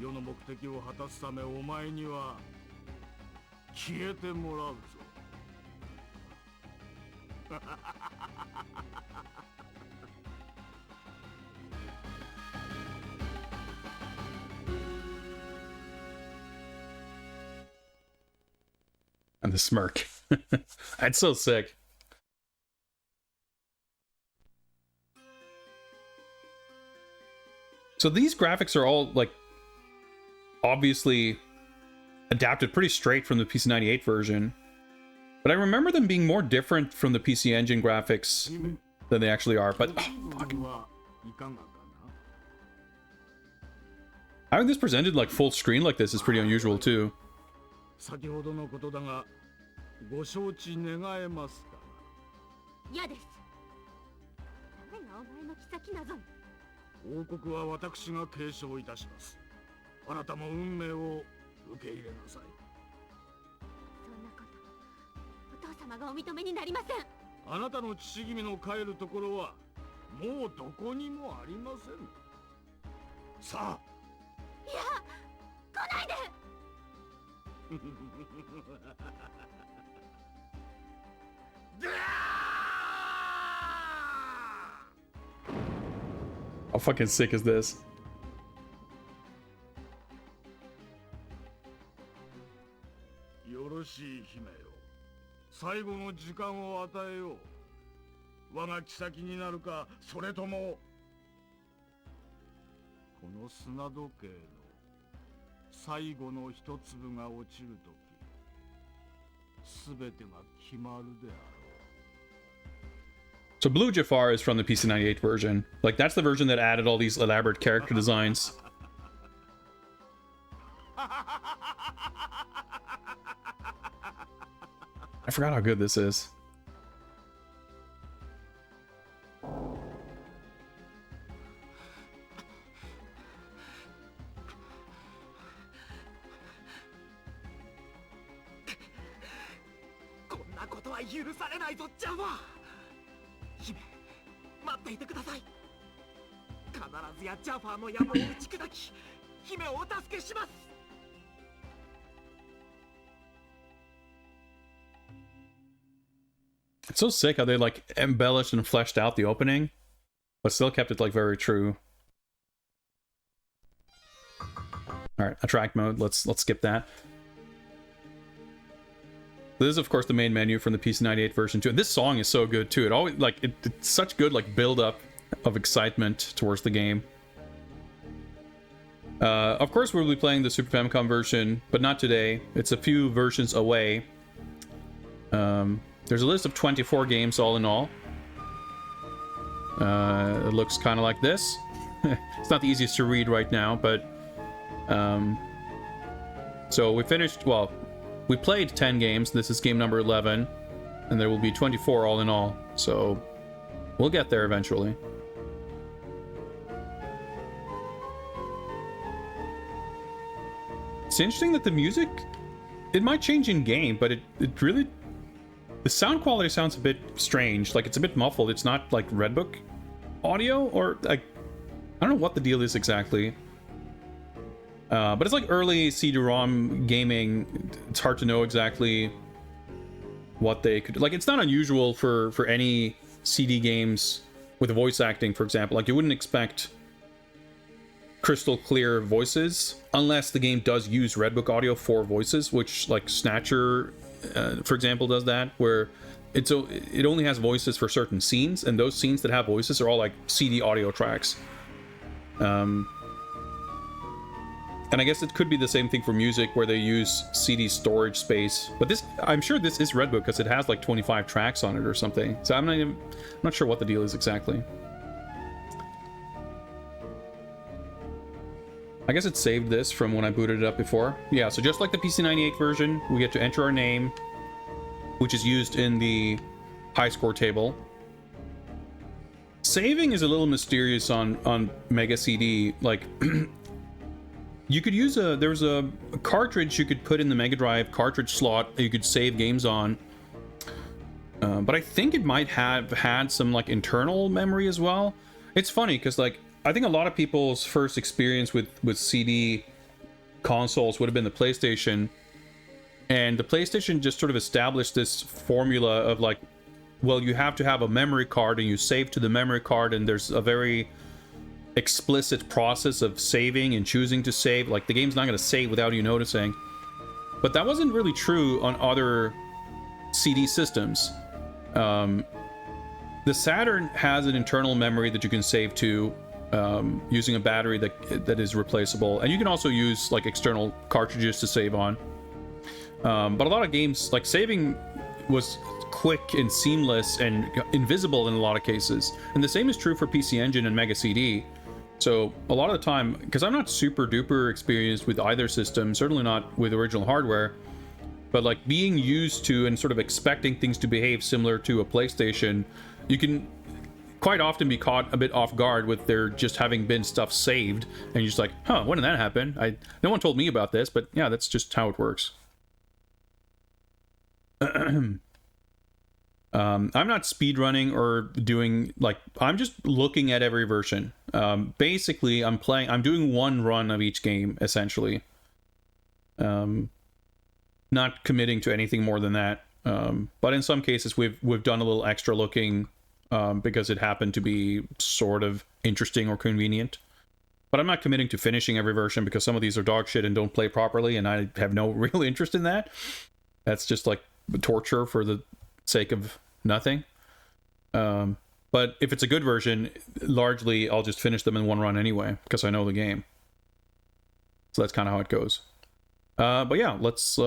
Speaker 3: 世の目的を果たすためお前には消えてもらうぞ。
Speaker 2: And the smirk. That's so sick. So these graphics are all like obviously adapted pretty straight from the PC98 version. But I remember them being more different from the PC Engine graphics than they actually are. But fuck. Having this presented like full screen like this is pretty unusual too.
Speaker 3: 先ほどのことだが、ご承知願えますか。
Speaker 5: 嫌です。誰がお前の妃なぞ。
Speaker 3: 王国は私が継承いたします。あなたも運命を受け入れなさい。
Speaker 5: そんなこと、お父様がお認めになりません。
Speaker 3: あなたの父君の帰るところはもうどこにもありません。さあ。
Speaker 5: いや、来ないで。
Speaker 2: How fucking sick is this?
Speaker 3: よろしい姫よ。最後の時間を与えよう。我が妃になるか、それともこの砂時計の最後の一粒が落ちるとき、すべてが決まるであろう。
Speaker 2: So Blue Jafar is from the PC98 version. Like that's the version that added all these elaborate character designs. I forgot how good this is. It's so sick how they like embellished and fleshed out the opening, but still kept it like very true. All right, attract mode. Let's skip that. This is of course the main menu from the PC98 version too. And this song is so good too. It always like it's such good like build up of excitement towards the game. Of course we'll be playing the Super Famicom version, but not today. It's a few versions away. There's a list of 24 games all in all. It looks kind of like this. It's not the easiest to read right now, but so we finished, well, we played 10 games. This is game number 11, and there will be 24 all in all. So we'll get there eventually. It's interesting that the music, it might change in game, but it really, the sound quality sounds a bit strange. Like it's a bit muffled. It's not like Redbook audio, or like, I don't know what the deal is exactly. But it's like early CD-ROM gaming. It's hard to know exactly what they could, like it's not unusual for any CD games with voice acting, for example. Like you wouldn't expect crystal clear voices unless the game does use Redbook audio for voices, which like Snatcher for example does that, where it only has voices for certain scenes, and those scenes that have voices are all like CD audio tracks. And I guess it could be the same thing for music, where they use CD storage space. But this, I'm sure this is Redbook because it has like 25 tracks on it or something. So I'm not sure what the deal is exactly. I guess it saved this from when I booted it up before. Yeah, so just like the PC98 version, we get to enter our name, which is used in the high score table. Saving is a little mysterious on Mega CD. Like, you could use there was a cartridge you could put in the Mega Drive cartridge slot that you could save games on. But I think it might have had some like internal memory as well. It's funny because like I think a lot of people's first experience with CD consoles would have been the PlayStation, and the PlayStation just sort of established this formula of like, well, you have to have a memory card and you save to the memory card, and there's a very explicit process of saving and choosing to save. Like the game's not going to save without you noticing. But that wasn't really true on other CD systems. The Saturn has an internal memory that you can save to using a battery that is replaceable, and you can also use like external cartridges to save on. But a lot of games, like saving was quick and seamless and invisible in a lot of cases, and the same is true for PC Engine and Mega CD. So a lot of the time, because I'm not super duper experienced with either system, certainly not with original hardware, but like being used to and sort of expecting things to behave similar to a PlayStation, you can quite often be caught a bit off guard with there just having been stuff saved, and you're just like, huh, when did that happen? No one told me about this, but yeah, that's just how it works. I'm not speedrunning or doing like, I'm just looking at every version. Basically, I'm doing one run of each game essentially. Not committing to anything more than that. But in some cases, we've done a little extra looking because it happened to be sort of interesting or convenient. But I'm not committing to finishing every version because some of these are dog shit and don't play properly, and I have no real interest in that. That's just like torture for the sake of nothing. But if it's a good version, largely I'll just finish them in one run anyway because I know the game. So that's kind of how it goes. But yeah, let's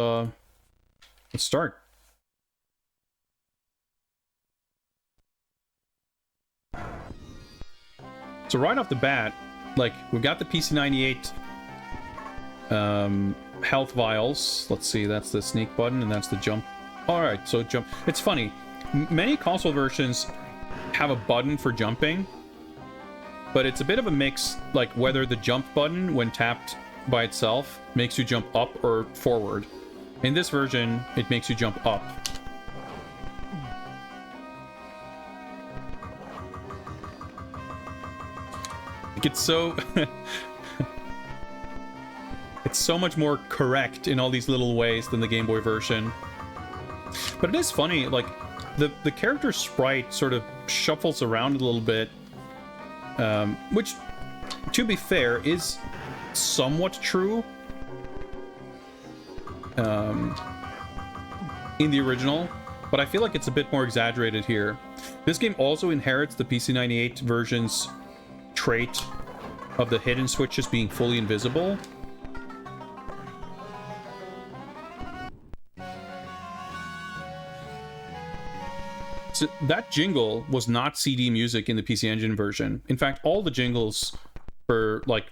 Speaker 2: start. So right off the bat, like we've got the PC98 health vials. Let's see, that's the sneak button and that's the jump. All right, so jump. It's funny. Many console versions have a button for jumping, but it's a bit of a mix, like whether the jump button when tapped by itself makes you jump up or forward. In this version, it makes you jump up. It's so it's so much more correct in all these little ways than the Game Boy version. But it is funny, like the character sprite sort of shuffles around a little bit, which, to be fair, is somewhat true in the original, but I feel like it's a bit more exaggerated here. This game also inherits the PC98 version's trait of the hidden switches being fully invisible. So that jingle was not CD music in the PC Engine version. In fact, all the jingles for like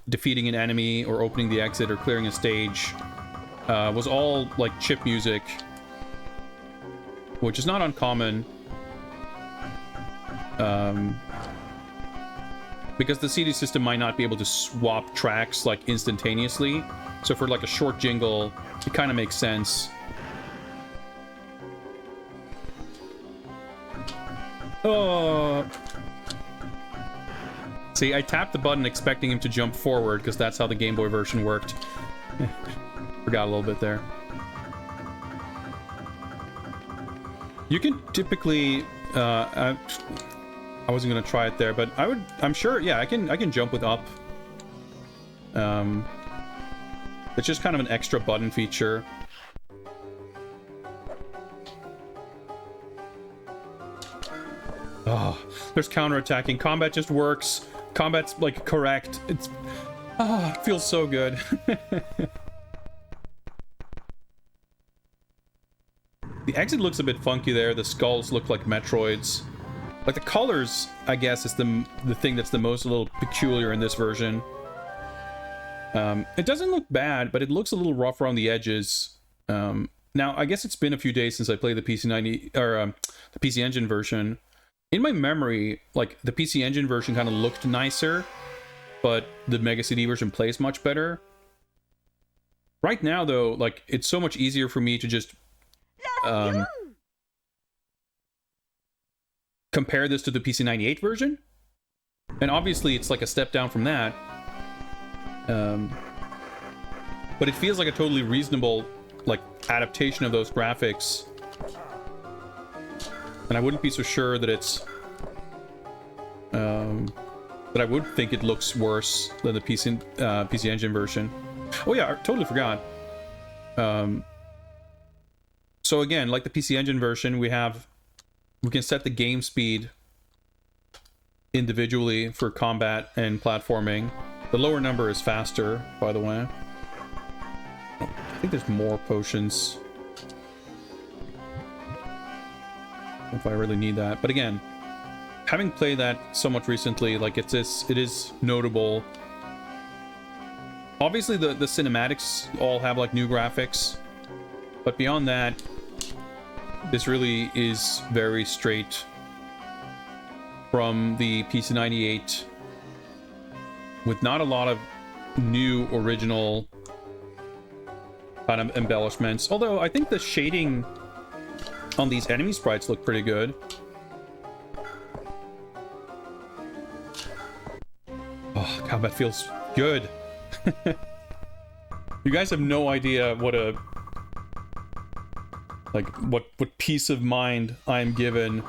Speaker 2: defeating an enemy or opening the exit or clearing a stage was all like chip music, which is not uncommon. Because the CD system might not be able to swap tracks like instantaneously. So for like a short jingle, it kind of makes sense. Oh. See, I tapped the button expecting him to jump forward because that's how the Game Boy version worked. Forgot a little bit there. You can typically I wasn't gonna try it there, but I'm sure, yeah, I can jump with up. It's just kind of an extra button feature. Oh, there's counterattacking. Combat just works. Combat's like correct. It feels so good. The exit looks a bit funky there. The skulls look like Metroids. Like the colors, I guess, is the thing that's the most a little peculiar in this version. It doesn't look bad, but it looks a little rough around the edges. Now, I guess it's been a few days since I played the PC90 or the PC Engine version. In my memory, like the PC Engine version kind of looked nicer, but the Mega CD version plays much better. Right now, though, like it's so much easier for me to just compare this to the PC98 version, and obviously it's like a step down from that. But it feels like a totally reasonable like adaptation of those graphics, and I wouldn't be so sure that it's that I would think it looks worse than the PC Engine version. Oh yeah, I totally forgot. So again, like the PC Engine version, we can set the game speed individually for combat and platforming. The lower number is faster, by the way. I think there's more potions. I don't know if I really need that, but again, having played that so much recently, like it is notable. Obviously, the cinematics all have like new graphics, but beyond that, this really is very straight from the PC98, with not a lot of new original kind of embellishments. Although I think the shading on these enemy sprites look pretty good. Oh, combat feels good. You guys have no idea what a what peace of mind I'm given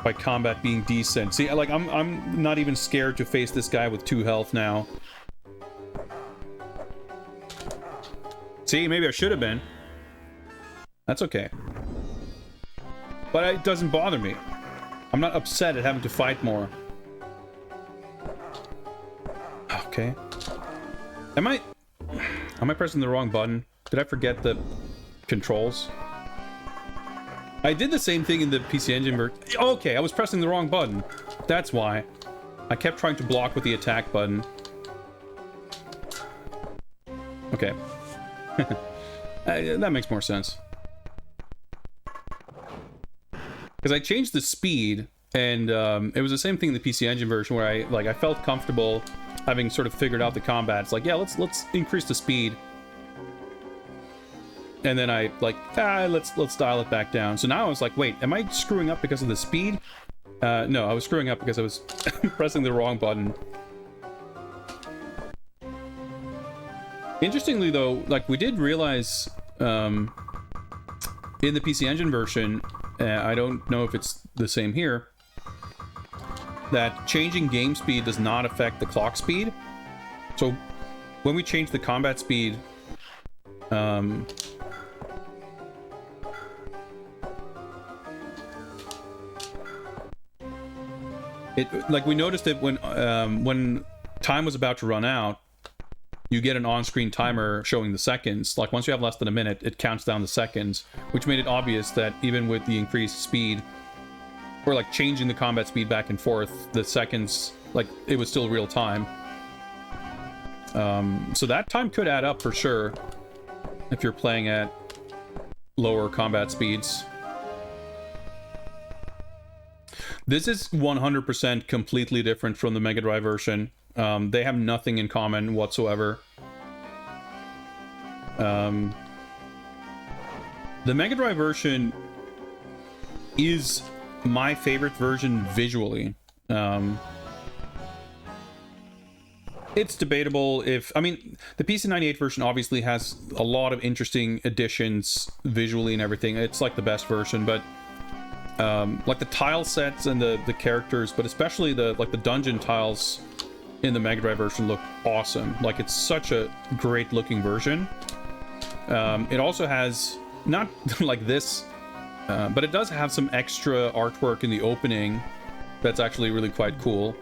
Speaker 2: by combat being decent. See, like I'm not even scared to face this guy with 2 health now. See, maybe I should have been. That's okay. But it doesn't bother me. I'm not upset at having to fight more. Okay. Am I pressing the wrong button? Did I forget the controls? I did the same thing in the PC Engine version. Okay, I was pressing the wrong button. That's why. I kept trying to block with the attack button. Okay. That makes more sense. Because I changed the speed, and it was the same thing in the PC Engine version where I felt comfortable having sort of figured out the combat. It's like, yeah, let's increase the speed. And then I let's dial it back down. So now I was like, wait, am I screwing up because of the speed? No, I was screwing up because I was pressing the wrong button. Interestingly though, like we did realize in the PC Engine version, I don't know if it's the same here, that changing game speed does not affect the clock speed. So when we change the combat speed, we noticed it when time was about to run out, you get an on-screen timer showing the seconds. Like once you have less than a minute, it counts down the seconds, which made it obvious that even with the increased speed, or like changing the combat speed back and forth, the seconds, like it was still real time. So that time could add up for sure if you're playing at lower combat speeds. This is 100% completely different from the Mega Drive version. They have nothing in common whatsoever. The Mega Drive version is my favorite version visually. It's debatable if... I mean, the PC98 version obviously has a lot of interesting additions visually and everything. It's like the best version, but... like the tile sets and the characters, but especially the dungeon tiles in the Mega Drive version look awesome. Like it's such a great looking version. It also has not like this, but it does have some extra artwork in the opening that's actually really quite cool.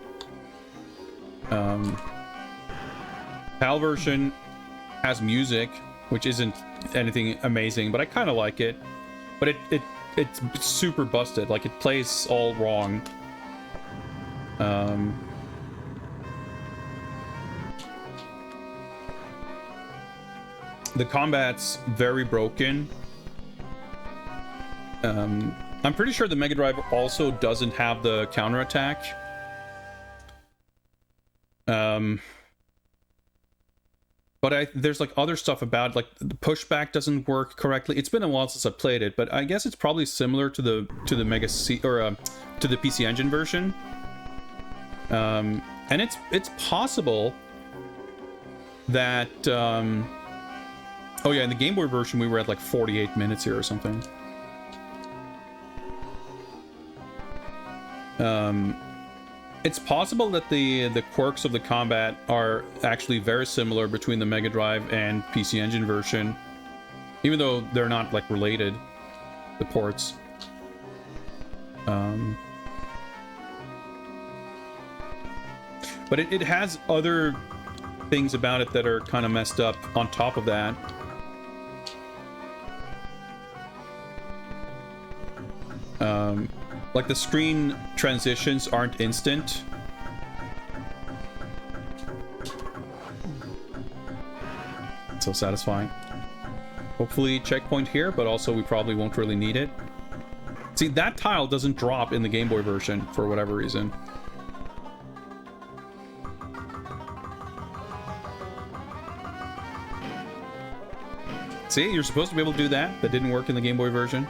Speaker 2: PAL version has music, which isn't anything amazing, but I kind of like it. But it's super busted. Like it plays all wrong. The combat's very broken. I'm pretty sure the Mega Drive also doesn't have the counterattack. But there's like other stuff about it, like the pushback doesn't work correctly. It's been a while since I played it, but I guess it's probably similar to the Mega C or to the PC Engine version. And it's possible that oh yeah, in the Game Boy version we were at like 48 minutes here or something. It's possible that the quirks of the combat are actually very similar between the Mega Drive and PC Engine version, even though they're not like related, the ports. But it has other things about it that are kind of messed up on top of that. Like the screen transitions aren't instant. So satisfying. Hopefully checkpoint here, but also we probably won't really need it. See, that tile doesn't drop in the Game Boy version for whatever reason. See, you're supposed to be able to do that. That didn't work in the Game Boy version.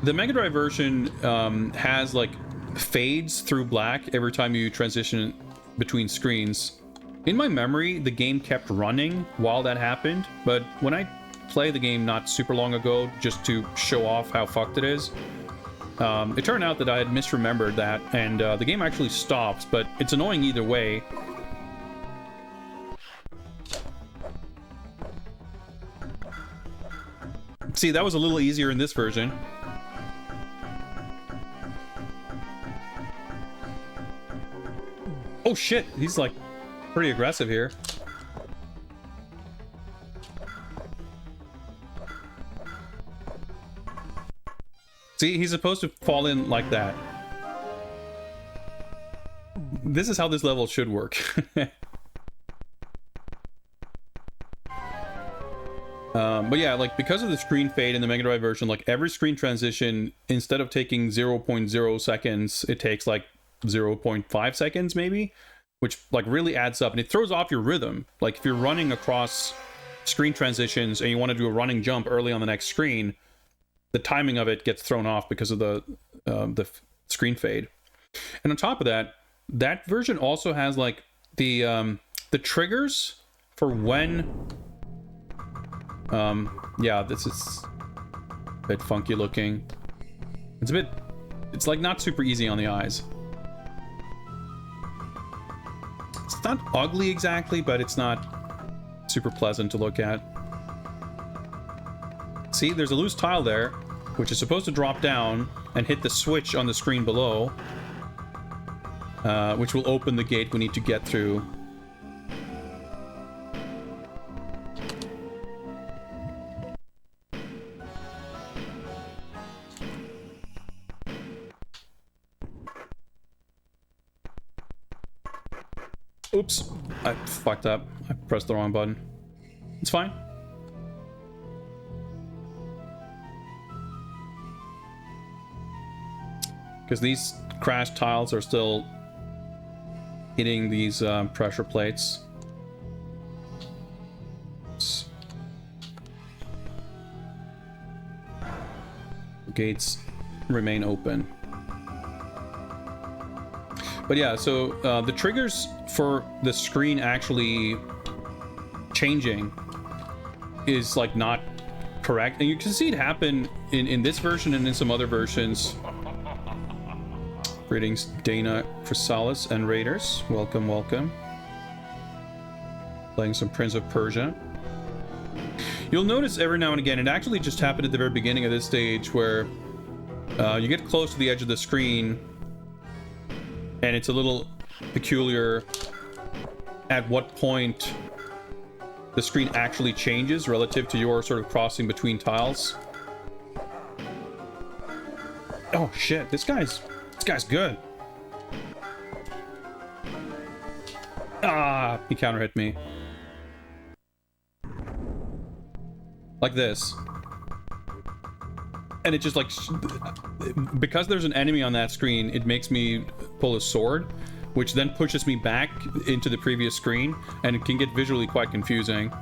Speaker 2: The Mega Drive version has like fades through black every time you transition between screens. In my memory, the game kept running while that happened, but when I played the game not super long ago just to show off how fucked it is, it turned out that I had misremembered that, and the game actually stops, but it's annoying either way. See, that was a little easier in this version. Oh shit, he's like pretty aggressive here. See, he's supposed to fall in like that. This is how this level should work. But yeah, like because of the screen fade in the Mega Drive version, like every screen transition, instead of taking 0.0 seconds, it takes like 0.5 seconds maybe, which like really adds up, and it throws off your rhythm. Like if you're running across screen transitions and you want to do a running jump early on the next screen, the timing of it gets thrown off because of the screen fade. And on top of that, that version also has like the triggers for when yeah, this is a bit funky looking. It's like not super easy on the eyes. It's not ugly exactly, but it's not super pleasant to look at. See, there's a loose tile there, which is supposed to drop down and hit the switch on the screen below, which will open the gate we need to get through. Oops, I fucked up. I pressed the wrong button. It's fine. Because these crash tiles are still hitting these pressure plates. Oops. Gates remain open. But yeah, so the triggers for the screen actually changing is like not correct, and you can see it happen in this version and in some other versions. Greetings, Dana Chrysalis and Raiders. Welcome, welcome. Playing some Prince of Persia. You'll notice every now and again, it actually just happened at the very beginning of this stage where you get close to the edge of the screen, and it's a little peculiar at what point the screen actually changes relative to your sort of crossing between tiles. Oh shit, this guy's good. Ah, he counter hit me. Like this. And it just like, because there's an enemy on that screen, it makes me pull a sword, which then pushes me back into the previous screen, and it can get visually quite confusing.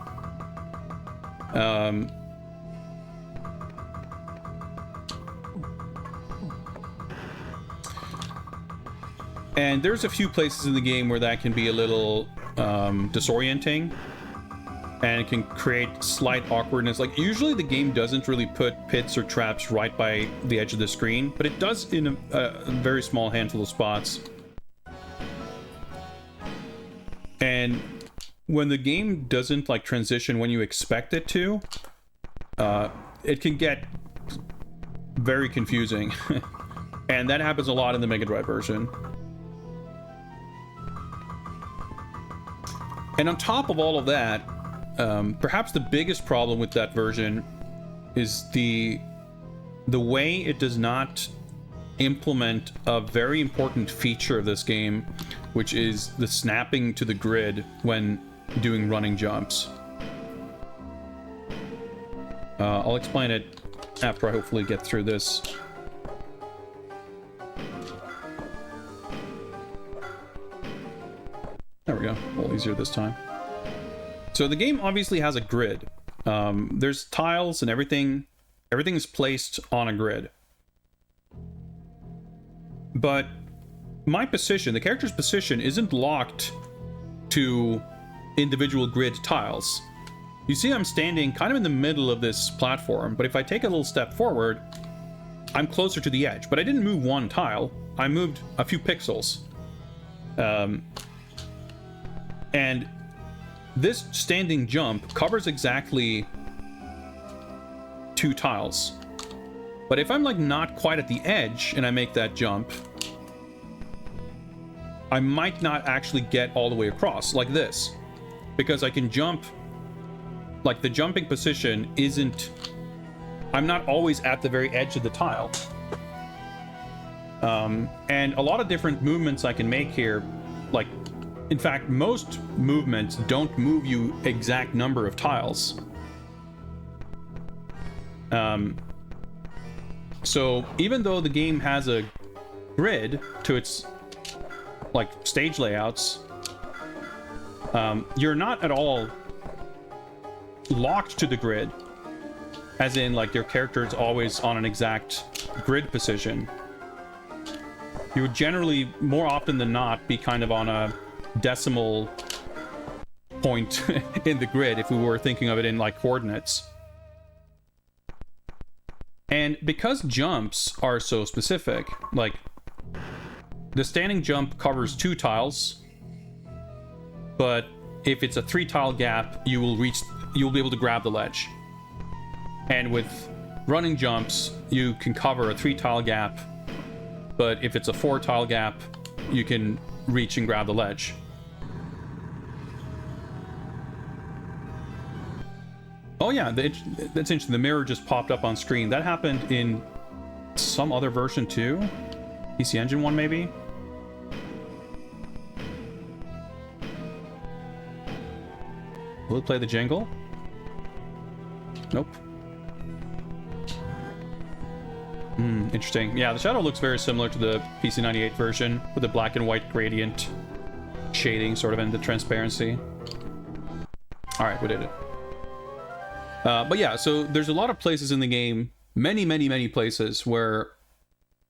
Speaker 2: And there's a few places in the game where that can be a little disorienting, and it can create slight awkwardness. Like, usually the game doesn't really put pits or traps right by the edge of the screen, but it does in a very small handful of spots. And when the game doesn't like transition when you expect it to, it can get very confusing. And that happens a lot in the Mega Drive version. And on top of all of that, perhaps the biggest problem with that version is the way it does not implement a very important feature of this game, which is the snapping to the grid when doing running jumps. I'll explain it after I hopefully get through this. There we go, a little easier this time. So the game obviously has a grid. There's tiles and everything. Everything is placed on a grid. But my position, the character's position, isn't locked to individual grid tiles. You see I'm standing kind of in the middle of this platform, but if I take a little step forward, I'm closer to the edge. But I didn't move one tile, I moved a few pixels. And this standing jump covers exactly 2 tiles. But if I'm like not quite at the edge and I make that jump, I might not actually get all the way across like this, because I can jump, like the jumping position isn't, I'm not always at the very edge of the tile. And a lot of different movements I can make here, like, in fact, most movements don't move you exact number of tiles. So even though the game has a grid to its like stage layouts, you're not at all locked to the grid, as in like your character is always on an exact grid position. You would generally, more often than not, be kind of on a decimal point in the grid if we were thinking of it in like coordinates. And because jumps are so specific, like the standing jump covers 2 tiles, but if it's a 3 tile gap, you'll be able to grab the ledge. And with running jumps, you can cover a 3 tile gap, but if it's a 4 tile gap, you can reach and grab the ledge. Oh yeah, that's interesting. The mirror just popped up on screen. That happened in some other version too? PC Engine one maybe? Will it play the jingle? Nope. Interesting. Yeah, the shadow looks very similar to the PC98 version, with the black and white gradient shading sort of and the transparency. Alright, we did it. But yeah, so there's a lot of places in the game, many places, where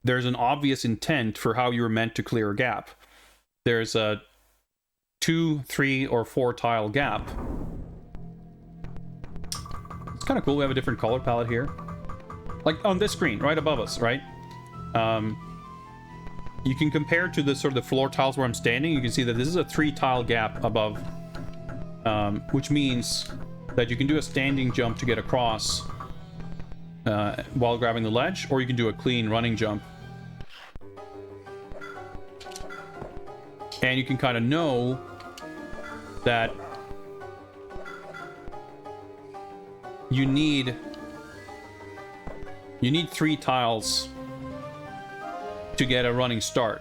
Speaker 2: there's an obvious intent for how you were meant to clear a gap. There's a 2, 3, or 4 tile gap. It's kind of cool, we have a different color palette here. Like on this screen, right above us, right? You can compare to the sort of the floor tiles where I'm standing. You can see that this is a 3 tile gap above, which means that you can do a standing jump to get across while grabbing the ledge, or you can do a clean running jump. And you can kind of know that you need 3 tiles to get a running start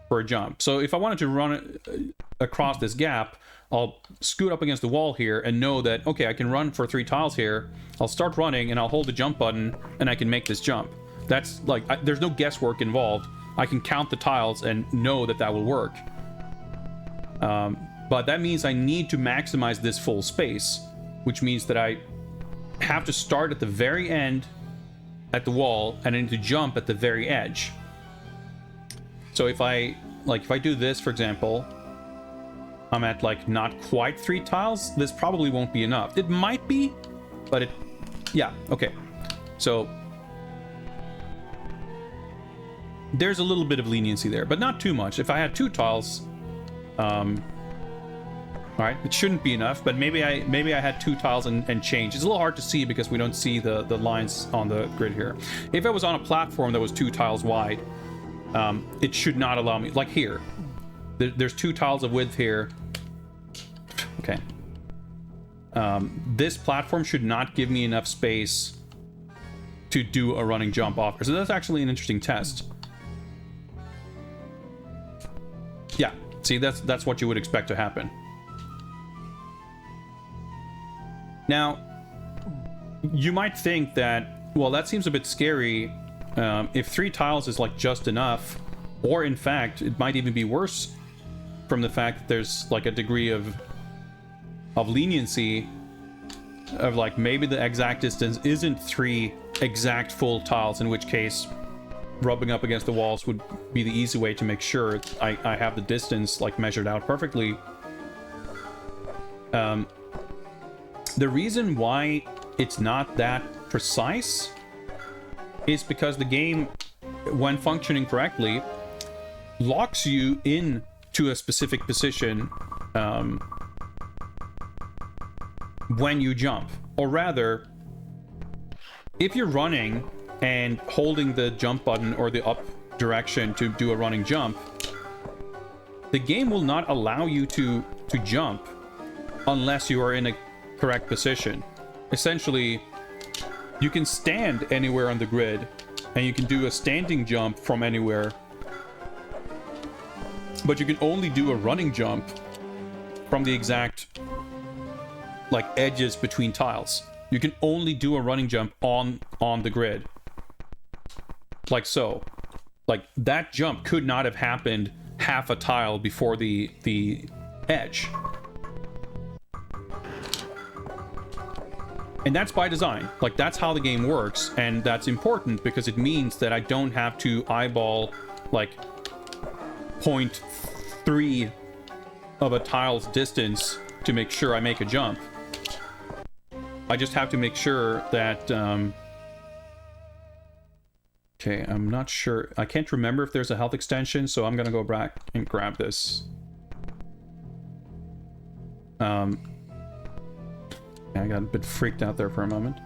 Speaker 2: for a jump. So if I wanted to run it, across this gap, I'll scoot up against the wall here and know that, okay, I can run for 3 tiles here. I'll start running and I'll hold the jump button and I can make this jump. That's like, there's no guesswork involved. I can count the tiles and know that that will work. But that means I need to maximize this full space, which means that I have to start at the very end at the wall and I need to jump at the very edge. So if I do this, for example, I'm at like not quite 3 tiles. This probably won't be enough. It might be, but yeah, okay. So there's a little bit of leniency there, but not too much. If I had 2 tiles, all right, it shouldn't be enough, but maybe I had 2 tiles and change. It's a little hard to see because we don't see the lines on the grid here. If I was on a platform that was 2 tiles wide, it should not allow me, like here. There's 2 tiles of width here. Okay. This platform should not give me enough space to do a running jump off. So that's actually an interesting test. Yeah, see, that's what you would expect to happen. Now, you might think that, well, that seems a bit scary. If 3 tiles is like just enough, or in fact, it might even be worse from the fact that there's like a degree of leniency of like maybe the exact distance isn't 3 exact full tiles, in which case rubbing up against the walls would be the easy way to make sure I have the distance like measured out perfectly. The reason why it's not that precise is because the game, when functioning correctly, locks you in to a specific position when you jump. Or rather, if you're running and holding the jump button or the up direction to do a running jump, the game will not allow you to jump unless you are in a correct position. Essentially, you can stand anywhere on the grid and you can do a standing jump from anywhere, but you can only do a running jump from the exact like edges between tiles. You can only do a running jump on the grid, like so. Like that jump could not have happened half a tile before the edge. And that's by design. Like, that's how the game works, and that's important because it means that I don't have to eyeball like 0.3 of a tile's distance to make sure I make a jump. I just have to make sure that okay, I'm not sure. I can't remember if there's a health extension, so I'm gonna go back and grab this. I got a bit freaked out there for a moment.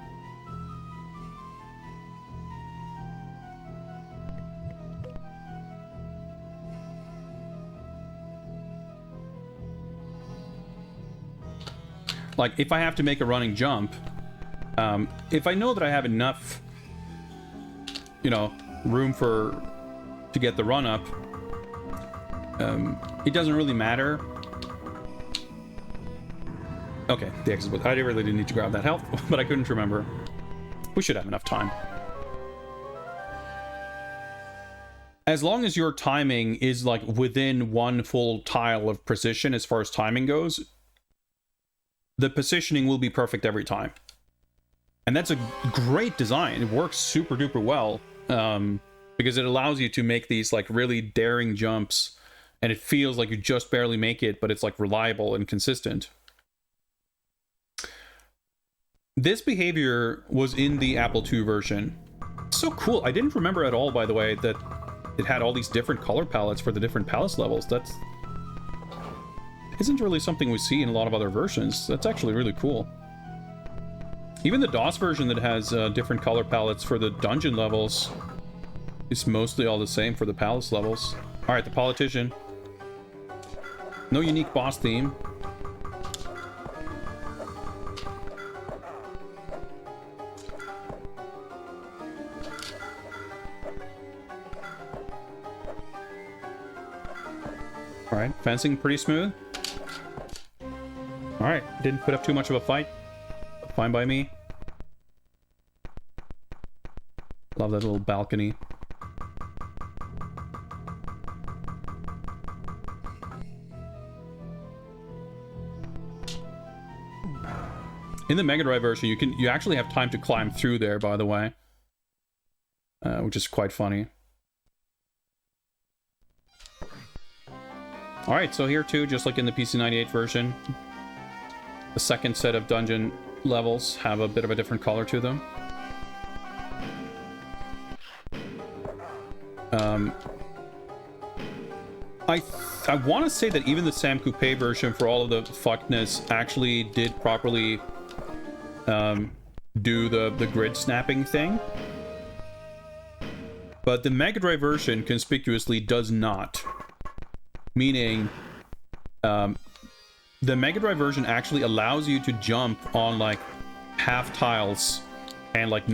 Speaker 2: Like, if I have to make a running jump, if I know that I have enough, you know, room to get the run up, it doesn't really matter. Okay, the exit was... I really didn't need to grab that health, but I couldn't remember. We should have enough time. As long as your timing is like within 1 full tile of precision as far as timing goes, the positioning will be perfect every time. And that's a great design. It works super duper well, because it allows you to make these like really daring jumps, and it feels like you just barely make it, but it's like reliable and consistent. This behavior was in the Apple II version. So cool. I didn't remember at all, by the way, that it had all these different color palettes for the different palace levels. That's isn't really something we see in a lot of other versions. That's actually really cool. Even the DOS version that has different color palettes for the dungeon levels is mostly all the same for the palace levels. All right, the politician. No unique boss theme. All right, fencing pretty smooth. Alright, didn't put up too much of a fight. Fine by me. Love that little balcony. In the Mega Drive version, you actually have time to climb through there, by the way. Which is quite funny. Alright, so here too, just like in the PC98 version, the second set of dungeon levels have a bit of a different color to them. I want to say that even the Sam Coupe version, for all of the fuckedness, actually did properly do the grid snapping thing. But the Mega Drive version conspicuously does not. Meaning, the Mega Drive version actually allows you to jump on like half tiles and like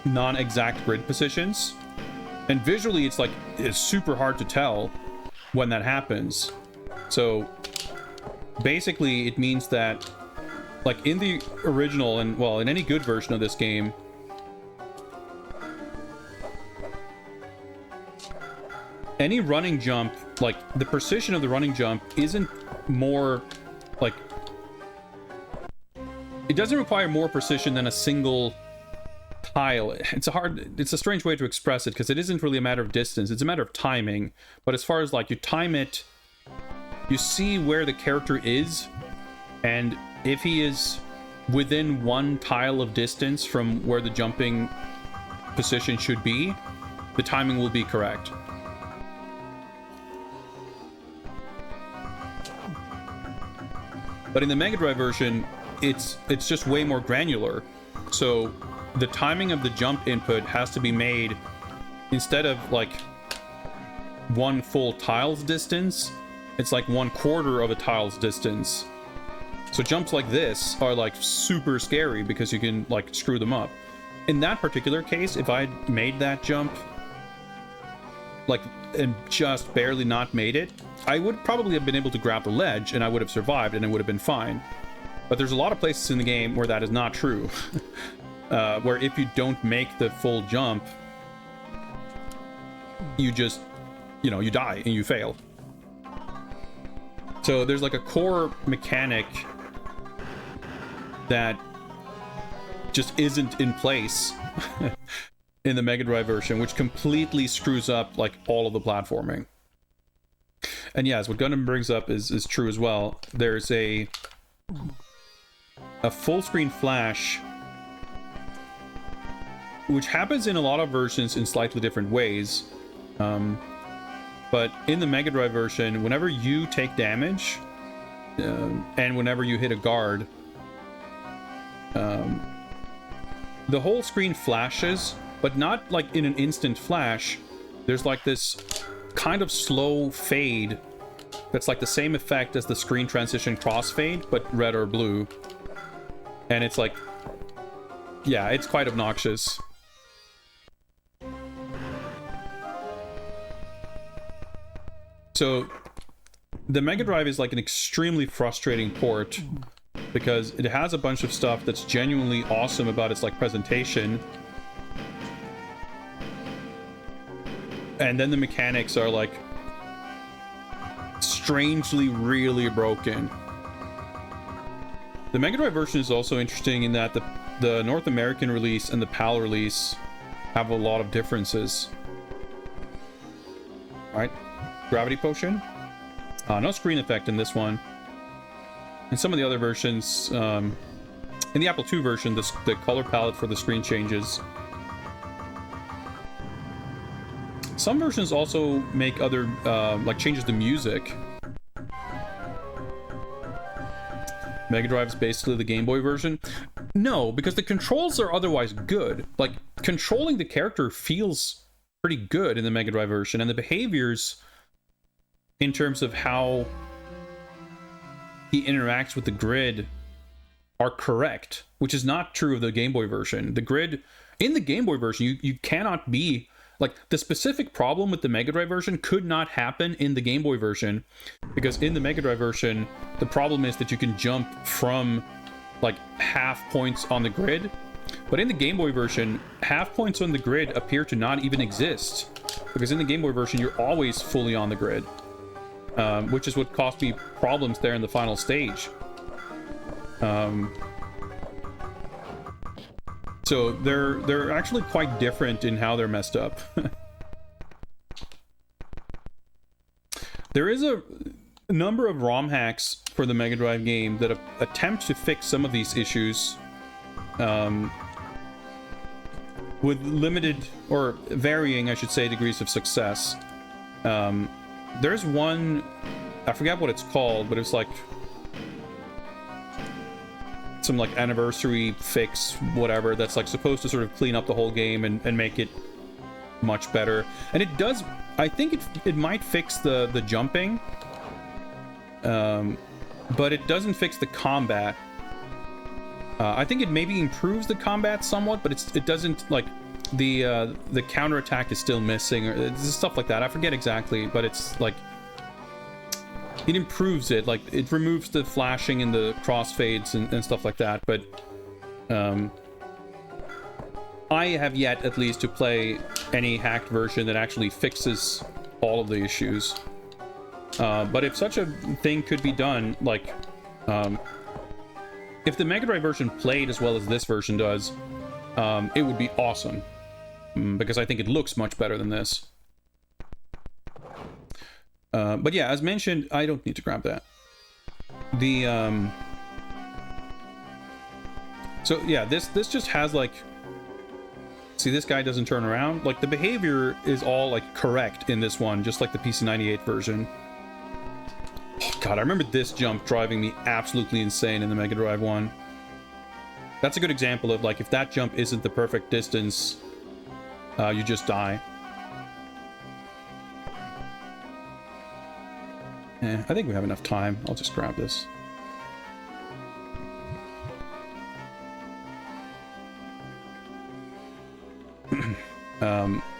Speaker 2: non-exact grid positions. And visually, it's super hard to tell when that happens. So basically, it means that, like in the original and well, in any good version of this game, any running jump, like the precision of the running jump isn't more like, it doesn't require more precision than a single tile. It's a strange way to express it because it isn't really a matter of distance, it's a matter of timing. But as far as like you time it, you see where the character is, and if he is within one tile of distance from where the jumping position should be, the timing will be correct. But in the Mega Drive version, it's just way more granular. So the timing of the jump input has to be made, instead of like one full tile's distance, it's like 1/4 of a tile's distance. So jumps like this are like super scary because you can like screw them up. In that particular case, if I made that jump like and just barely not made it, I would probably have been able to grab the ledge and I would have survived and it would have been fine. But there's a lot of places in the game where that is not true. Where if you don't make the full jump, you just, you die and you fail. So there's like a core mechanic that just isn't in place in the Mega Drive version, which completely screws up like all of the platforming. And yes, what Gundam brings up is true as well. There's a full screen flash, which happens in a lot of versions in slightly different ways. But in the Mega Drive version, whenever you take damage, and whenever you hit a guard, the whole screen flashes, but not like in an instant flash. There's like this kind of slow fade that's like the same effect as the screen transition crossfade, but red or blue. And it's like, yeah, it's quite obnoxious. So the Mega Drive is like an extremely frustrating port because it has a bunch of stuff that's genuinely awesome about its like presentation, and then the mechanics are like strangely really broken. The Mega Drive version is also interesting in that the North American release and the PAL release have a lot of differences. Alright, gravity potion. No screen effect in this one. In some of the other versions, in the Apple II version, the color palette for the screen changes. Some versions also make other, like changes the music. Mega Drive is basically the Game Boy version. No, because the controls are otherwise good. Like, controlling the character feels pretty good in the Mega Drive version, and the behaviors in terms of how he interacts with the grid are correct, which is not true of the Game Boy version. The grid in the Game Boy version, you cannot be Like, the specific problem with the Mega Drive version could not happen in the Game Boy version, because in the Mega Drive version, the problem is that you can jump from, like, half points on the grid. But in the Game Boy version, half points on the grid appear to not even exist, because in the Game Boy version, you're always fully on the grid, which is what caused me problems there in the final stage. So they're actually quite different in how they're messed up. There is a number of ROM hacks for the Mega Drive game that attempt to fix some of these issues, with limited, or varying, I should say, degrees of success. There's one, I forget what it's called, but it's like some like anniversary fix, whatever, that's like supposed to sort of clean up the whole game and make it much better. And it does, I think it might fix the jumping, but it doesn't fix the combat. I think it maybe improves the combat somewhat, but it doesn't, like, the counterattack is still missing, or stuff like that. I forget exactly, but it's like, it improves it. Like, it removes the flashing and the crossfades and stuff like that. But I have yet, at least, to play any hacked version that actually fixes all of the issues. But if such a thing could be done, like, if the Mega Drive version played as well as this version does, it would be awesome, because I think it looks much better than this. But yeah, as mentioned, I don't need to grab that. So yeah, this just has, like, see, this guy doesn't turn around. Like, the behavior is all, like, correct in this one, just like the PC-98 version. Oh, God, I remember this jump driving me absolutely insane in the Mega Drive one. That's a good example of, like, if that jump isn't the perfect distance, you just die. I think we have enough time. I'll just grab this.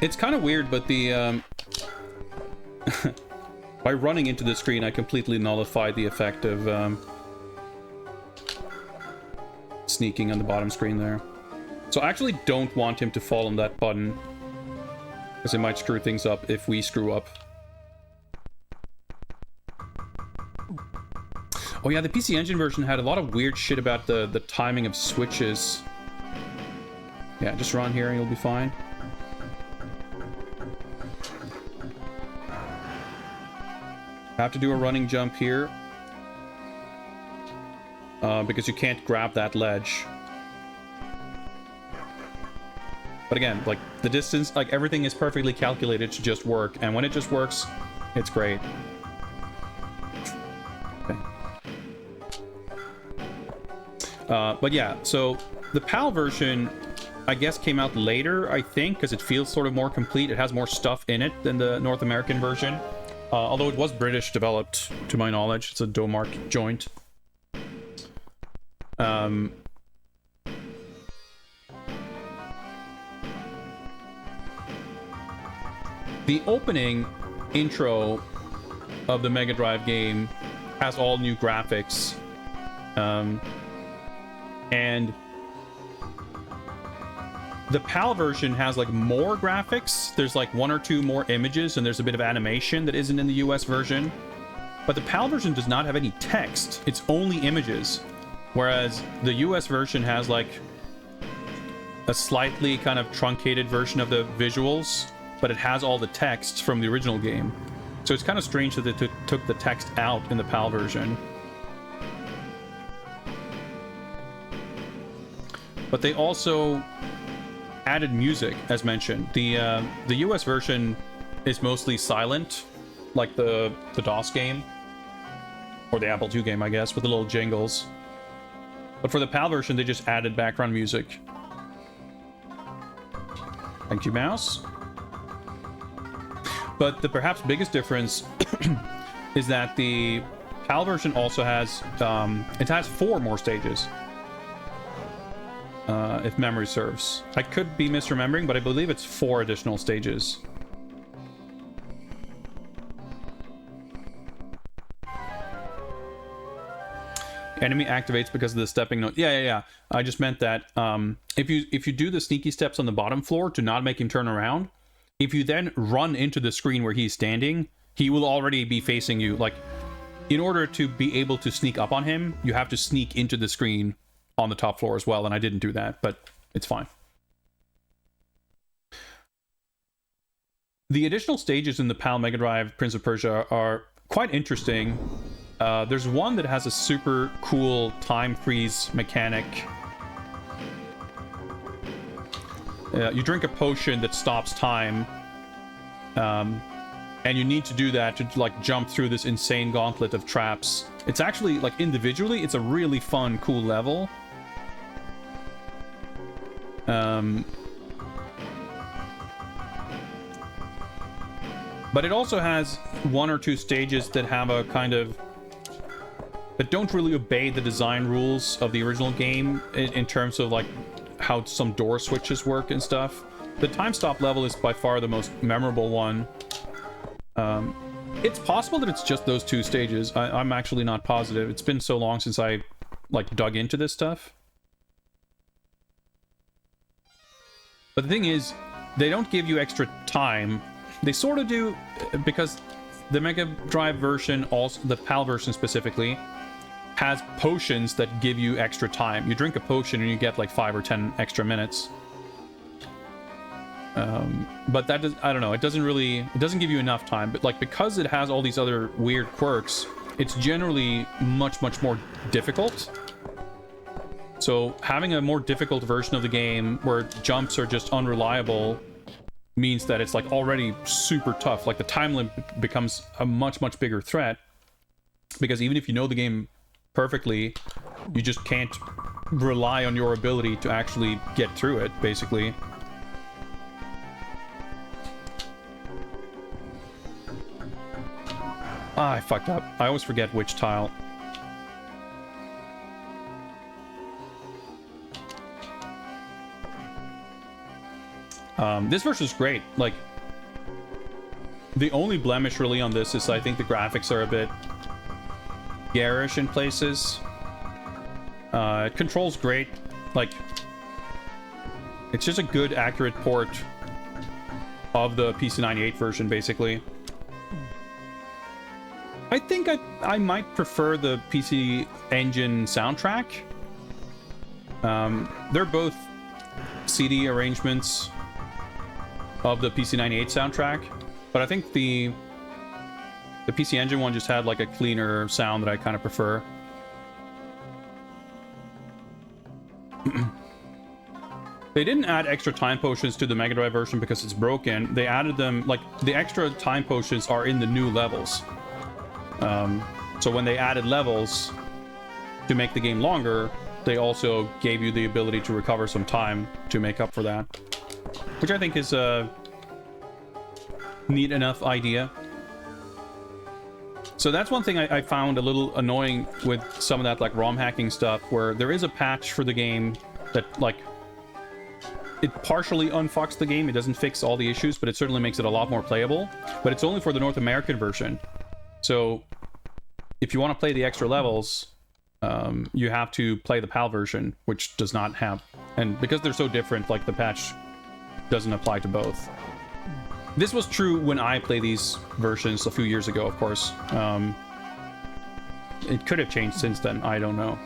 Speaker 2: It's kind of weird, but the by running into the screen, I completely nullified the effect of sneaking on the bottom screen there. So I actually don't want him to fall on that button, because it might screw things up if we screw up. Oh yeah, the PC Engine version had a lot of weird shit about the timing of switches. Yeah, just run here and you'll be fine. Have to do a running jump here, because you can't grab that ledge. But again, like, the distance, like, everything is perfectly calculated to just work, and when it just works, it's great. Okay. But yeah, so the PAL version, I guess, came out later, I think, because it feels sort of more complete. It has more stuff in it than the North American version. Although it was British developed, to my knowledge. It's a Domark joint. The opening intro of the Mega Drive game has all new graphics. And the PAL version has, like, more graphics. There's, like, 1 or 2 more images, and there's a bit of animation that isn't in the US version. But the PAL version does not have any text. It's only images. Whereas the US version has, like, a slightly kind of truncated version of the visuals, but it has all the text from the original game. So it's kind of strange that they took the text out in the PAL version. But they also added music, as mentioned. The US version is mostly silent, like the DOS game, or the Apple II game, I guess, with the little jingles. But for the PAL version, they just added background music. Thank you, mouse. But the perhaps biggest difference is that the PAL version also has, it has 4 more stages. if memory serves. I could be misremembering, but I believe it's 4 additional stages. Enemy activates because of the stepping note. Yeah. I just meant that if you do the sneaky steps on the bottom floor to not make him turn around, if you then run into the screen where he's standing, he will already be facing you. Like, in order to be able to sneak up on him, you have to sneak into the screen on the top floor as well, and I didn't do that, but it's fine. The additional stages in the PAL Mega Drive Prince of Persia are quite interesting. There's one that has a super cool time freeze mechanic. You drink a potion that stops time, and you need to do that to like jump through this insane gauntlet of traps. It's actually, like, individually, it's a really fun, cool level. But it also has 1 or 2 stages that have a kind of... that don't really obey the design rules of the original game in terms of, like, how some door switches work and stuff. The time stop level is by far the most memorable one. It's possible that it's just those 2 stages. I'm actually not positive. It's been so long since I, like, dug into this stuff. But the thing is, they don't give you extra time. They sort of do, because the Mega Drive version, also the PAL version specifically, has potions that give you extra time. You drink a potion and you get like 5 or 10 extra minutes. But that does, I don't know, it doesn't give you enough time. But like, because it has all these other weird quirks, it's generally much more difficult. So having a more difficult version of the game where jumps are just unreliable means that it's like already super tough. Like, the time limit becomes a much bigger threat, because even if you know the game perfectly, you just can't rely on your ability to actually get through it, basically. Ah, I fucked up. I always forget which tile. This version is great. Like, the only blemish really on this is I think the graphics are a bit garish in places. It controls great. Like, it's just a good, accurate port of the PC98 version, basically. I think I might prefer the PC Engine soundtrack. They're both CD arrangements of the PC98 soundtrack, but I think the PC Engine one just had like a cleaner sound that I kind of prefer. They didn't add extra time potions to the Mega Drive version because it's broken. They added them, like, the extra time potions are in the new levels. So when they added levels to make the game longer, they also gave you the ability to recover some time to make up for that, which I think is a neat enough idea. So that's one thing I found a little annoying with some of that, like, ROM hacking stuff, where there is a patch for the game that, like, it partially unfucks the game. It doesn't fix all the issues, but it certainly makes it a lot more playable. But it's only for the North American version. So if you want to play the extra levels, you have to play the PAL version, which does not have... And because they're so different, like, the patch doesn't apply to both. This was true when I played these versions a few years ago, of course. It could have changed since then, I don't know.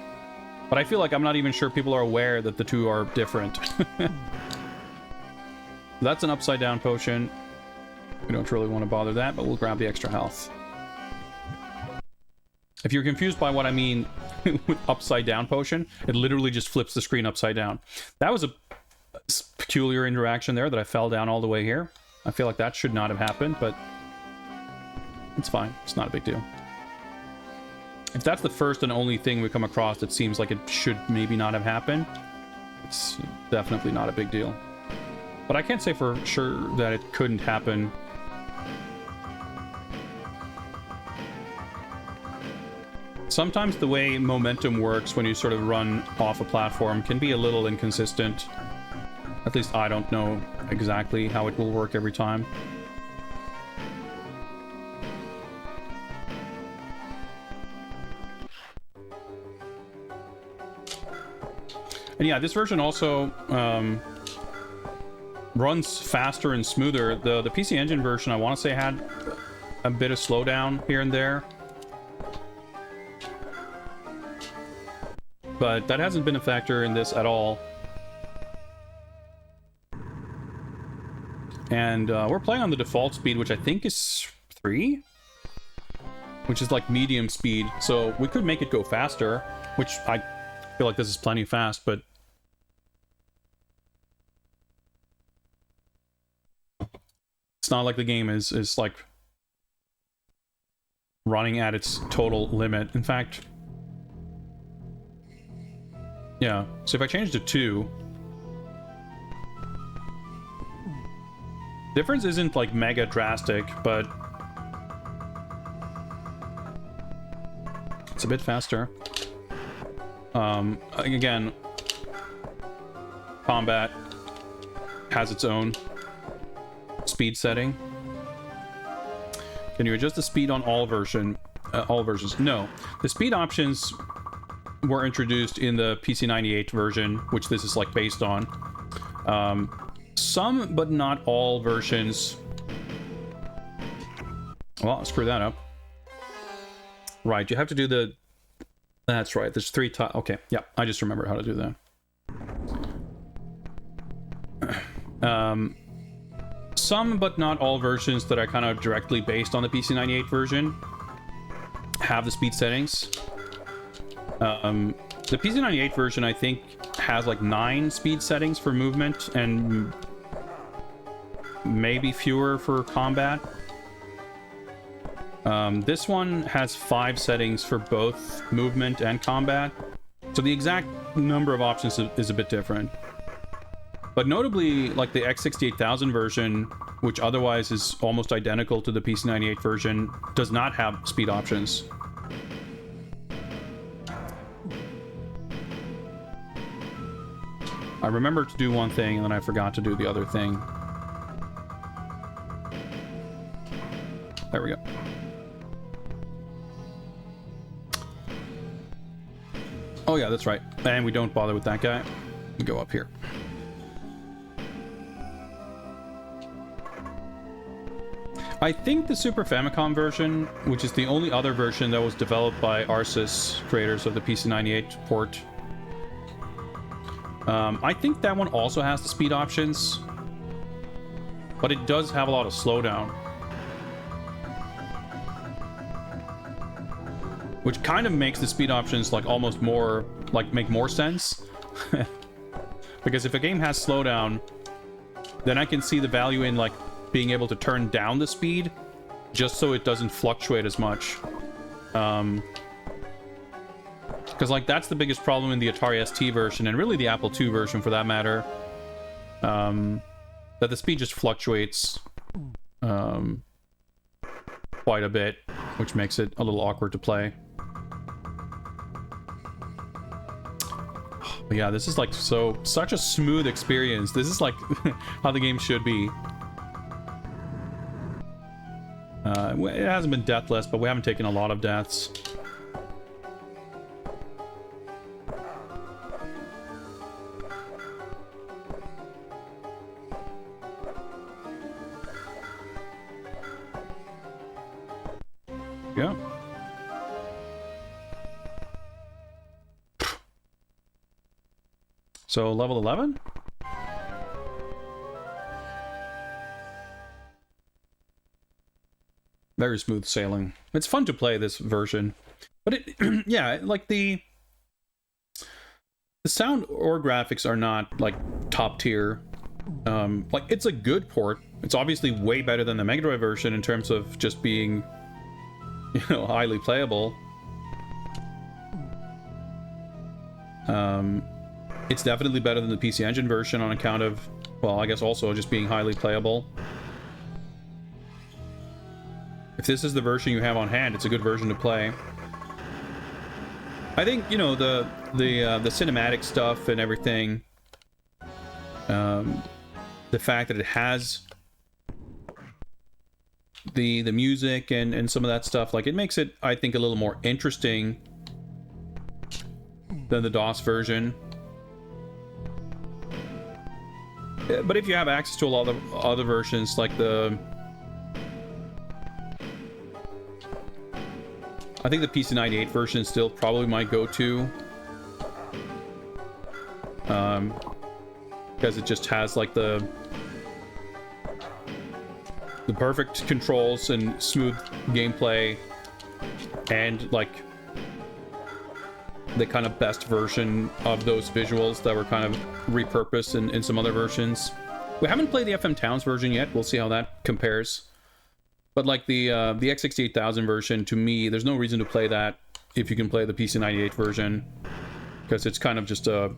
Speaker 2: But I feel like I'm not even sure people are aware that the two are different. That's an upside down potion. We don't really want to bother that, but we'll grab the extra health. If you're confused by what I mean with upside down potion, it literally just flips the screen upside down. That was a peculiar interaction there that I fell down all the way here. I feel like that should not have happened, but it's fine. It's not a big deal. If that's the first and only thing we come across that seems like it should maybe not have happened, it's definitely not a big deal. But I can't say for sure that it couldn't happen. Sometimes the way momentum works when you sort of run off a platform can be a little inconsistent. At least I don't know exactly how it will work every time. And yeah, this version also runs faster and smoother. The PC Engine version, I want to say, had a bit of slowdown here and there. But that hasn't been a factor in this at all. And we're playing on the default speed, which I think is 3? Which is like medium speed. So we could make it go faster, which I feel like this is plenty fast, but... it's not like the game is like running at its total limit. In fact... yeah, so if I change to 2... difference isn't like mega drastic, but it's a bit faster. Again, combat has its own speed setting. Can you adjust the speed on all versions? No. The speed options were introduced in the PC98 version, which this is like based on. Some, but not all versions... well, screw that up. Right, you have to do the... that's right, there's 3 tiles. Okay, yeah, I just remembered how to do that. Some, but not all versions that are kind of directly based on the PC98 version have the speed settings. The PC98 version, I think, has like 9 speed settings for movement and maybe fewer for combat. This one has 5 settings for both movement and combat, so the exact number of options is a bit different. But notably, like the X68000 version, which otherwise is almost identical to the PC98 version, does not have speed options. I remember to do one thing and then I forgot to do the other thing. There we go. Oh yeah, that's right. And we don't bother with that guy. We go up here. I think the Super Famicom version, which is the only other version that was developed by Arsys, creators of the PC98 port, I think that one also has the speed options, but it does have a lot of slowdown, which kind of makes the speed options like almost more like make more sense. Because if a game has slowdown, then I can see the value in like being able to turn down the speed just so it doesn't fluctuate as much. Because like that's the biggest problem in the Atari ST version, and really the Apple II version for that matter, that the speed just fluctuates quite a bit, which makes it a little awkward to play. But yeah, this is like such a smooth experience. This is like how the game should be. It hasn't been deathless, but we haven't taken a lot of deaths. Yeah. So, level 11? Very smooth sailing. It's fun to play this version. But it, yeah, like the sound or graphics are not like top tier. Like it's a good port. It's obviously way better than the Mega Drive version in terms of just being, you know, highly playable. It's definitely better than the PC Engine version on account of, well, I guess also just being highly playable. If this is the version you have on hand, it's a good version to play. I think, you know, the cinematic stuff and everything, the fact that it has the music and some of that stuff, like, it makes it, I think, a little more interesting than the DOS version. But if you have access to a lot of other versions, like I think the PC98 version still probably my go-to. Because it just has like the perfect controls and smooth gameplay, and like the kind of best version of those visuals that were kind of repurposed in some other versions. We haven't played the FM Towns version yet. We'll see how that compares. But like the X68000 version, to me, there's no reason to play that if you can play the PC98 version, because it's kind of just a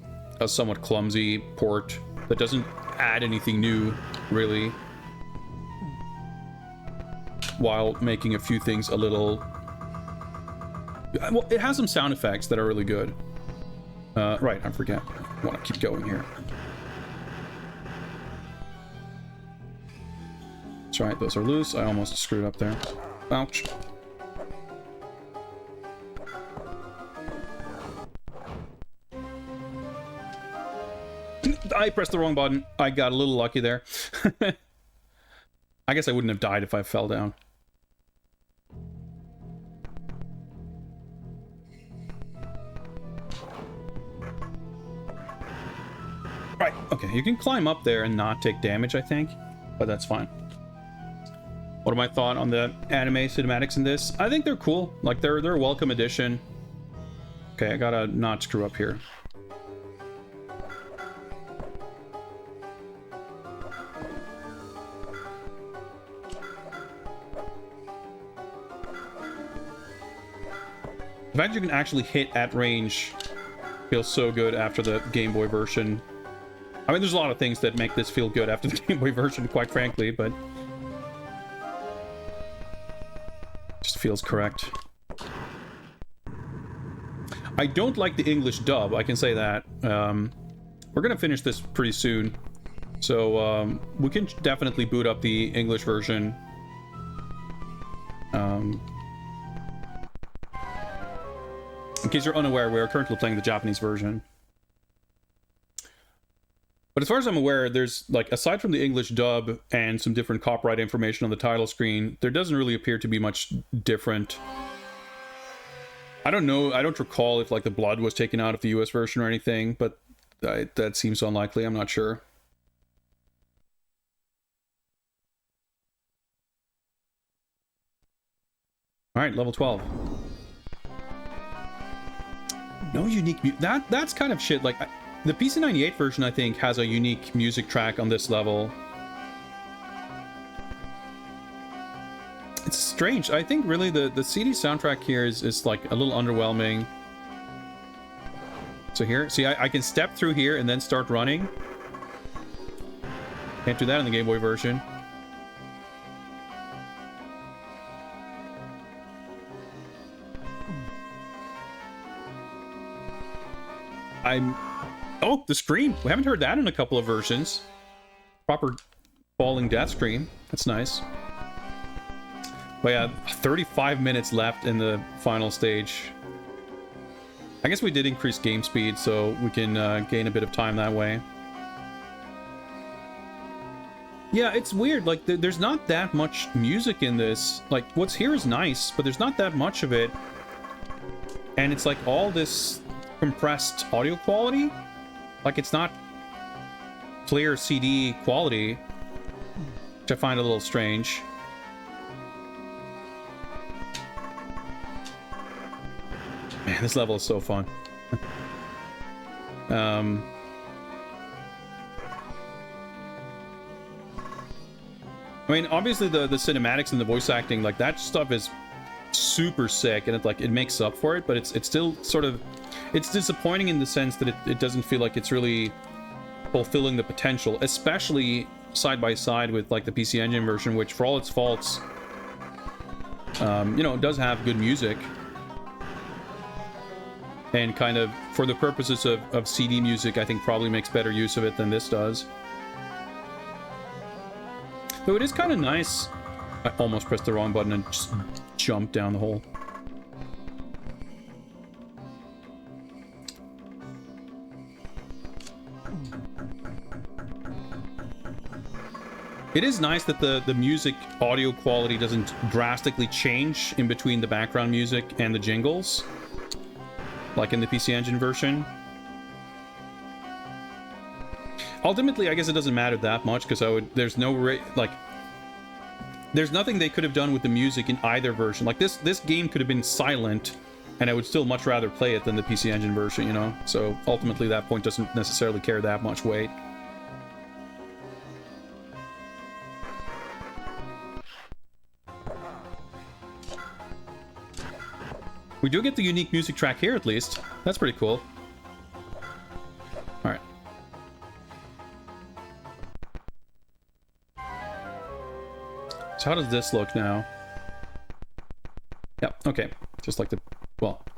Speaker 2: somewhat clumsy port that doesn't add anything new, really, while making a few things a little... Well, it has some sound effects that are really good. Right, I forget. I want to keep going here. That's right, those are loose. I almost screwed up there. Ouch. I pressed the wrong button. I got a little lucky there. I guess I wouldn't have died if I fell down. Right, okay, you can climb up there and not take damage, I think, but that's fine. What are my thoughts on the anime cinematics in this? I think they're cool. Like, they're a welcome addition. Okay, I gotta not screw up here. The fact you can actually hit at range feels so good after the Game Boy version. I mean, there's a lot of things that make this feel good after the Game Boy version, quite frankly, but just feels correct. I don't like the English dub, I can say that. We're gonna finish this pretty soon, so we can definitely boot up the English version. In case you're unaware, we are currently playing the Japanese version. But as far as I'm aware, there's, like, aside from the English dub and some different copyright information on the title screen, there doesn't really appear to be much different. I don't know, I don't recall if, like, the blood was taken out of the US version or anything, but that seems unlikely, I'm not sure. Alright, level 12. No unique that's kind of shit. Like, the PC98 version, I think, has a unique music track on this level. It's strange. I think really the CD soundtrack here is like a little underwhelming. So here, see, I can step through here and then start running. Can't do that in the Game Boy version. Oh, the scream! We haven't heard that in a couple of versions. Proper falling death scream. That's nice. But yeah, 35 minutes left in the final stage. I guess we did increase game speed, so we can gain a bit of time that way. Yeah, it's weird. Like, there's not that much music in this. Like, what's here is nice, but there's not that much of it. And it's like all this compressed audio quality. Like, it's not clear CD quality, which I find a little strange. Man, this level is so fun. I mean, obviously the cinematics and the voice acting, like, that stuff is super sick, and it makes up for it, but it's still sort of, it's disappointing in the sense that it doesn't feel like it's really fulfilling the potential, especially side by side with, like, the PC Engine version, which, for all its faults, you know, does have good music. and kind of for the purposes of CD music, I think probably makes better use of it than this does. Though it is kind of nice. I almost pressed the wrong button and just jumped down the hole. It is nice that the music audio quality doesn't drastically change in between the background music and the jingles, like in the PC Engine version. Ultimately, I guess it doesn't matter that much because there's nothing they could have done with the music in either version. Like this game could have been silent, and I would still much rather play it than the PC Engine version, you know? So ultimately, that point doesn't necessarily carry that much weight. We do get the unique music track here, at least. That's pretty cool. Alright. So how does this look now? Yep, okay. Just like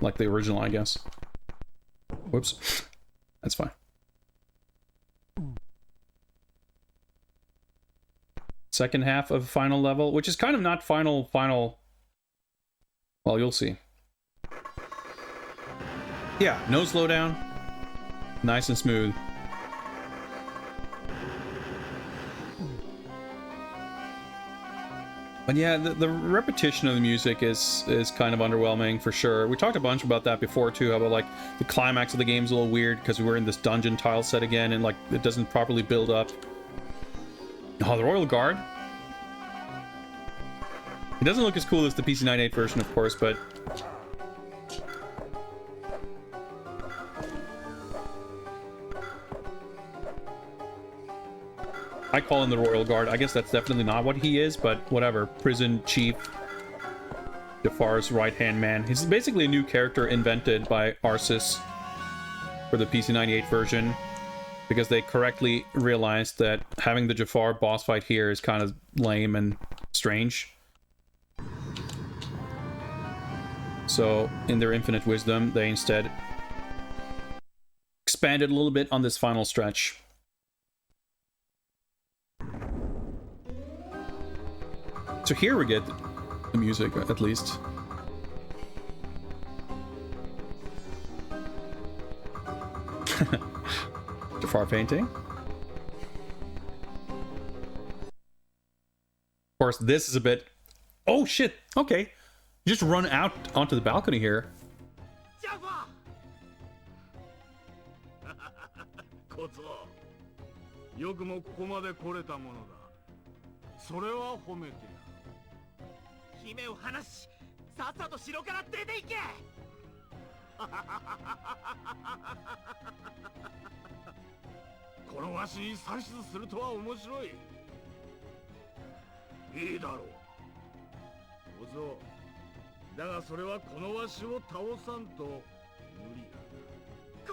Speaker 2: like the original, I guess. Whoops. That's fine. Second half of final level, which is kind of not final. Well, you'll see. Yeah, no slowdown. Nice and smooth. But yeah, the repetition of the music is kind of underwhelming for sure. We talked a bunch about that before too, how about like the climax of the game's a little weird because we're in this dungeon tile set again and like it doesn't properly build up. Oh, the Royal Guard. It doesn't look as cool as the PC98 version, of course, but I call him the Royal Guard. I guess that's definitely not what he is, but whatever. Prison Chief. Jafar's right-hand man. He's basically a new character invented by Arsis for the PC98 version, because they correctly realized that having the Jafar boss fight here is kind of lame and strange. So, in their infinite wisdom, they instead expanded a little bit on this final stretch. So here we get the music, at least. Jafar painting. Of course, this is a bit... Oh, shit! Okay. You just run out onto the balcony here.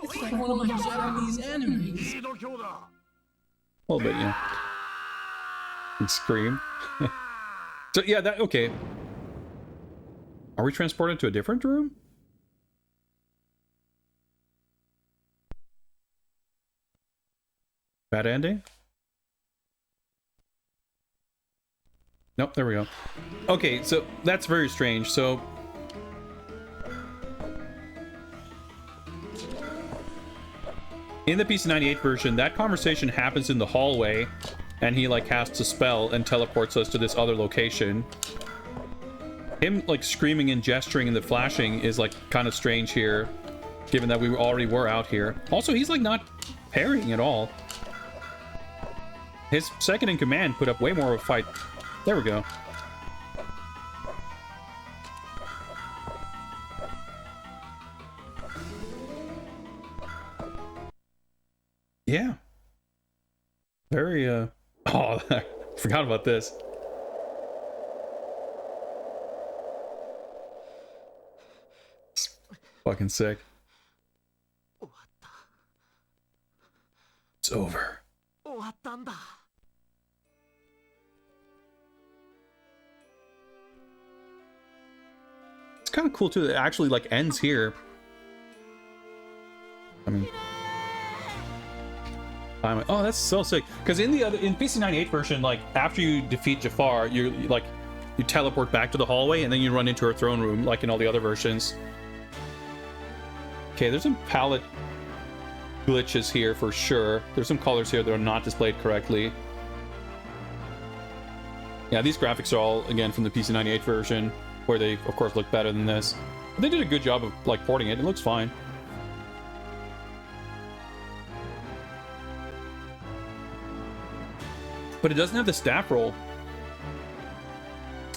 Speaker 4: It's like one of the Japanese enemies.
Speaker 2: A little bit, yeah. And scream. So, yeah, that... Okay. Are we transported to a different room? Bad ending? Nope, there we go. Okay, so that's very strange. So... in the PC98 version, that conversation happens in the hallway, and he, like, casts a spell and teleports us to this other location. Him, like, screaming and gesturing and the flashing is, like, kind of strange here, given that we already were out here. Also, he's, like, not parrying at all. His second in command put up way more of a fight. There we go. Yeah. Very, oh, I forgot about this. It's fucking sick. It's over. It's kind of cool too. It actually, like, ends here. I mean, oh, that's so sick. Because in PC98 version, like after you defeat Jafar, you teleport back to the hallway and then you run into her throne room, like in all the other versions. Okay, there's some palette glitches here for sure. There's some colors here that are not displayed correctly. Yeah, these graphics are all, again, from the PC98 version, where they, of course, look better than this. But they did a good job of, like, porting it. It looks fine. But it doesn't have the staff roll.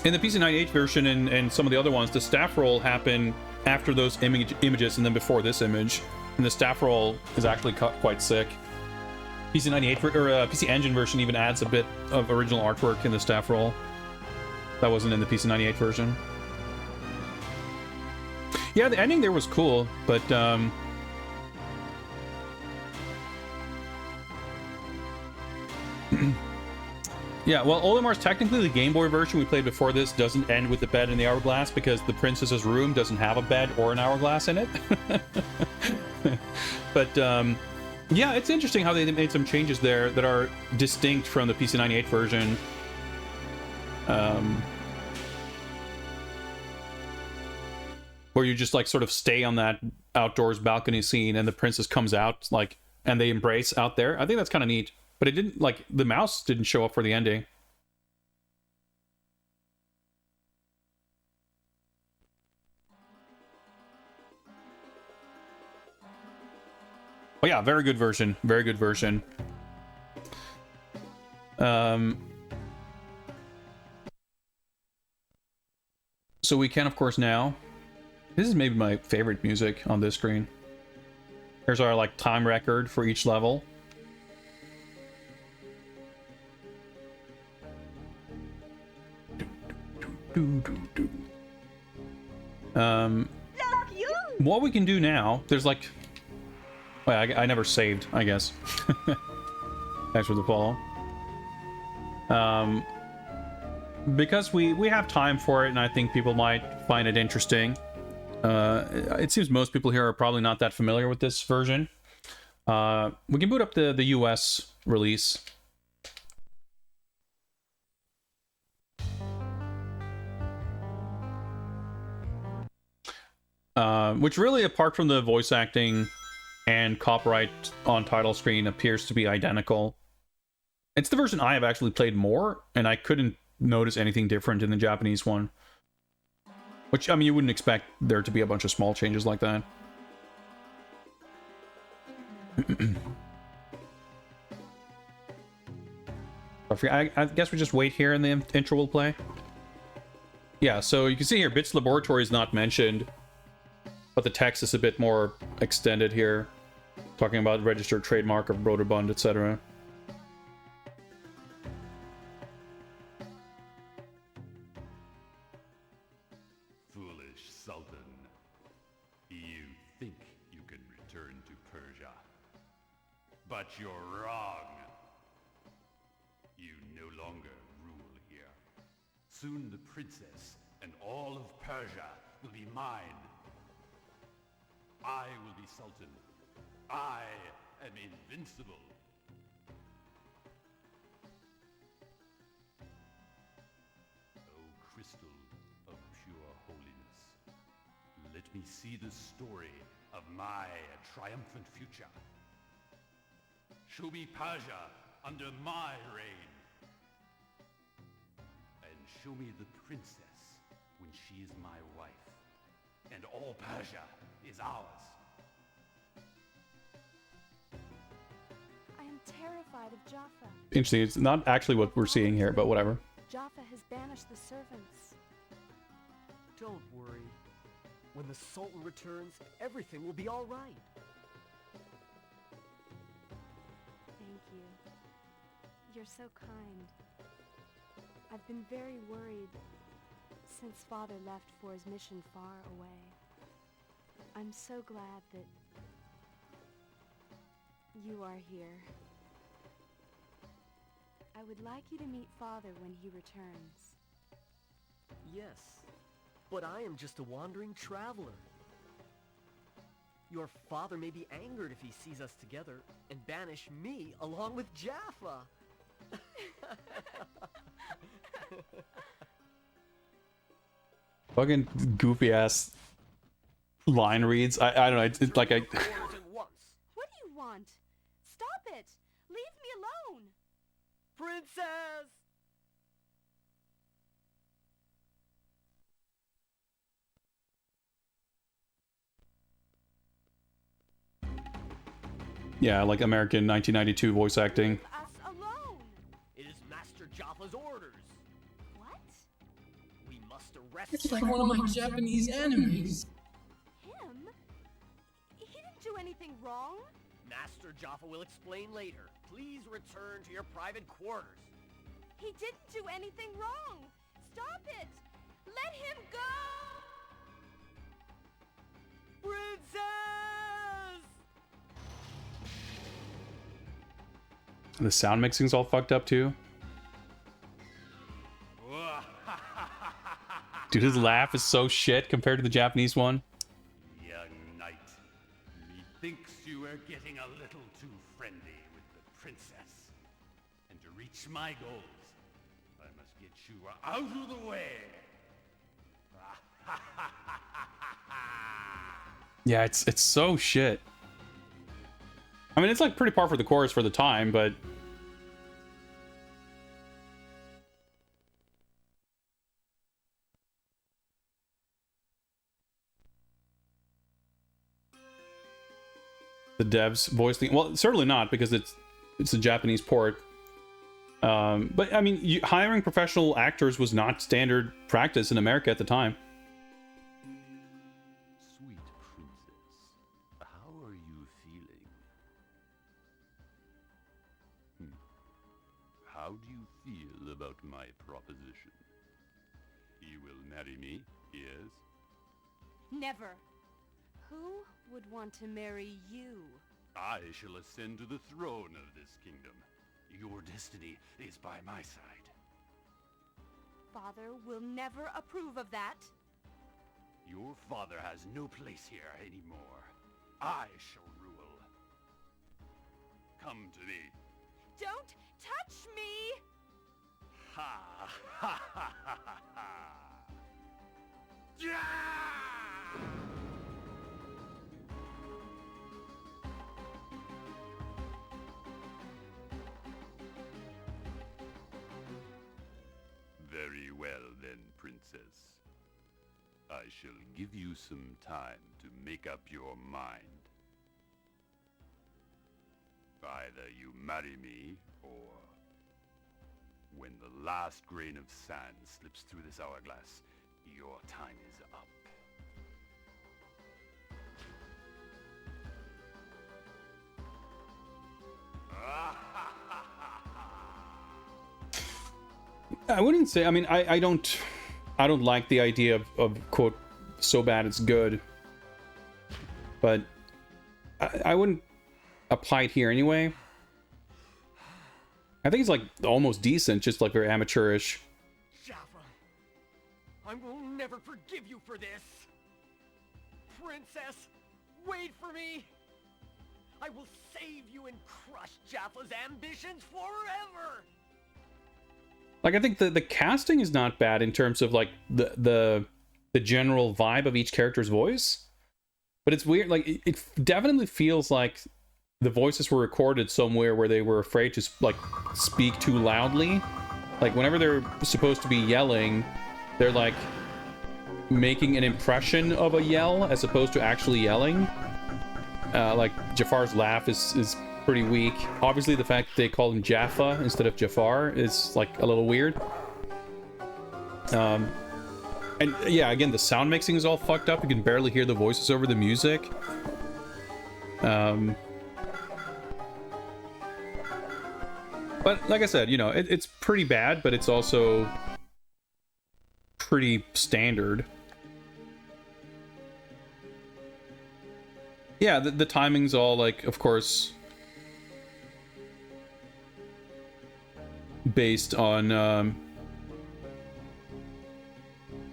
Speaker 2: In the PC98 version and some of the other ones, the staff roll happened after those images and then before this image. And the staff roll is actually quite sick. PC98 or PC Engine version even adds a bit of original artwork in the staff roll. That wasn't in the PC98 version. Yeah, the ending there was cool, but yeah, well, Olimar's technically the Game Boy version we played before this doesn't end with the bed in the hourglass because the princess's room doesn't have a bed or an hourglass in it. But yeah, it's interesting how they made some changes there that are distinct from the PC98 version. Where you just like sort of stay on that outdoors balcony scene and the princess comes out like and they embrace out there. I think that's kind of neat. But it didn't, like, the mouse didn't show up for the ending. Oh yeah, very good version. Very good version. So we can, of course, now... This is maybe my favorite music on this screen. Here's our, like, time record for each level. What we can do now, there's like... Well, I never saved, I guess. Thanks for the follow. Because we have time for it, and I think people might find it interesting. It seems most people here are probably not that familiar with this version. We can boot up the US release. Which really, apart from the voice acting and copyright on title screen, appears to be identical. It's the version I have actually played more, and I couldn't notice anything different in the Japanese one. Which, I mean, you wouldn't expect there to be a bunch of small changes like that. I guess we just wait here and the intro will play. Yeah, so you can see here, Bits Laboratory is not mentioned. But the text is a bit more extended here, talking about registered trademark of Broderbund, etc.
Speaker 6: Foolish Sultan, you think you can return to Persia, but you're wrong. You no longer rule here. Soon the princess and all of Persia will be mine. I will be Sultan. I am invincible. O crystal of pure holiness, let me see the story of my triumphant future. Show me Persia under my reign. And show me the princess when she is my wife. And all Persia is ours.
Speaker 7: I am terrified of Jaffa.
Speaker 2: Interesting, it's not actually what we're seeing here, but whatever.
Speaker 7: Jaffa has banished the servants.
Speaker 8: Don't worry. When the Sultan returns, everything will be all right.
Speaker 7: Thank you. You're so kind. I've been very worried since Father left for his mission far away. I'm so glad that you are here. I would like you to meet Father when he returns.
Speaker 8: Yes, but I am just a wandering traveler. Your father may be angered if he sees us together and banish me along with Jaffa.
Speaker 2: Fucking goofy ass line reads. I don't know. It's like I.
Speaker 7: What do you want? Stop it! Leave me alone!
Speaker 8: Princess!
Speaker 2: Yeah, like American 1992 voice acting.
Speaker 7: Us alone!
Speaker 8: It is Master Jaffa's orders.
Speaker 7: What?
Speaker 8: We must arrest
Speaker 4: It's
Speaker 8: him.
Speaker 4: like one of my Japanese enemies.
Speaker 7: Him? He didn't do anything wrong.
Speaker 8: Master Jaffa will explain later. Please return to your private quarters.
Speaker 7: He didn't do anything wrong. Stop it! Let him go!
Speaker 8: Princess!
Speaker 2: The sound mixing's all fucked up too. Dude, his laugh is so shit compared to the Japanese one.
Speaker 6: Young knight, methinks you are getting a little too friendly with the princess. And to reach my goals, I must get you out of the way.
Speaker 2: Yeah, it's so shit. I mean, it's like pretty par for the course for the time, but the devs voice thing. Well, certainly not, because it's a Japanese port. But I mean, hiring professional actors was not standard practice in America at the time.
Speaker 6: Sweet princess, how are you feeling? How do you feel about my proposition? You will marry me, yes?
Speaker 7: Never. Who would want to marry you?
Speaker 6: I shall ascend to the throne of this kingdom. Your destiny is by my side.
Speaker 7: Father will never approve of that.
Speaker 6: Your father has no place here anymore. I shall rule. Come to me.
Speaker 7: Don't touch me!
Speaker 6: Ha ha ha ha ha! Yeah! Very well then, princess. I shall give you some time to make up your mind. Either you marry me, or when the last grain of sand slips through this hourglass, your time is up.
Speaker 2: I wouldn't say. I mean, I don't like the idea of quote so bad it's good, but I wouldn't apply it here anyway. I think it's like almost decent, just like very amateurish.
Speaker 8: Jaffa, I will never forgive you for this. Princess, wait for me. I will save you and crush Jaffa's ambitions forever.
Speaker 2: Like, I think the casting is not bad in terms of like the general vibe of each character's voice, but it's weird. Like, it definitely feels like the voices were recorded somewhere where they were afraid to like speak too loudly. Like, whenever they're supposed to be yelling, they're like making an impression of a yell as opposed to actually yelling. Like, Jafar's laugh is pretty weak. Obviously, the fact that they call him Jaffa instead of Jafar is like a little weird. And yeah, again, the sound mixing is all fucked up. You can barely hear the voices over the music. But like I said, you know, it's pretty bad, but it's also pretty standard. Yeah, the timing's all like, of course, based on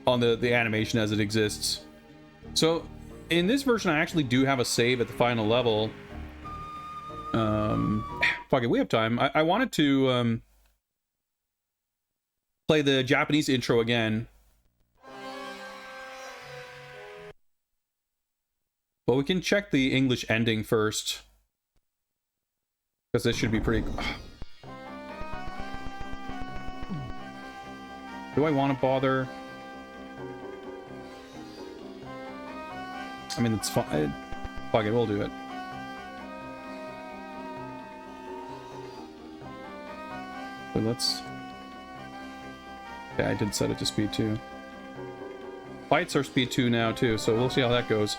Speaker 2: the animation as it exists. So in this version, I actually do have a save at the final level. Fuck it, we have time. I wanted to play the Japanese intro again. But we can check the English ending first. Because this should be pretty... Do I want to bother? I mean, it's fine. Fuck it, we'll do it. But let's... Yeah, I did set it to speed 2. Fights are speed 2 now, too, so we'll see how that goes.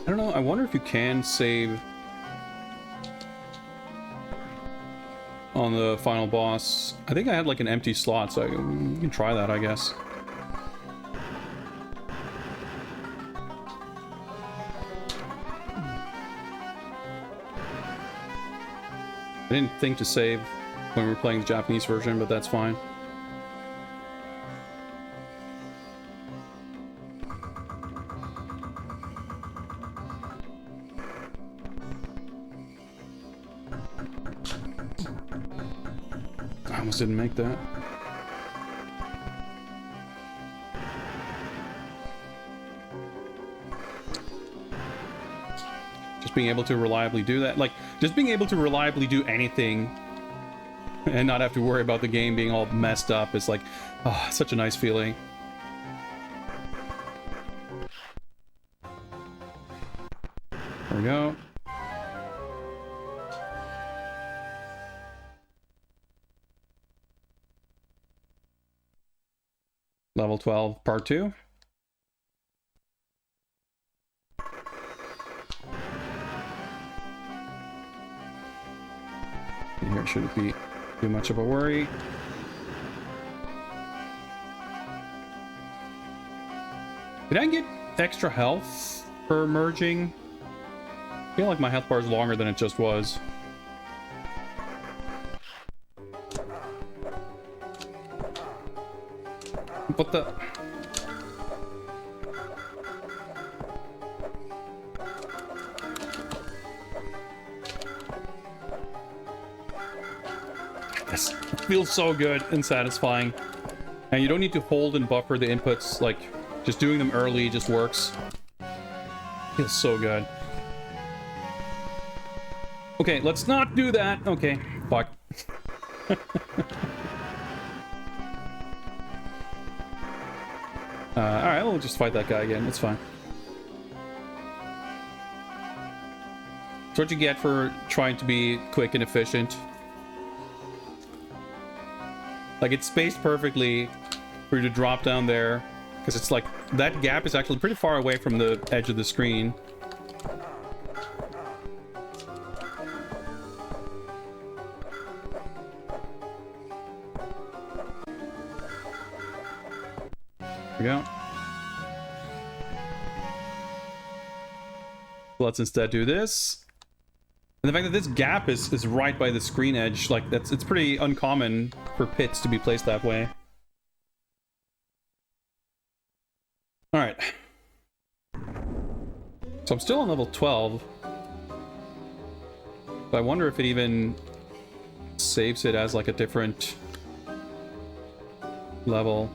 Speaker 2: I don't know, I wonder if you can save on the final boss. I think I had like an empty slot, so you can try that, I guess. I didn't think to save when we were playing the Japanese version, but that's fine. I almost didn't make that. Just being able to reliably do that, like, just being able to reliably do anything and not have to worry about the game being all messed up is like, oh, such a nice feeling. There we go. Level 12, part 2. And here shouldn't be too much of a worry. Did I get extra health for merging? I feel like my health bar is longer than it just was. What the... This feels so good and satisfying. And you don't need to hold and buffer the inputs, like, just doing them early just works. Feels so good. Okay, let's not do that. Okay, fuck. Alright, we'll just fight that guy again. It's fine. It's what you get for trying to be quick and efficient. Like, it's spaced perfectly for you to drop down there. Because it's like, that gap is actually pretty far away from the edge of the screen. There we go. Let's instead do this. And the fact that this gap is right by the screen edge, like, it's pretty uncommon for pits to be placed that way. Alright. So I'm still on level 12. But I wonder if it even saves it as like a different level.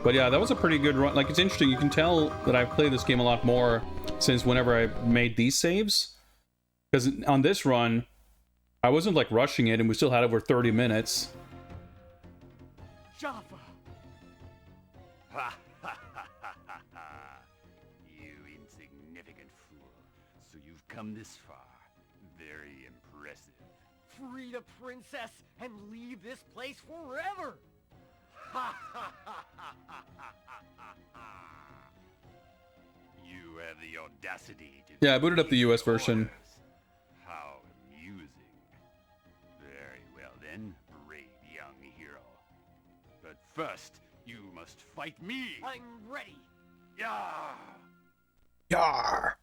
Speaker 2: But yeah, that was a pretty good run. Like, it's interesting. You can tell that I've played this game a lot more since whenever I made these saves. Because on this run, I wasn't like rushing it, and we still had over 30 minutes.
Speaker 8: Jaffa!
Speaker 6: Ha ha ha ha ha ha! You insignificant fool. So you've come this far. Very impressive.
Speaker 8: Free the princess and leave this place forever! Ha ha ha ha ha ha ha ha!
Speaker 6: have the audacity to
Speaker 2: Yeah, I booted up the US version.
Speaker 6: orders. How amusing. Very well then, brave young hero. But first, you must fight me.
Speaker 8: I'm ready.
Speaker 6: Yah!
Speaker 2: Yar.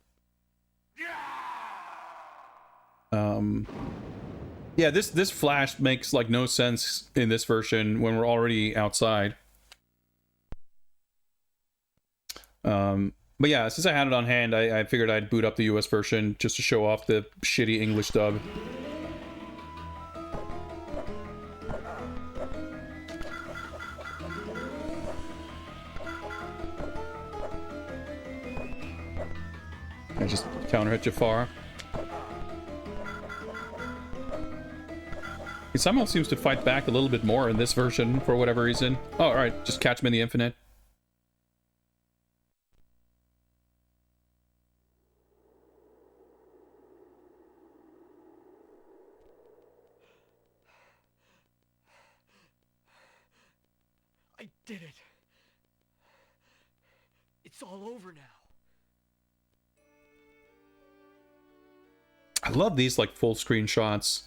Speaker 6: Yah!
Speaker 2: Yeah, this flash makes like no sense in this version when we're already outside. But yeah, since I had it on hand, I figured I'd boot up the US version just to show off the shitty English dub. I just counter hit Jafar. He somehow seems to fight back a little bit more in this version for whatever reason. Oh, alright, just catch him in the infinite.
Speaker 8: I did it. It's all over now.
Speaker 2: I love these like full screen shots.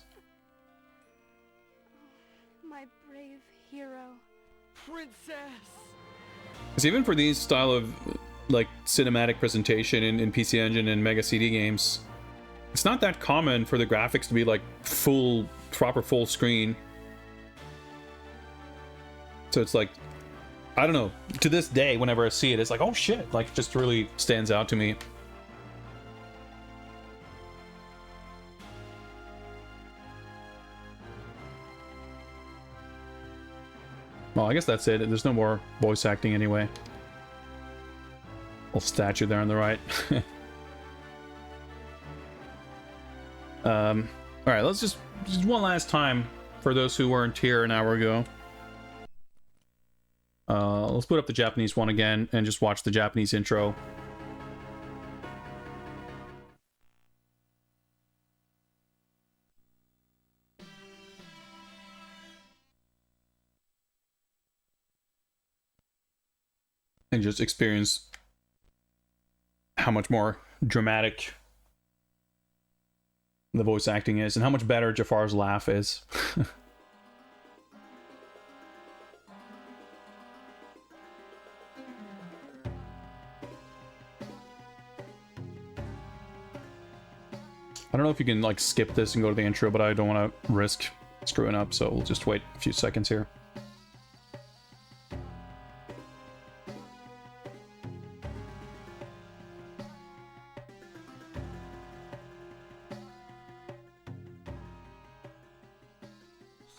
Speaker 7: My brave hero.
Speaker 8: Princess!
Speaker 2: Because even for these style of like cinematic presentation in PC Engine and Mega CD games, it's not that common for the graphics to be like proper full screen. So it's like, I don't know, to this day, whenever I see it, it's like, oh shit, like, it just really stands out to me. Well, I guess that's it. There's no more voice acting anyway. Little statue there on the right. Alright, let's just one last time for those who weren't here an hour ago. Let's put up the Japanese one again and just watch the Japanese intro. And just experience how much more dramatic the voice acting is and how much better Jafar's laugh is. I don't know if you can like skip this and go to the intro, but I don't want to risk screwing up, so we'll just wait a few seconds here.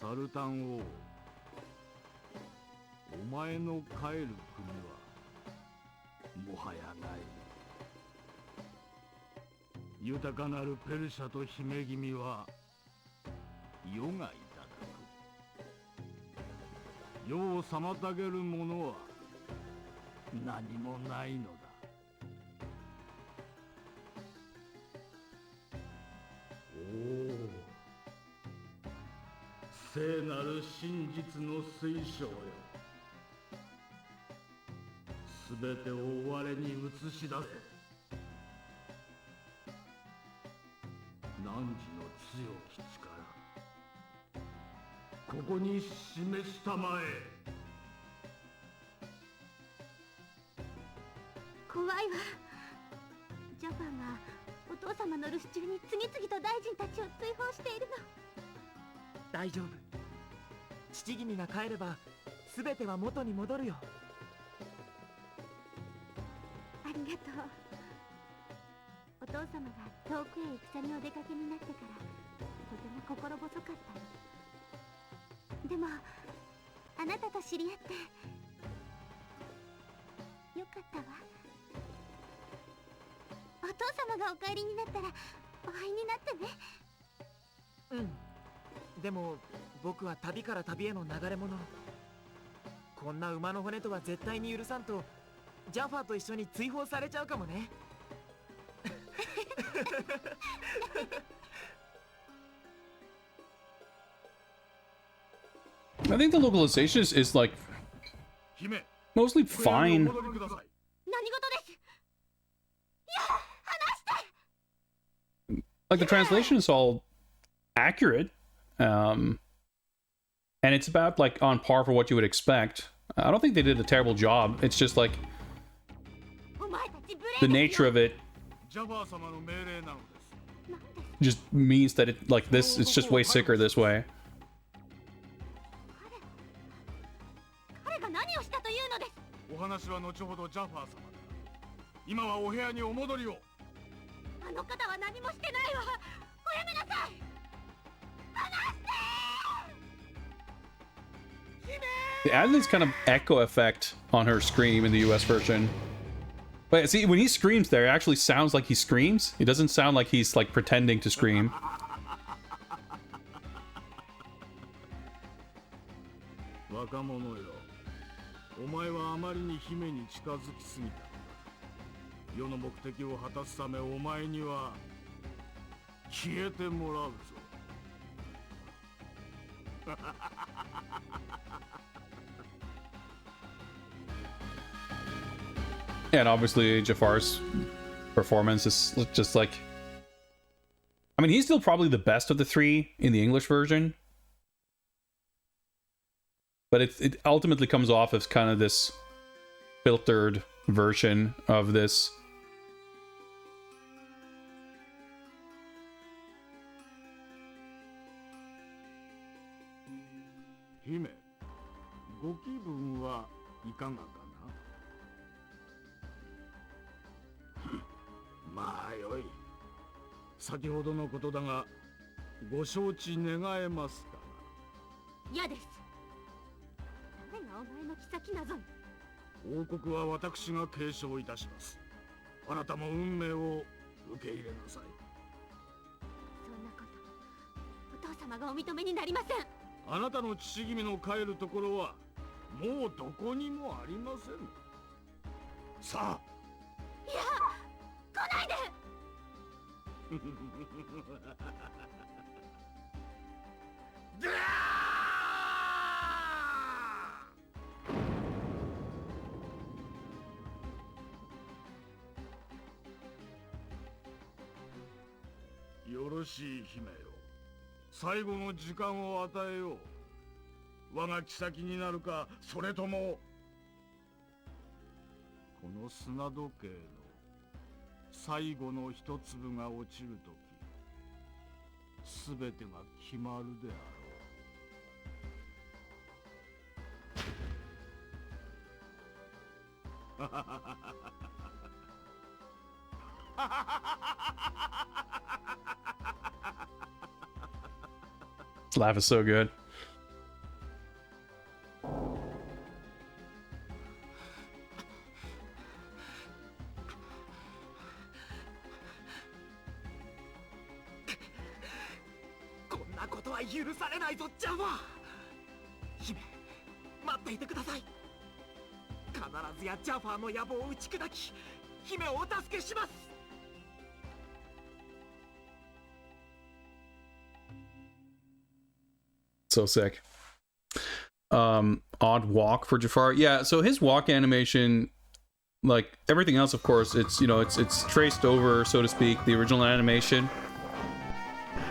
Speaker 3: Sultan 王、お前の帰る国はもはやない。豊かなるペルシャと姫君は世がいただく。世を妨げるものは何もないのだ。おお、聖なる真実の水晶よ。すべてを我に映し出せ。汝の強き力、ここに示したまえ。
Speaker 5: 怖いわ。ジャパンがお父様の留守中に次々と大臣たちを追放しているの。
Speaker 8: 大丈夫。父君が帰れば全ては元に戻るよ。
Speaker 5: ありがとう。お父様が遠くへ戦にお出かけになってからとても心細かったの。でもあなたと知り合ってよかったわ。お父様がお帰りになったらお会いになってね。
Speaker 8: うん。でも僕は旅から旅への流れ者。こんな馬の骨とは絶対に許さんとジャファーと一緒に追放されちゃうかもね。
Speaker 2: I think the localization is like mostly fine.
Speaker 5: 何事です。や
Speaker 2: like the translation is all accurate, and it's about like on par for what you would expect. I don't think they did a terrible job. It's just like the nature of it
Speaker 3: ジャファー様の命令なのです
Speaker 2: just means that it like this. It's just way sicker this way.
Speaker 5: 彼が何をしたというのです。
Speaker 3: お話は後ほどジャファー様で今はお部屋にお戻りを
Speaker 5: あの方は何もしてないわ。おやめなさい。離して。
Speaker 2: They added this kind of echo effect on her scream in the US version. But see, when he screams there, it actually sounds like he screams. It doesn't sound like he's like pretending to scream.
Speaker 3: 若者よ、お前はあまりに姫に近づきすぎた。世の目的を果たすためお前には消えてもらうぞ。
Speaker 2: And obviously Jafar's performance is just like, I mean, he's still probably the best of the three in the English version, but it ultimately comes off as kind of this filtered version of this.
Speaker 3: 姫、ご気分はいかがかな。まあよい。先ほどのことだが、ご承知願えますか。
Speaker 5: 嫌です。誰がお前の妃なぞに。
Speaker 3: 王国は私が継承いたします。あなたも運命を受け入れなさい。
Speaker 5: そんなこと、お父様がお認めになりません。
Speaker 3: あなたの父君の帰るところはもうどこにもありません。さあ。
Speaker 5: いや、来ないで。
Speaker 3: よろしい姫よ。最後の時間を与えよう。我が妃になるか、それともこの砂時計の最後の一粒が落ちるとき、すべてが決まるであろう。
Speaker 2: This laugh is so good.
Speaker 8: こんなことは許されないぞ、ジャファー。姫、待っていてください。必ずやジャファーの野望を打ち砕き、姫をお助けします。
Speaker 2: So sick. Odd walk for Jafar. Yeah, so his walk animation, like everything else, of course, it's, you know, it's traced over, so to speak, the original animation.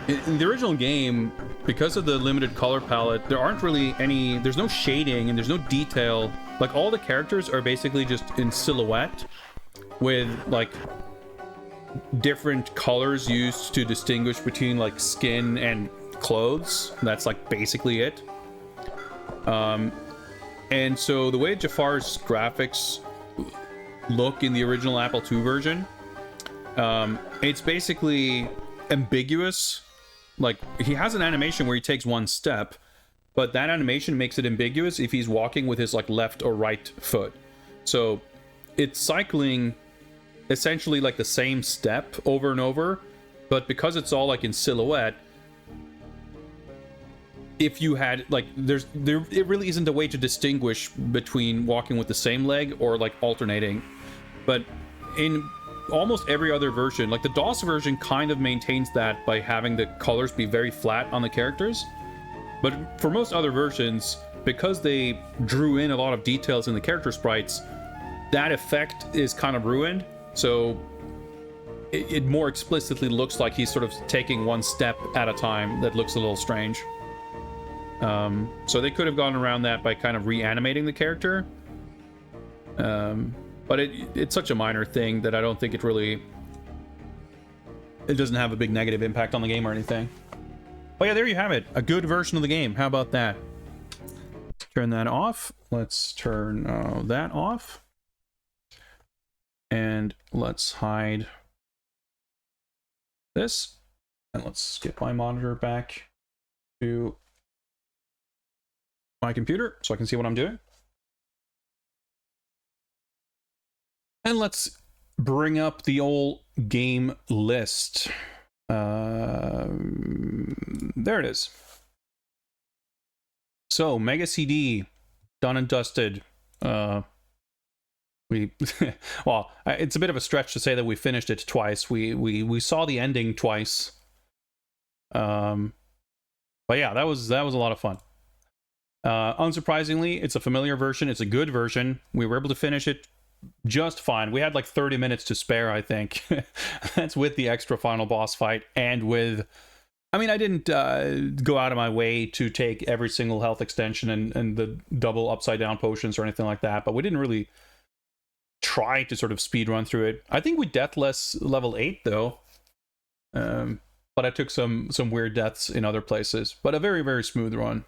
Speaker 2: In the original game, because of the limited color palette, there aren't really any, there's no shading and there's no detail. Like all the characters are basically just in silhouette with like different colors used to distinguish between like skin and clothes. That's like basically it. And so the way Jafar's graphics look in the original Apple II version, it's basically ambiguous. Like he has an animation where he takes one step, but that animation makes it ambiguous if he's walking with his like left or right foot. So it's cycling essentially like the same step over and over, but because it's all like in silhouette, if you had like it really isn't a way to distinguish between walking with the same leg or like alternating. But in almost every other version, like the DOS version kind of maintains that by having the colors be very flat on the characters, but for most other versions, because they drew in a lot of details in the character sprites, that effect is kind of ruined. So it more explicitly looks like he's sort of taking one step at a time. That looks a little strange. So they could have gone around that by kind of reanimating the character. But it's such a minor thing that I don't think it doesn't have a big negative impact on the game or anything. Oh yeah, there you have it. A good version of the game. How about that? Turn that off. Let's turn that off. And let's hide this. And let's get my monitor back to my computer so I can see what I'm doing. And let's bring up the old game list. There it is. So, Mega CD, done and dusted. Well, it's a bit of a stretch to say that we finished it twice. We saw the ending twice. But yeah, that was a lot of fun. Unsurprisingly, it's a familiar version. It's a good version. We were able to finish it just fine. We had like 30 minutes to spare, I think. That's with the extra final boss fight and with... I mean, I didn't go out of my way to take every single health extension and the double upside down potions or anything like that, but we didn't really try to sort of speed run through it. I think we deathless level 8 though. But I took some weird deaths in other places, but a very, very smooth run.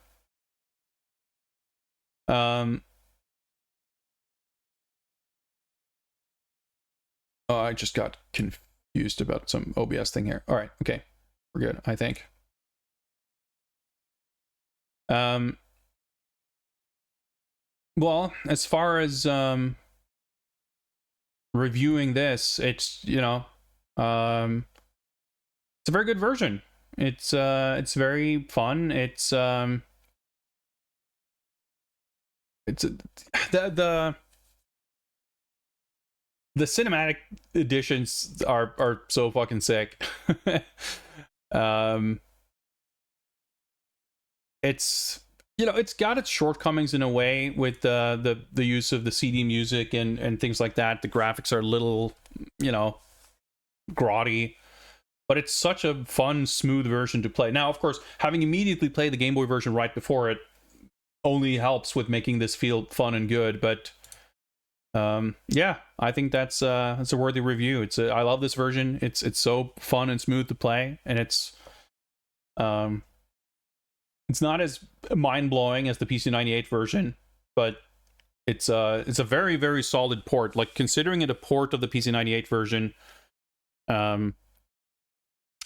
Speaker 2: Oh, I just got confused about some OBS thing here. All right, okay. We're good, I think. Well, as far as reviewing this, it's, you know, it's a very good version. It's very fun. The cinematic editions are so fucking sick. It's, you know, it's got its shortcomings in a way with the use of the CD music and things like that. The graphics are a little, you know, grotty, but it's such a fun, smooth version to play. Now, of course, having immediately played the Game Boy version right before it only helps with making this feel fun and good, but yeah, I think that's a worthy review. I love this version. It's so fun and smooth to play, and it's not as mind-blowing as the PC-98 version, but it's a very, very solid port. Like, considering it a port of the PC-98 version,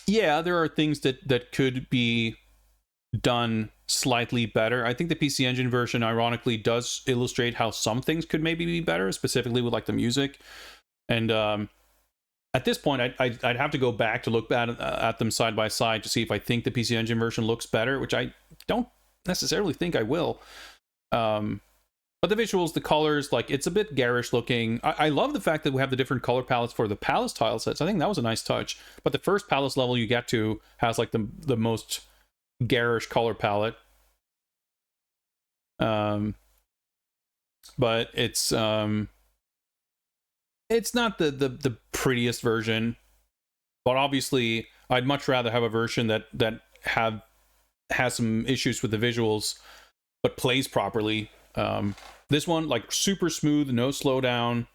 Speaker 2: yeah, there are things that could be done slightly better. I think the PC Engine version ironically does illustrate how some things could maybe be better, specifically with like the music. And at this point, I'd have to go back to look at them side by side to see if I think the PC Engine version looks better, which I don't necessarily think I will. But the visuals, the colors, like, it's a bit garish looking. I love the fact that we have the different color palettes for the Palace tile sets. I think that was a nice touch. But the first Palace level you get to has like the most garish color palette. But it's not the prettiest version, but obviously I'd much rather have a version that has some issues with the visuals but plays properly. This one, like, super smooth, no slowdown.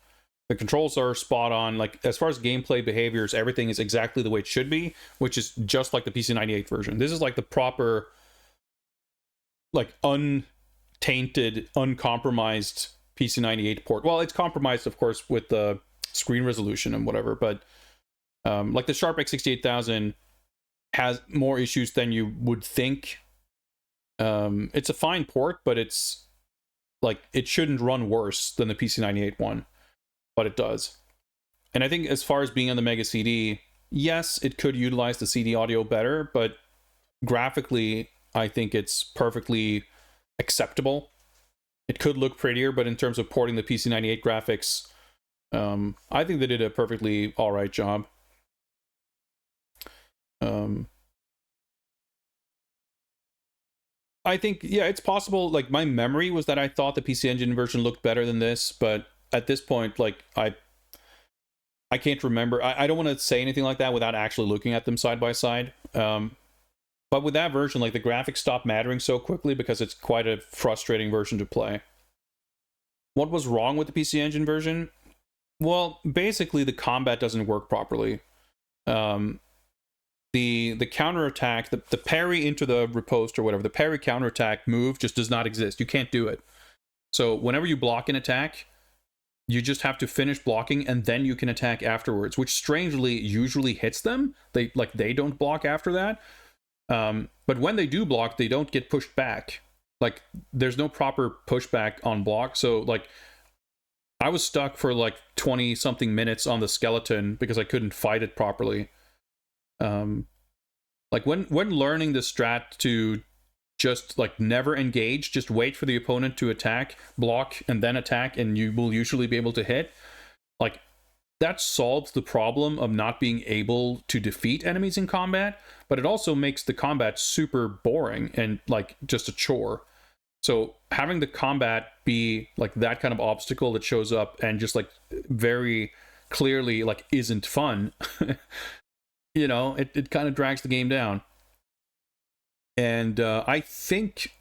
Speaker 2: The controls are spot on. Like, as far as gameplay behaviors, everything is exactly the way it should be, which is just like the PC-98 version. This is like the proper, like, untainted, uncompromised PC-98 port. Well, it's compromised, of course, with the screen resolution and whatever, but like the Sharp X68000 has more issues than you would think. It's a fine port, but it's like, it shouldn't run worse than the PC-98 one, but it does. And I think as far as being on the Mega CD, yes, it could utilize the CD audio better, but graphically, I think it's perfectly acceptable. It could look prettier, but in terms of porting the PC-98 graphics, I think they did a perfectly alright job. I think, yeah, it's possible. Like, my memory was that I thought the PC Engine version looked better than this, but at this point, like, I I can't remember. I don't want to say anything like that without actually looking at them side by side. But with that version, like the graphics stop mattering so quickly because it's quite a frustrating version to play. What was wrong with the PC Engine version? Well, basically the combat doesn't work properly. The counterattack, the parry into the riposte or whatever, the parry counterattack move just does not exist. You can't do it. So whenever you block an attack, you just have to finish blocking and then you can attack afterwards, which strangely usually hits them. They don't block after that. But when they do block, they don't get pushed back. Like there's no proper pushback on block. So like I was stuck for like 20 something minutes on the skeleton because I couldn't fight it properly. Like when learning the strat to just like never engage, just wait for the opponent to attack, block, and then attack, and you will usually be able to hit. Like that solves the problem of not being able to defeat enemies in combat, but it also makes the combat super boring and like just a chore. So having the combat be like that kind of obstacle that shows up and just like very clearly like isn't fun, you know, it kind of drags the game down. And I think,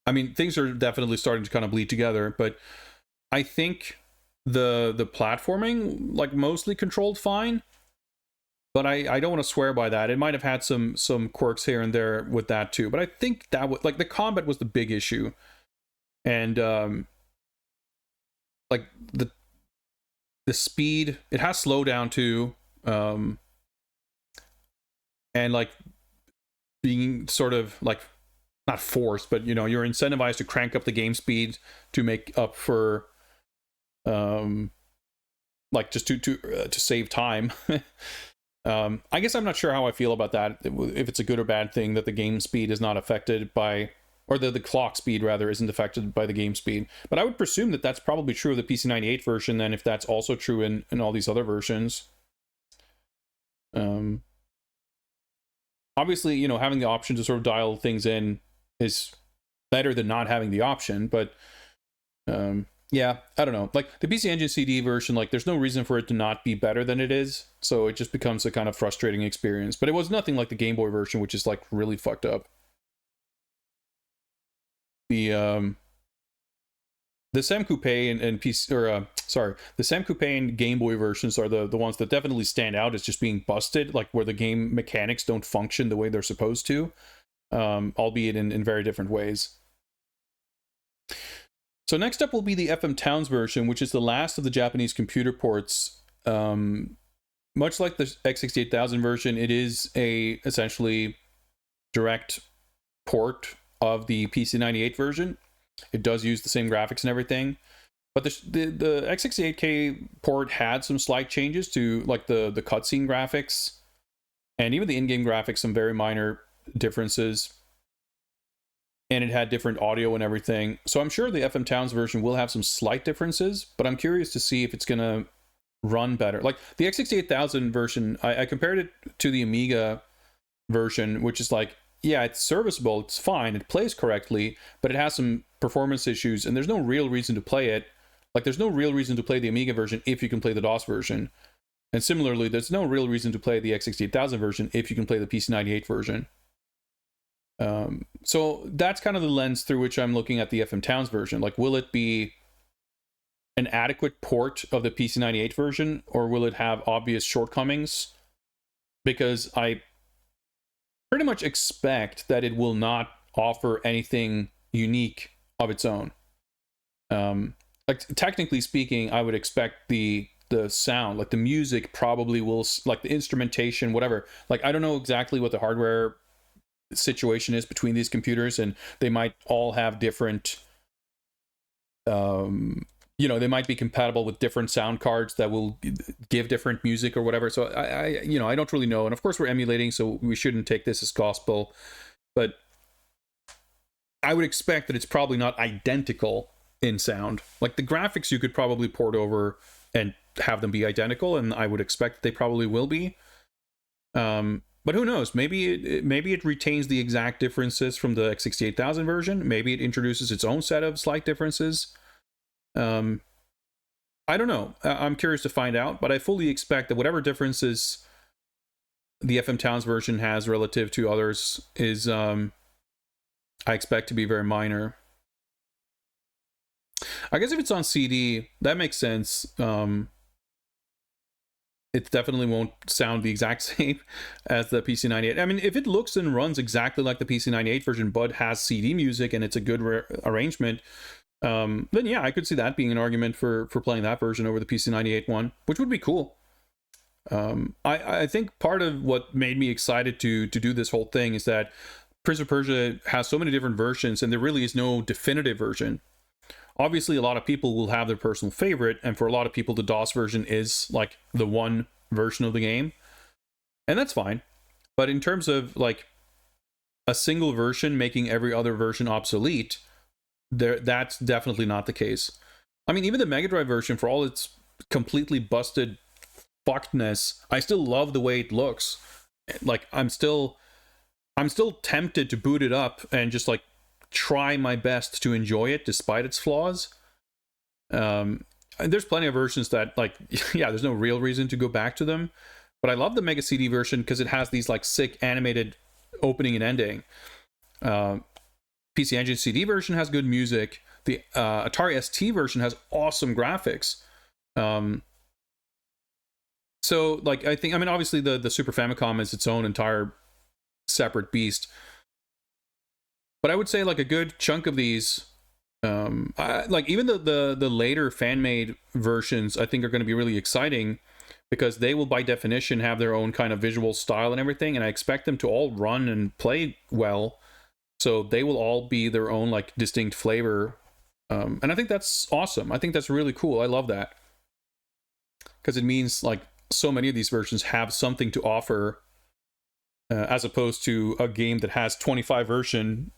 Speaker 2: I mean, things are definitely starting to kind of bleed together, but I think the platforming like mostly controlled fine. But I don't want to swear by that. It might have had some quirks here and there with that too. But I think that was like the combat was the big issue, and like the speed, it has slowdown too, and like being sort of like not forced, but you know you're incentivized to crank up the game speed to make up for like just to save time. I guess I'm not sure how I feel about that, if it's a good or bad thing that the game speed is not affected by, or the clock speed rather isn't affected by the game speed. But I would presume that that's probably true of the PC98 version then, if that's also true in all these other versions. Obviously, you know, having the option to sort of dial things in is better than not having the option, but yeah, I don't know. Like the PC Engine CD version, like there's no reason for it to not be better than it is. So it just becomes a kind of frustrating experience. But it was nothing like the Game Boy version, which is like really fucked up. The Sam Coupe and PC, or the Sam Coupe and Game Boy versions are the ones that definitely stand out as just being busted, like where the game mechanics don't function the way they're supposed to, albeit in very different ways. So next up will be the FM Towns version, which is the last of the Japanese computer ports. Much like the X68000 version, it is a essentially direct port of the PC98 version. It does use the same graphics and everything, but the X68K port had some slight changes to like the cutscene graphics and even the in-game graphics, some very minor differences. And it had different audio and everything. So I'm sure the FM Towns version will have some slight differences, but I'm curious to see if it's going to run better. Like the X68000 version, I compared it to the Amiga version, which is like, yeah, it's serviceable, it's fine, it plays correctly, but it has some performance issues, and there's no real reason to play it. Like, there's no real reason to play the Amiga version if you can play the DOS version. And similarly, there's no real reason to play the X68000 version if you can play the PC98 version. So that's kind of the lens through which I'm looking at the FM Towns version. Like, will it be an adequate port of the PC98 version, or will it have obvious shortcomings? Because I pretty much expect that it will not offer anything unique of its own. Like, technically speaking, I would expect the sound, like the music probably will, like the instrumentation, whatever. Like, I don't know exactly what the hardware situation is between these computers, and they might all have different you know, they might be compatible with different sound cards that will give different music or whatever. So I you know, I don't really know. And of course we're emulating, so we shouldn't take this as gospel, but I would expect that it's probably not identical in sound. Like the graphics you could probably port over and have them be identical, and I would expect they probably will be. But who knows? Maybe it retains the exact differences from the X68000 version. Maybe it introduces its own set of slight differences. I don't know. I'm curious to find out, but I fully expect that whatever differences the FM Towns version has relative to others is, I expect to be very minor. I guess if it's on CD, that makes sense. It definitely won't sound the exact same as the PC98. I mean, if it looks and runs exactly like the PC98 version, but has CD music and it's a good arrangement, then yeah, I could see that being an argument for playing that version over the PC98 one, which would be cool. I think part of what made me excited to do this whole thing is that Prince of Persia has so many different versions, and there really is no definitive version. Obviously, a lot of people will have their personal favorite, and for a lot of people, the DOS version is like the one version of the game, and that's fine. But in terms of like a single version making every other version obsolete, that's definitely not the case. I mean, even the Mega Drive version, for all its completely busted fuckedness, I still love the way it looks. Like, I'm still tempted to boot it up and just like try my best to enjoy it despite its flaws. And there's plenty of versions that, like, yeah, there's no real reason to go back to them, but I love the Mega CD version because it has these like sick animated opening and ending. PC Engine CD version has good music. The Atari ST version has awesome graphics. So like, I mean obviously the Super Famicom is its own entire separate beast, but I would say like a good chunk of these, like even the later fan-made versions, I think are going to be really exciting because they will by definition have their own kind of visual style and everything, and I expect them to all run and play well, so they will all be their own like distinct flavor, and I think that's awesome. I think that's really cool. I love that because it means like so many of these versions have something to offer, as opposed to a game that has 25 versions,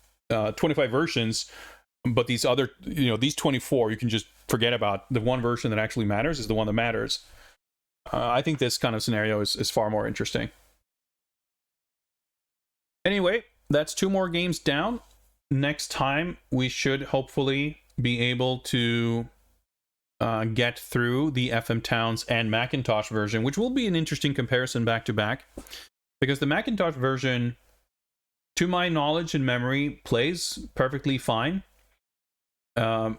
Speaker 2: but these other, these 24, you can just forget about. The one version that actually matters is the one that matters. I think this kind of scenario is far more interesting. Anyway, that's 2 more games down. Next time, we should hopefully be able to get through the FM Towns and Macintosh version, which will be an interesting comparison back to back, because the Macintosh version, to my knowledge and memory, plays perfectly fine. But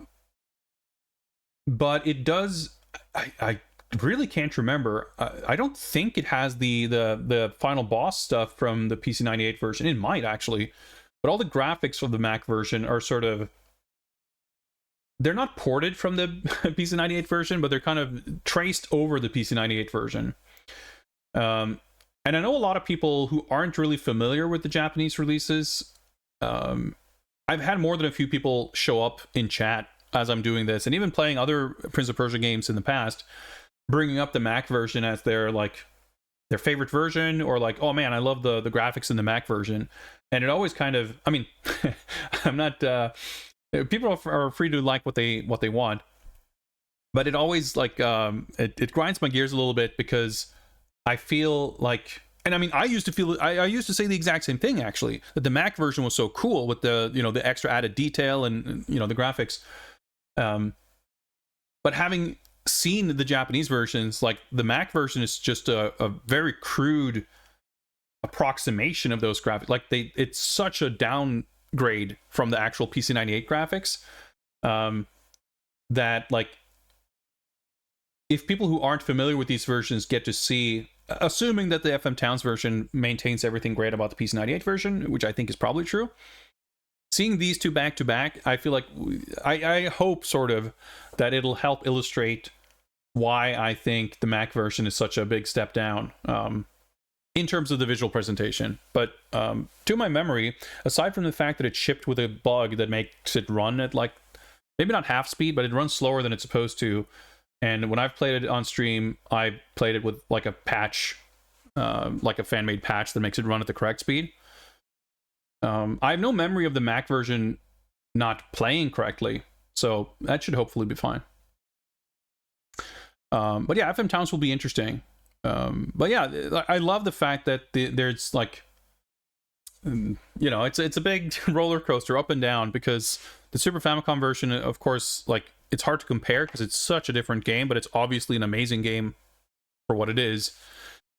Speaker 2: it does, I really can't remember. I don't think it has the final boss stuff from the PC98 version. It might actually, but all the graphics of the Mac version are sort of, they're not ported from the PC98 version, but they're kind of traced over the PC98 version. And I know a lot of people who aren't really familiar with the Japanese releases. I've had more than a few people show up in chat as I'm doing this, and even playing other Prince of Persia games in the past, bringing up the Mac version as their favorite version, or like, oh man, I love the graphics in the Mac version. And it always kind of, I mean, I'm not, people are free to like what they want, but it always like, it grinds my gears a little bit, because I feel like, and I mean, I used to say the exact same thing actually, that the Mac version was so cool with the, the extra added detail and the graphics. But having seen the Japanese versions, like the Mac version is just a very crude approximation of those graphics. Like it's such a downgrade from the actual PC98 graphics, that like, if people who aren't familiar with these versions get to see, assuming that the FM Towns version maintains everything great about the PC98 version, which I think is probably true, seeing these two back to back, I feel like, I hope sort of that it'll help illustrate why I think the Mac version is such a big step down, in terms of the visual presentation. But to my memory, aside from the fact that it shipped with a bug that makes it run at like, maybe not half speed, but it runs slower than it's supposed to. And when I've played it on stream, I played it with like a patch, like a fan-made patch that makes it run at the correct speed. I have no memory of the Mac version not playing correctly, so that should hopefully be fine. But yeah, FM Towns will be interesting. But yeah, I love the fact that there's like, it's a big roller coaster up and down, because the Super Famicom version, of course, like it's hard to compare because it's such a different game, but it's obviously an amazing game for what it is.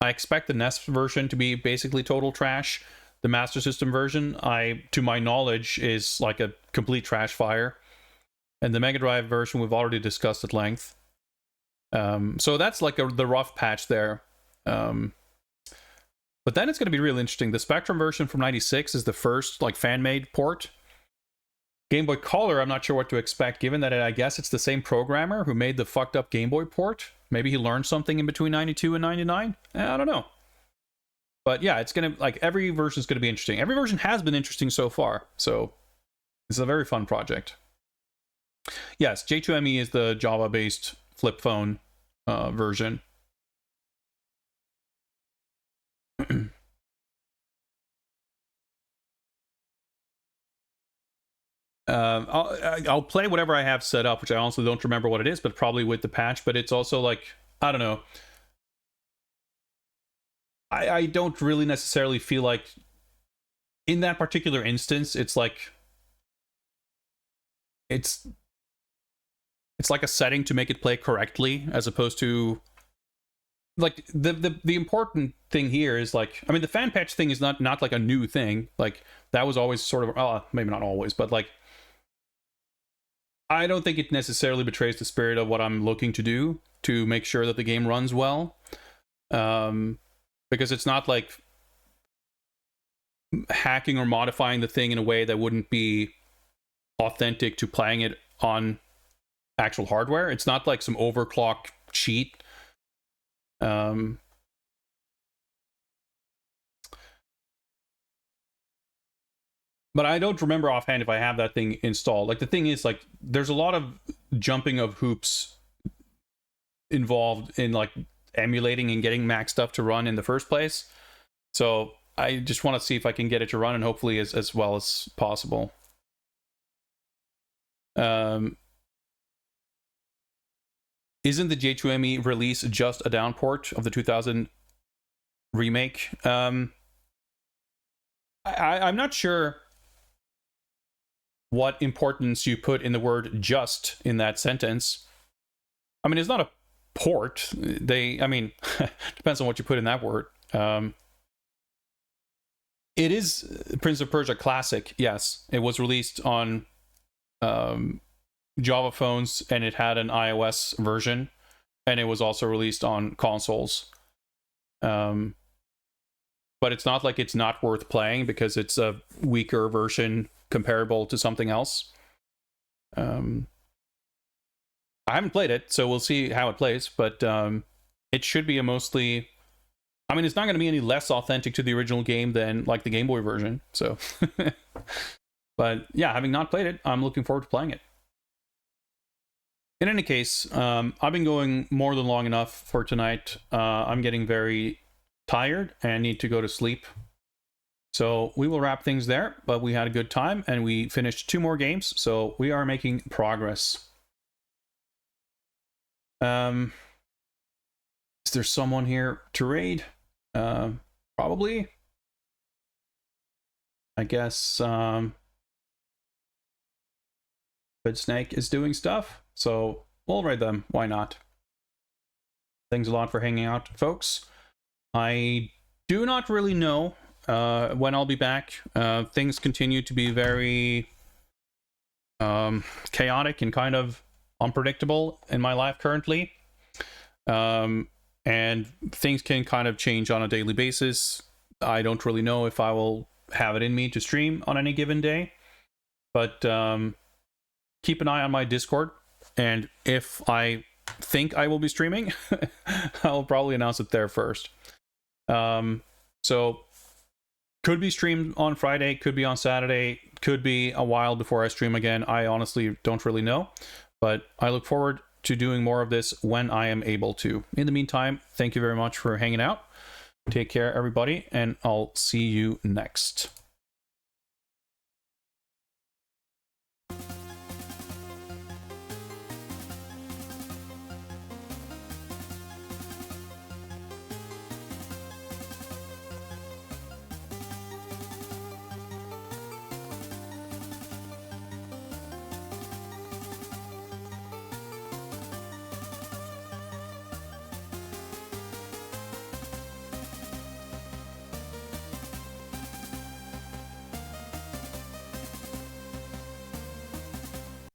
Speaker 2: I expect the NES version to be basically total trash. The Master System version, to my knowledge, is like a complete trash fire. And the Mega Drive version we've already discussed at length. So that's like the rough patch there. But then it's going to be really interesting. The Spectrum version from 96 is the first like fan-made port. Game Boy Color, I'm not sure what to expect, given that I guess it's the same programmer who made the fucked up Game Boy port. Maybe he learned something in between 92 and 99? I don't know. But yeah, it's going to, like, every version is going to be interesting. Every version has been interesting so far. So it's a very fun project. Yes, J2ME is the Java-based flip phone version. I'll play whatever I have set up, which I honestly don't remember what it is, but probably with the patch. But it's also like, I don't know. I don't really necessarily feel like in that particular instance, it's like it's like a setting to make it play correctly, as opposed to like the important thing here is like, I mean, the fan patch thing is not like a new thing. Like that was always sort of, maybe not always, but like I don't think it necessarily betrays the spirit of what I'm looking to do to make sure that the game runs well. Because it's not like hacking or modifying the thing in a way that wouldn't be authentic to playing it on actual hardware. It's not like some overclock cheat. But I don't remember offhand if I have that thing installed. Like the thing is, like, there's a lot of jumping of hoops involved in like emulating and getting Mac stuff to run in the first place. So I just want to see if I can get it to run, and hopefully as well as possible. Isn't the J2ME release just a downport of the 2000 remake? I'm not sure what importance you put in the word just in that sentence. I mean, it's not a port. I mean, depends on what you put in that word. It is Prince of Persia Classic, yes. It was released on Java phones, and it had an iOS version, and it was also released on consoles. But it's not like it's not worth playing because it's a weaker version comparable to something else. I haven't played it, so we'll see how it plays, but it should be a mostly... I mean, it's not going to be any less authentic to the original game than, like, the Game Boy version, so... But, yeah, having not played it, I'm looking forward to playing it. In any case, I've been going more than long enough for tonight. I'm getting very tired and need to go to sleep. So we will wrap things there, but we had a good time, and we finished 2 more games, so we are making progress. Is there someone here to raid? Probably. I guess Good Snake is doing stuff, so we'll raid them. Why not? Thanks a lot for hanging out, folks. I do not really know when I'll be back. Things continue to be very chaotic and kind of unpredictable in my life currently. And things can kind of change on a daily basis. I don't really know if I will have it in me to stream on any given day. But keep an eye on my Discord. And if I think I will be streaming, I'll probably announce it there first. So could be streamed on Friday, could be on Saturday, could be a while before I stream again. I honestly don't really know. But I look forward to doing more of this when I am able to. In the meantime, thank you very much for hanging out. Take care, everybody, and I'll see you next.